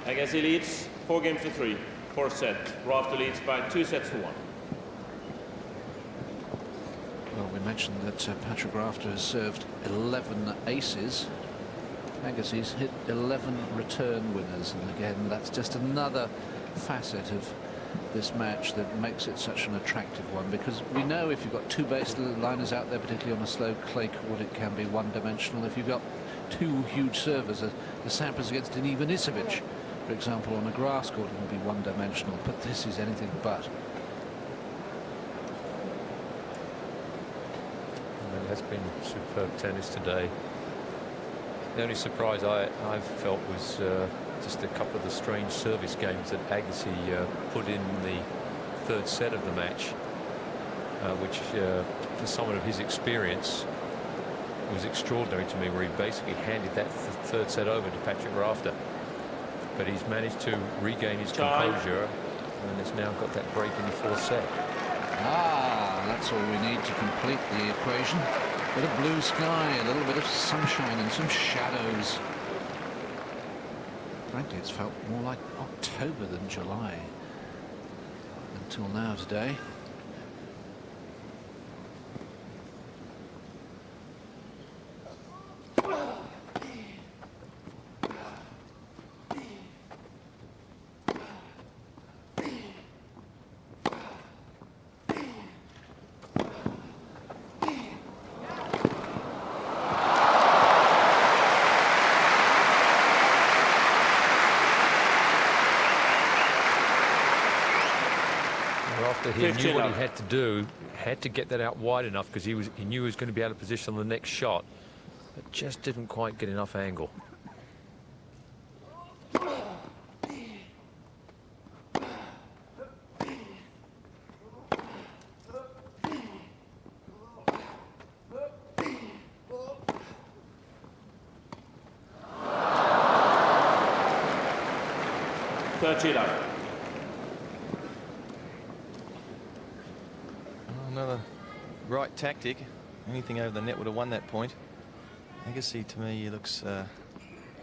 Agassi leads 4-3. Fourth set. Rafter leads by 2 sets to 1. Well, we mentioned that Patrick Rafter has served 11 aces. Agassi's hit 11 return winners, and again, that's just another facet of this match that makes it such an attractive one, because we know if you've got two baseliners out there, particularly on a slow clay court, it can be one-dimensional. If you've got two huge servers, the Sampras against an Ivanisevic, for example, on a grass court, it can be one-dimensional, but this is anything but. It has been superb tennis today. The only surprise I felt was just a couple of the strange service games that Agassi put in the third set of the match, which for someone of his experience was extraordinary to me, where he basically handed that third set over to Patrick Rafter. But he's managed to regain his composure and has now got that break in the fourth set. That's all we need to complete the equation. A bit of blue sky, a little bit of sunshine and some shadows. Frankly, it's felt more like October than July until now today. He knew what he had to do, had to get that out wide enough, because he knew he was going to be out of position on the next shot, but just didn't quite get enough angle. 30 love. Another right tactic. Anything over the net would have won that point. Agassi, to me, he looks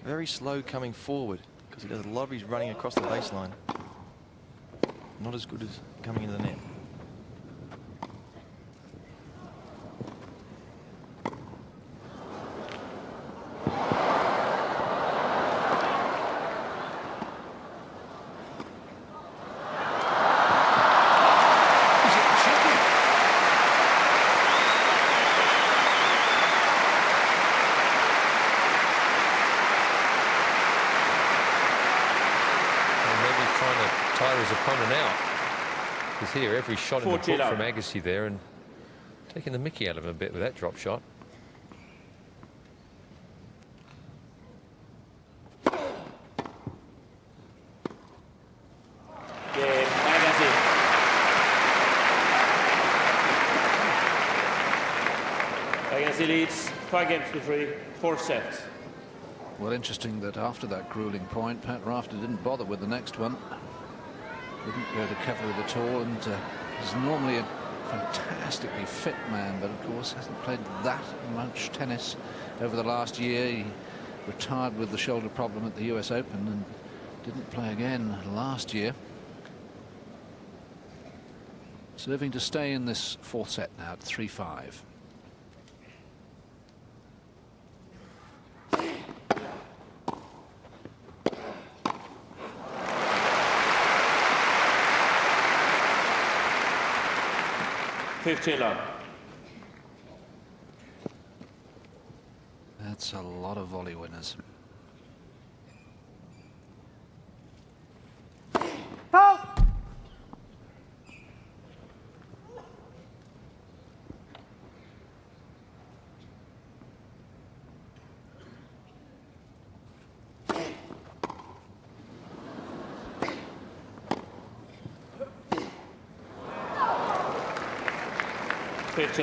very slow coming forward because he does a lot of his running across the baseline. Not as good as coming into the net. His opponent out. Because here, every shot in the book 40 love. from Agassi there, and taking the mickey out of him a bit with that drop shot. Game, Agassi. Agassi leads 5 games to 3, 4th set. Well, interesting that after that grueling point, Pat Rafter didn't bother with the next one. Didn't go to cover it at all, and he's normally a fantastically fit man, but of course hasn't played that much tennis over the last year. He retired with the shoulder problem at the US Open and didn't play again last year. Serving to stay in this 4th set now at 3-5. Love. That's a lot of volley winners.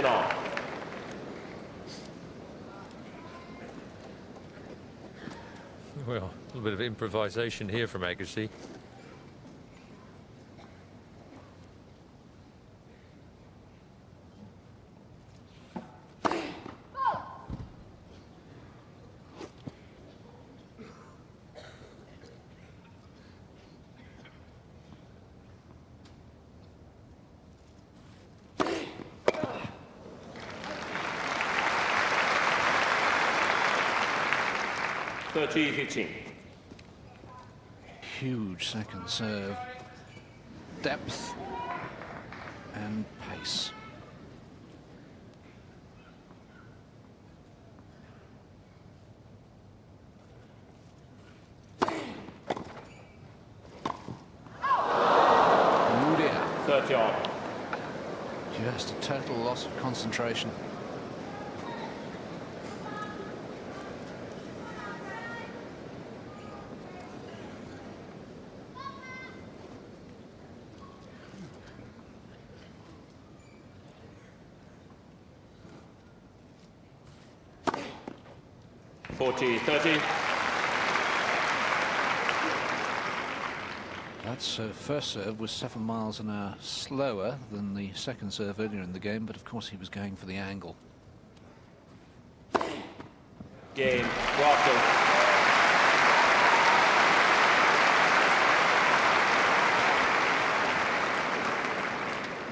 All. Well, a little bit of improvisation here from Agassi. Huge second serve, depth and pace. Oh dear. 30 all. Just a total loss of concentration. That's first serve was 7 miles an hour slower than the second serve earlier in the game, but of course he was going for the angle. Game, Rafter.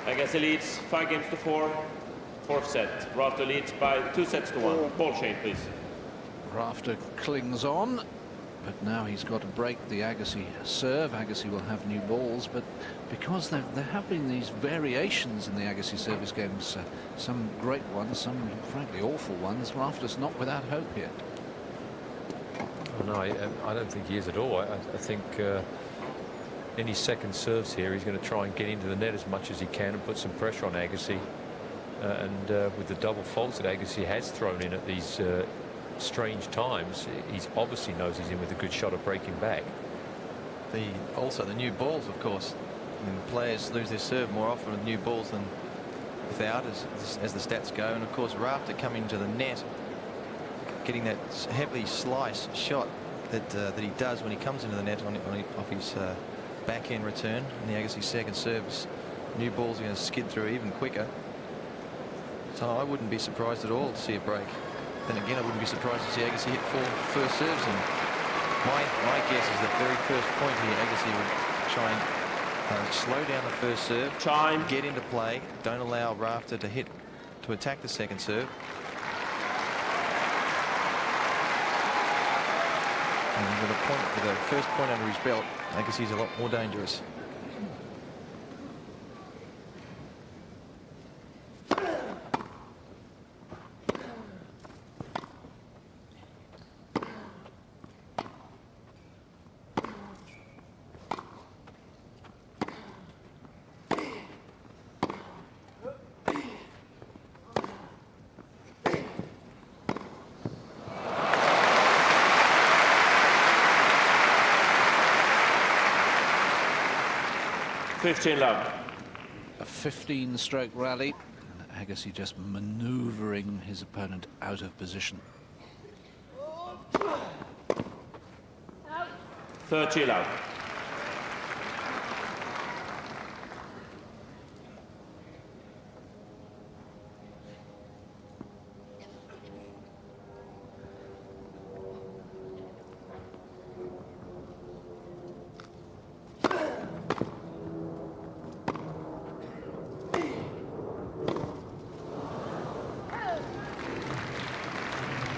Agassi leads 5 games to 4, 4th set. Rafter leads by 2 sets to 1. Ball Shane, please. Rafter clings on, but now he's got to break the Agassi serve. Agassi will have new balls, but because there have been these variations in the Agassi service games, some great ones, some frankly awful ones, Rafter's not without hope here. Oh, no, I don't think he is at all. I think any second serves here, he's going to try and get into the net as much as he can and put some pressure on Agassi. And with the double faults that Agassi has thrown in at these strange times, he obviously knows he's in with a good shot of breaking back. Also the new balls, of course. And players lose their serve more often with new balls than without, as the stats go. And of course, Rafter coming to the net, getting that heavily sliced shot that he does when he comes into the net off his backhand return. And the Agassi's second service, new balls are going to skid through even quicker. So I wouldn't be surprised at all to see a break. Then again, I wouldn't be surprised to see Agassi hit 4 first serves. And my guess is the very first point here, Agassi would try and slow down the first serve, get into play, don't allow Rafter to attack the second serve. And with a first point under his belt, Agassi's a lot more dangerous. Love. A 15-stroke rally, and Agassi just manoeuvring his opponent out of position. 30 love.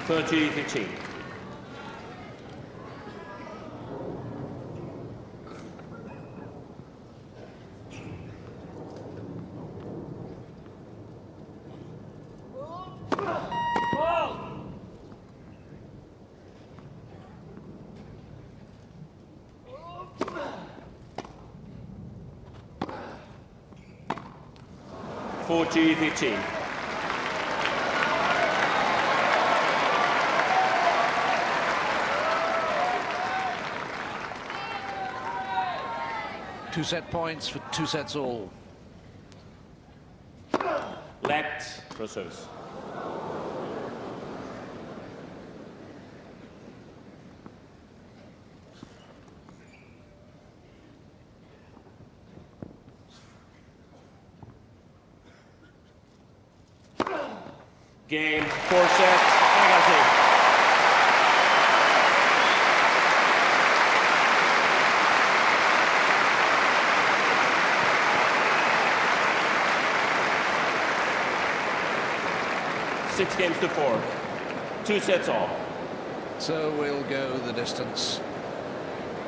$30-15. $40-15. Two set points for 2 sets all. Left for service. Game, 4 sets, Agassi. Six games to 4. 2 sets all. So we'll go the distance.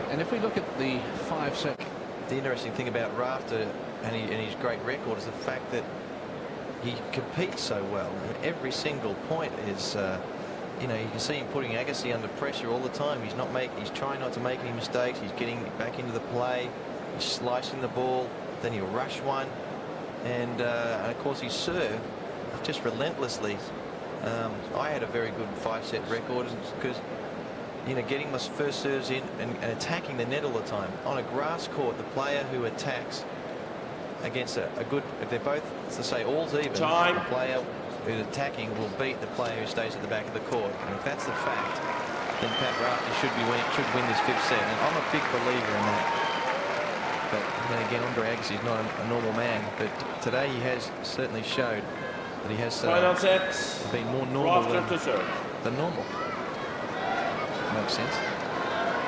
And if we look at the 5-set... The interesting thing about Rafter and his great record is the fact that he competes so well. I mean, every single point is, you know, you can see him putting Agassi under pressure all the time. He's trying not to make any mistakes. He's getting back into the play. He's slicing the ball. Then he'll rush one. And of course, his serve, just relentlessly. I had a very good 5-set record because, you know, getting my first serves in and attacking the net all the time. On a grass court, the player who attacks against a good, if they're both, to say all's even, the player who's attacking will beat the player who stays at the back of the court. And if that's the fact, then Pat Rafter should win this 5th set. And I'm a big believer in that. But then again, Andre Agassi is not a normal man. But today he has certainly showed that he has been more normal than normal. Makes sense.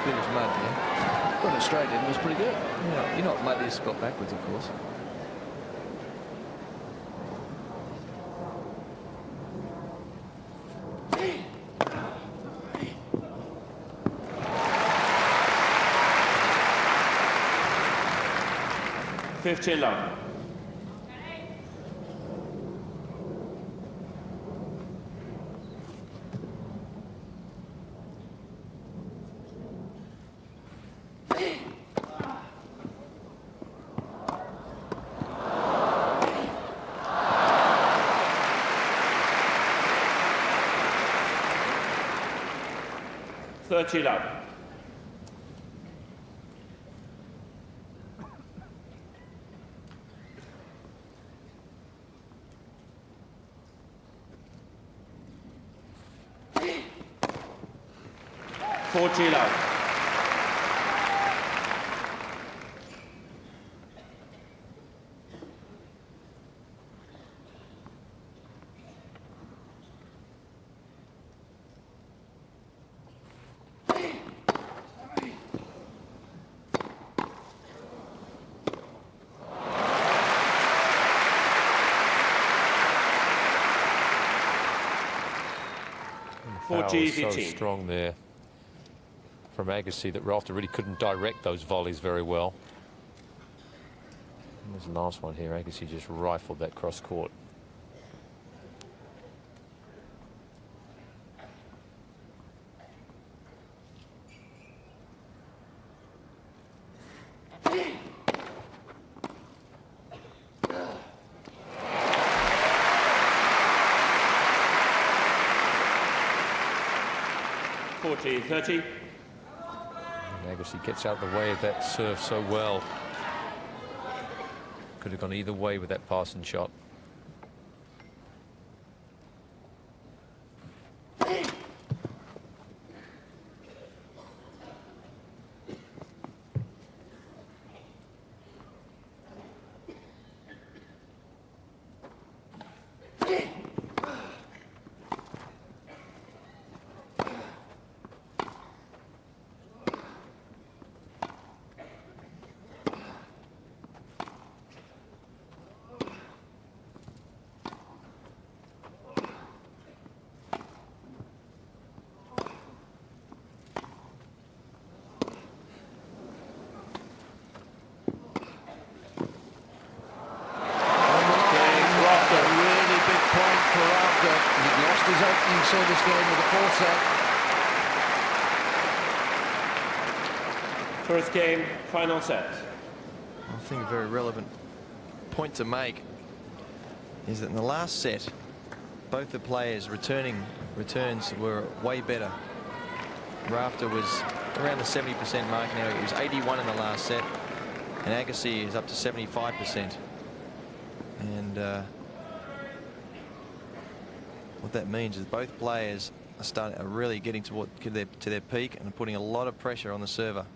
Bit of mud, yeah. When it straight in, was pretty good. Yeah, you're not muddy, spot backwards, of course. $15 $30. 40 love. Power 40, was so 15. strong there from Agassi that Rafter really couldn't direct those volleys very well. And there's the last one here. Agassi just rifled that cross court. Forty, 30. And Agassi gets out the way of that serve so well. Could have gone either way with that passing shot. His opening service game of the fourth set. First game, final set. I think a very relevant point to make is that in the last set, both the players' returns were way better. Rafter was around the 70% mark now. It was 81 in the last set, and Agassi is up to 75%. And what that means is both players are really getting to their peak and putting a lot of pressure on the server.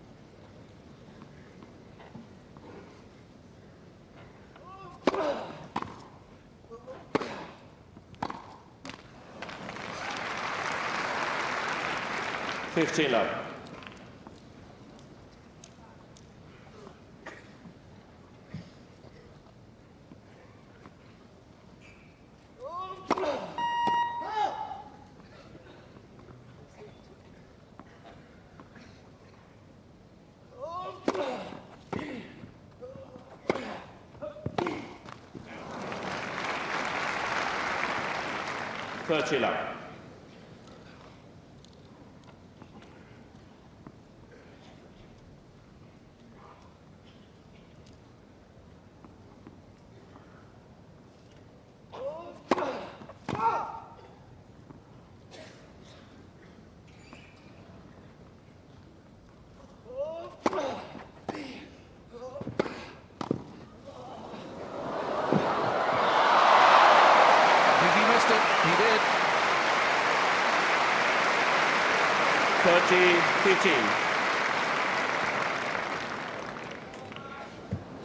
$15 love. $30 love.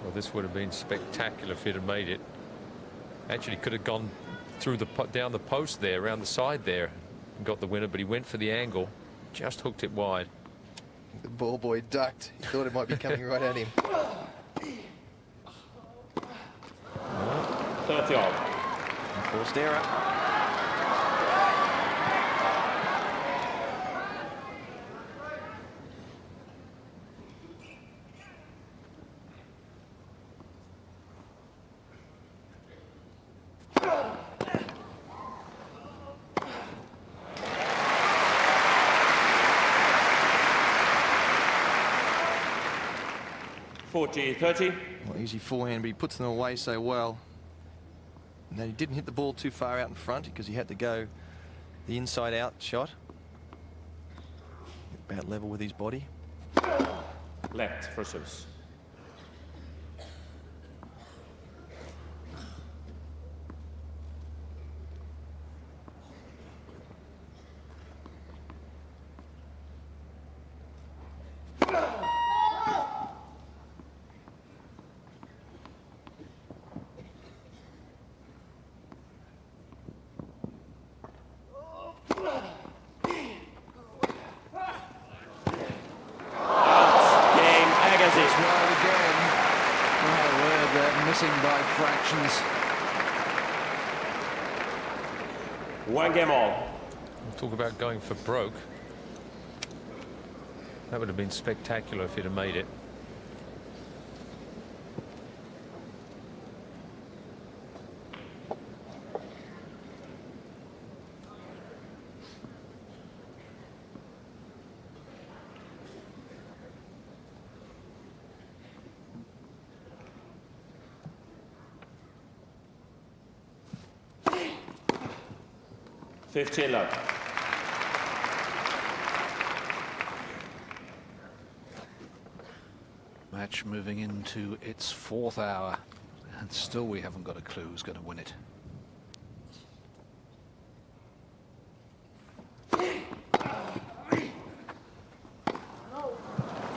Well, this would have been spectacular if it had made it. Actually could have gone through down the post there, around the side there, and got the winner, but he went for the angle, just hooked it wide. The ball boy ducked. He thought it might be coming right at him. 30 all. Forced error. $40-30. Well, easy forehand, but he puts them away so well. And then he didn't hit the ball too far out in front because he had to go the inside out shot. About level with his body. Left for service. this wide again. My word, they're missing by fractions. One game all. Talk about going for broke. That would have been spectacular if he'd have made it. Fifteen love. Match moving into its fourth hour, and still we haven't got a clue who's going to win it. Love.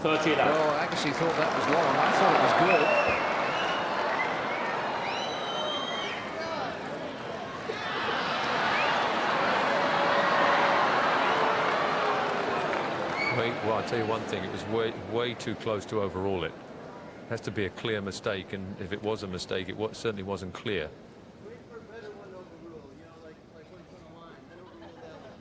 Well, Agassi thought that was long. I thought it was good. Well, I'll tell you one thing, it was way too close to overrule it. Has to be a clear mistake, and if it was a mistake, it certainly wasn't clear. Wait for a better one to overrule, you know, like when it's on the line, then overrule that one.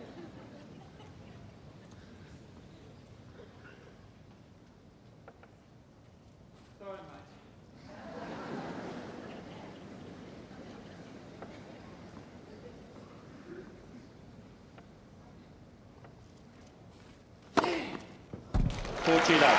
Sorry, mate. Love.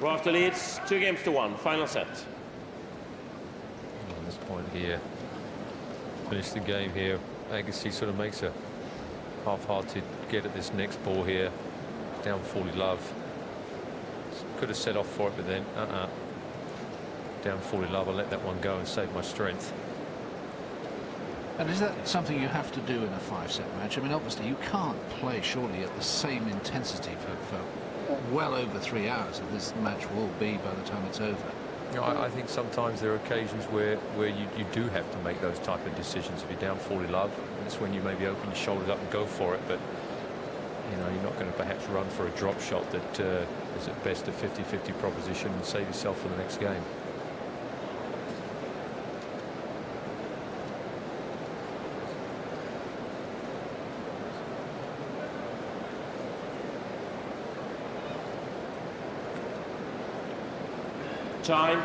Rafter leads 2-1. Final set. At this point here, finish the game here. Agassi sort of makes a half-hearted get at this next ball here. Down 40 love. Could have set off for it, but then down 40 love. I'll let that one go and save my strength. And is that something you have to do in a 5-set match? I mean, obviously you can't play surely at the same intensity for well over 3 hours, as this match will be by the time it's over. You know, I think sometimes there are occasions where you do have to make those type of decisions. If you're down 40 love, that's when you maybe open your shoulders up and go for it. But you know, you're not going to perhaps run for a drop shot that is at best a 50-50 proposition and save yourself for the next game. Time.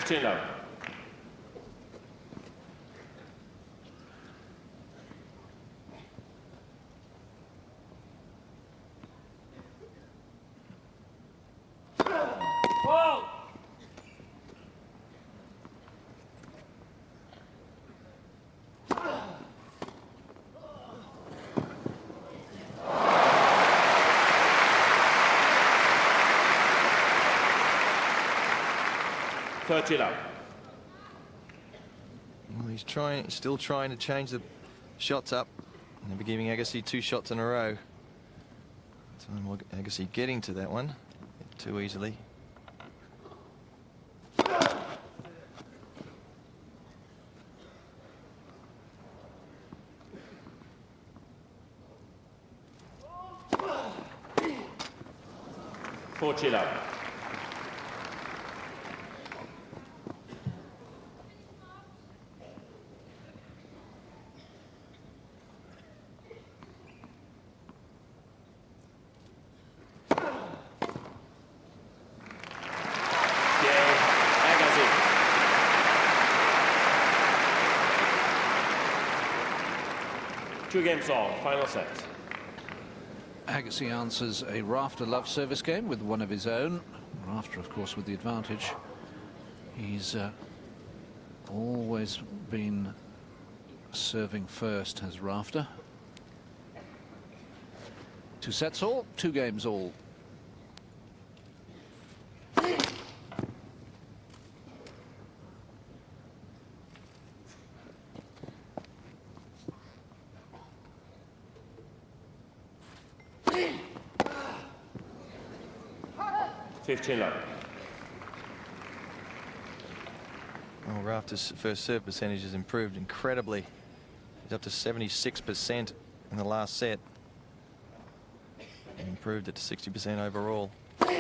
Love. Whoa! Love. Well, he's still trying to change the shots up. They'll be giving Agassi 2 shots in a row. Agassi getting to that one too easily. Love. 2 games all, final set. Agassi answers a Rafter love service game with one of his own. Rafter, of course, with the advantage. He's always been serving first, has Rafter. 2 sets all, 2 games all. Love. Well, Rafter's first serve percentage has improved incredibly. He's up to 76% in the last set. And improved it to 60% overall. Another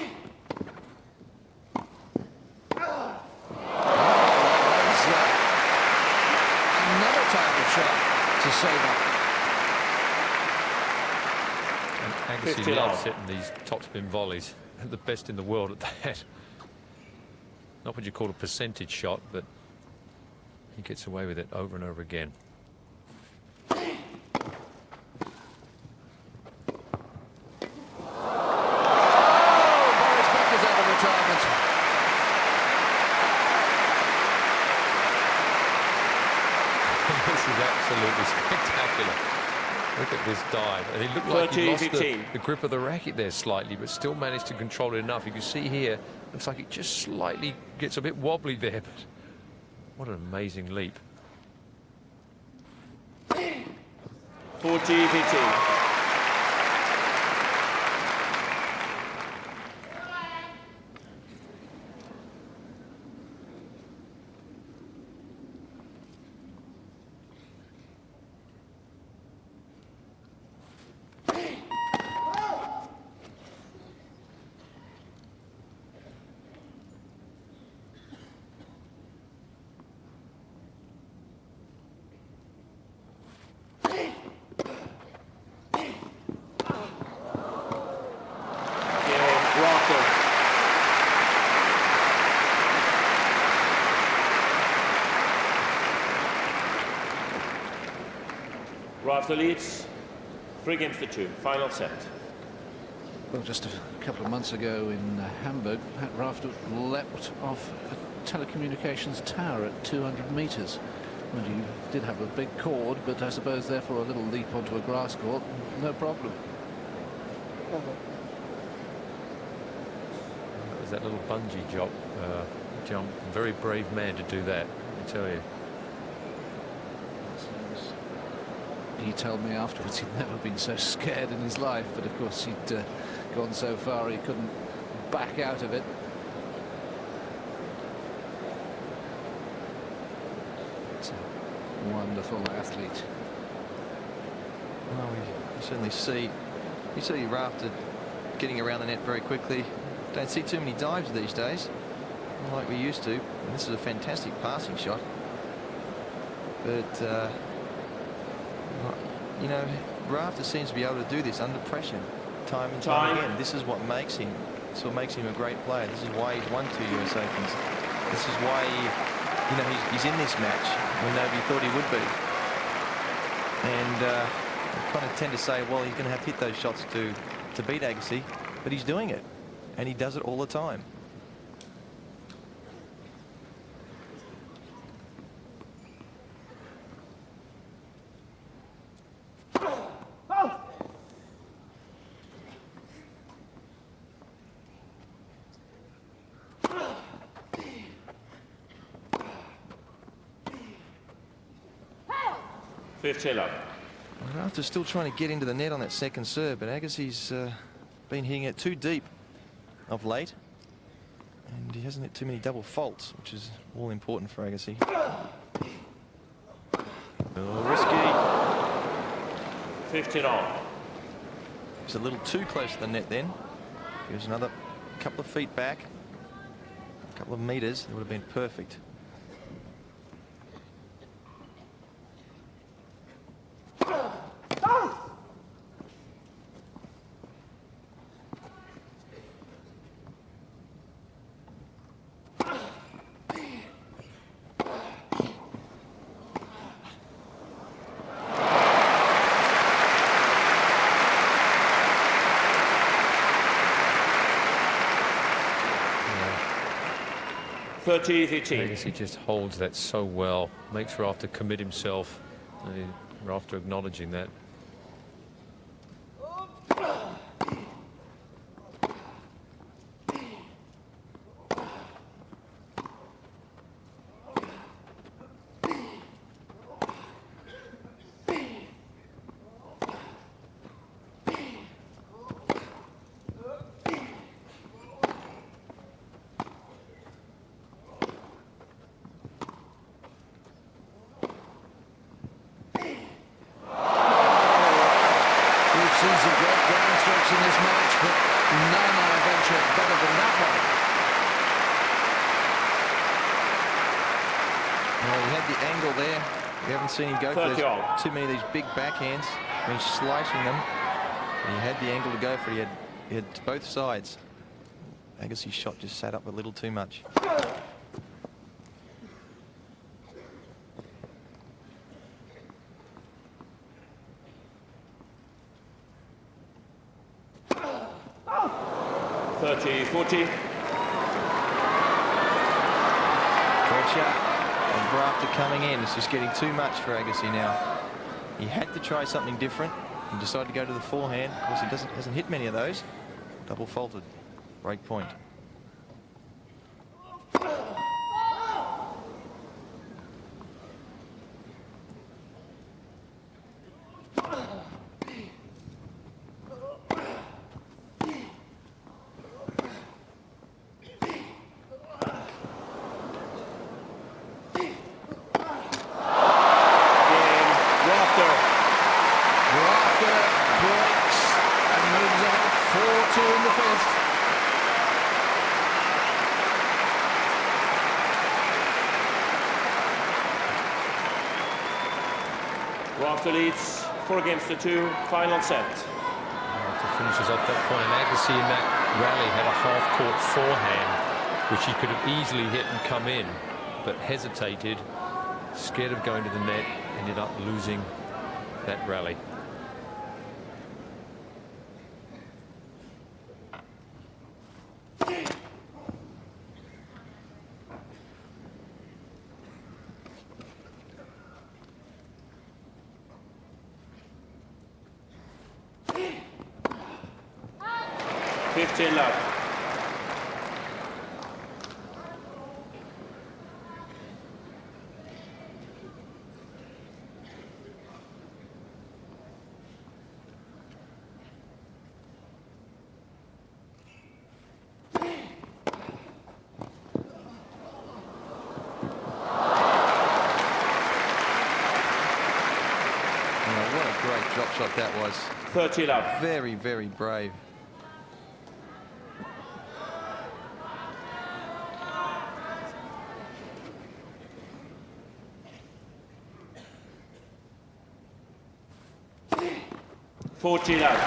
target shot to save up. And Agassi loves hitting these topspin volleys. The best in the world at that. Not what you call a percentage shot, but he gets away with it over and over again. Boris Becker's out of retirement. This is absolutely spectacular. Look at this dive. And he looked like he lost the grip of the racket there slightly, but still managed to control it enough. You can see here, looks like it just slightly gets a bit wobbly there, but what an amazing leap. 40-15. Rafter leads 3-2, final set. Well, just a couple of months ago in Hamburg, Pat Rafter leapt off a telecommunications tower at 200 metres. Well, he did have a big cord, but I suppose therefore a little leap onto a grass court, no problem. That was that little bungee jump. Very brave man to do that, I tell you. He told me afterwards he'd never been so scared in his life, but of course he'd gone so far he couldn't back out of it. It's a wonderful athlete. Well, we certainly see Rafter getting around the net very quickly. Don't see too many dives these days, like we used to. And this is a fantastic passing shot. But you know, Rafter seems to be able to do this under pressure, time and time again. This is what makes him. This is what makes him a great player. This is why he's won 2 US Opens. This is why he's in this match when nobody thought he would be. And I kind of tend to say, well, he's going to have to hit those shots to beat Agassi, but he's doing it, and he does it all the time. Rafter's still trying to get into the net on that second serve, but Agassi's been hitting it too deep of late, and he hasn't hit too many double faults, which is all important for Agassi. Oh, risky. 15-all. He's a little too close to the net then. He was another couple of feet back, a couple of meters. It would have been perfect. 30-15. Agassi just holds that so well, makes Rafter commit himself. Rafter acknowledging that. Seen some great ground strokes in this match, but none, I venture, better than that one. Well, he had the angle there. We haven't seen him go for 30 all. too many of these big backhands. He's slicing them. And he had the angle to go for it. He had both sides. Agassi's shot just sat up a little too much. Forty. Pressure and Rafter coming in. It's just getting too much for Agassi now. He had to try something different. He decided to go to the forehand. Of course, he hasn't hit many of those. Double faulted. Break point. Rafter leads 4-2, final set. Rafter finishes off that point, and Agassi in that rally had a half-court forehand, which he could have easily hit and come in, but hesitated, scared of going to the net, ended up losing that rally. Love. What a great drop shot that was. 30 love. Very, very brave. Love.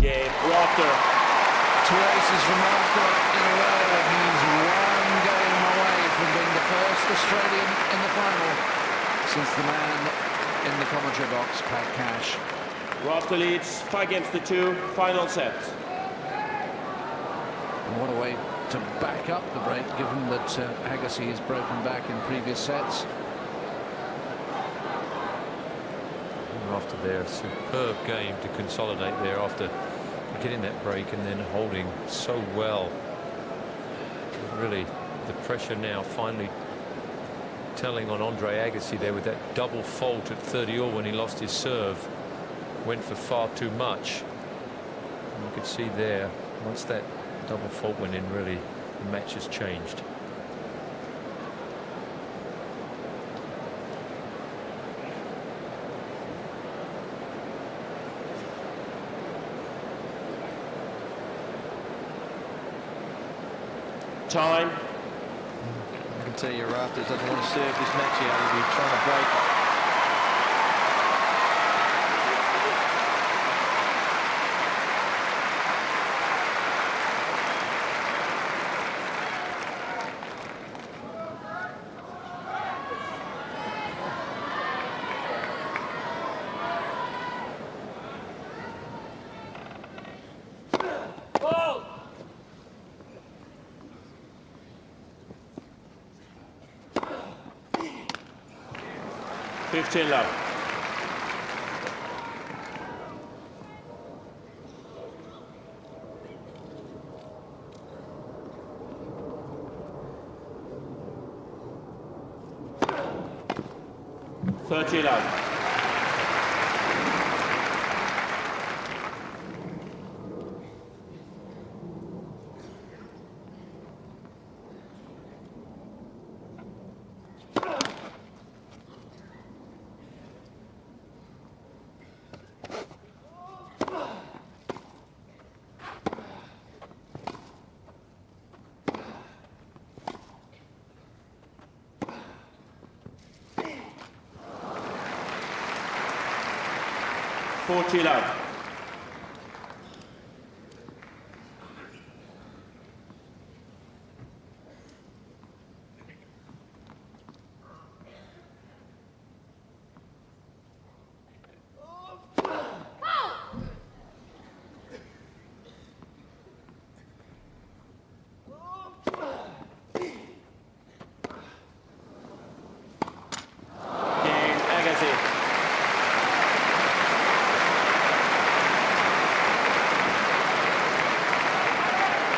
Game Rafter. Two aces from Rafter in a row. He's one game away from being the first Australian in the final since the man in the commentary box, Pat Cash. Rafter leads 5-2, final set. And what a way to back up the break, given that Agassi has broken back in previous sets. After their superb game to consolidate there after getting that break and then holding so well. Really, the pressure now finally telling on Andre Agassi there with that double fault at 30-all when he lost his serve. Went for far too much. And you could see there, once that double fault went in, really, the match has changed. Time. I can tell you Rafter doesn't want to serve this match out. He'll be trying to break. 15 love. $30 love. $40 love. Game Agassi.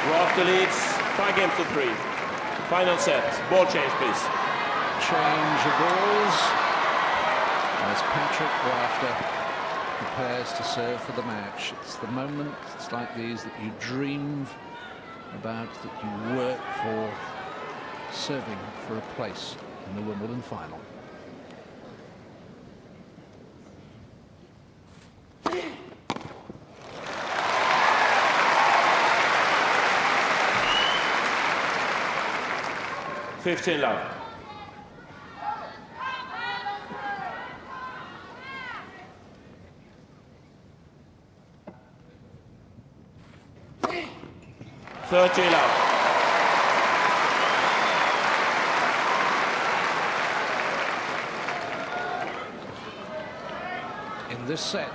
Rafter leads 5 games to 3. Final set. Ball change, please. Change of balls as Patrick Rafter prepares to serve for the match. It's the moments like these that you dream about, that you work for, serving for a place in the Wimbledon final. $15 love. $30 love. In this set,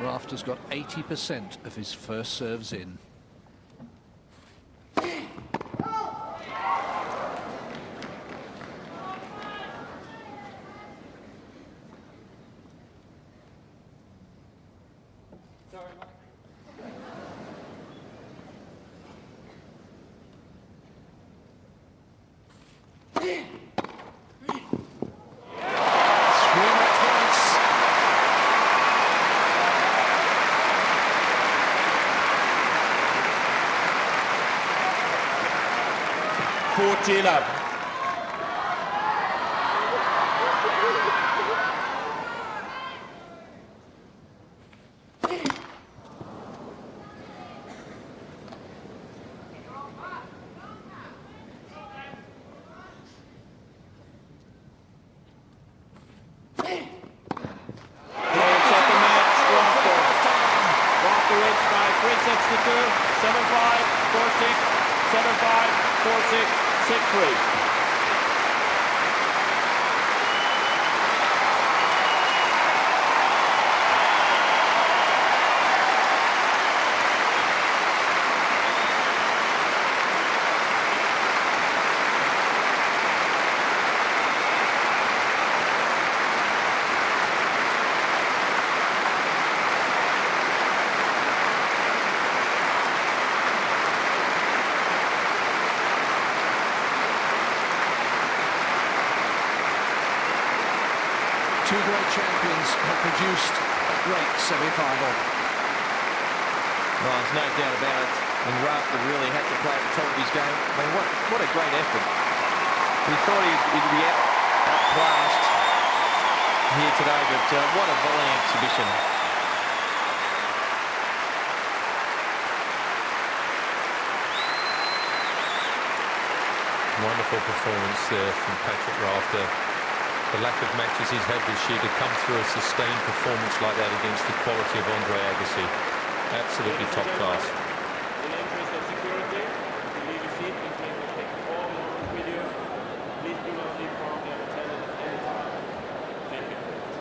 Rafter's got 80% of his first serves in. $40 love. Rafter wins by 3 sets to 2, 7-5, 4-6, 7-5, 4-6, 6-3. Two great champions have produced a great semi-final. Well, there's no doubt about it. And Rafter really had to play at the top of his game. I mean, what a great effort. We thought he'd be outclassed here today, but what a volleying exhibition. Wonderful performance there from Patrick Rafter. The lack of matches he's had this year, to come through a sustained performance like that against the quality of Andre Agassi. Absolutely top class.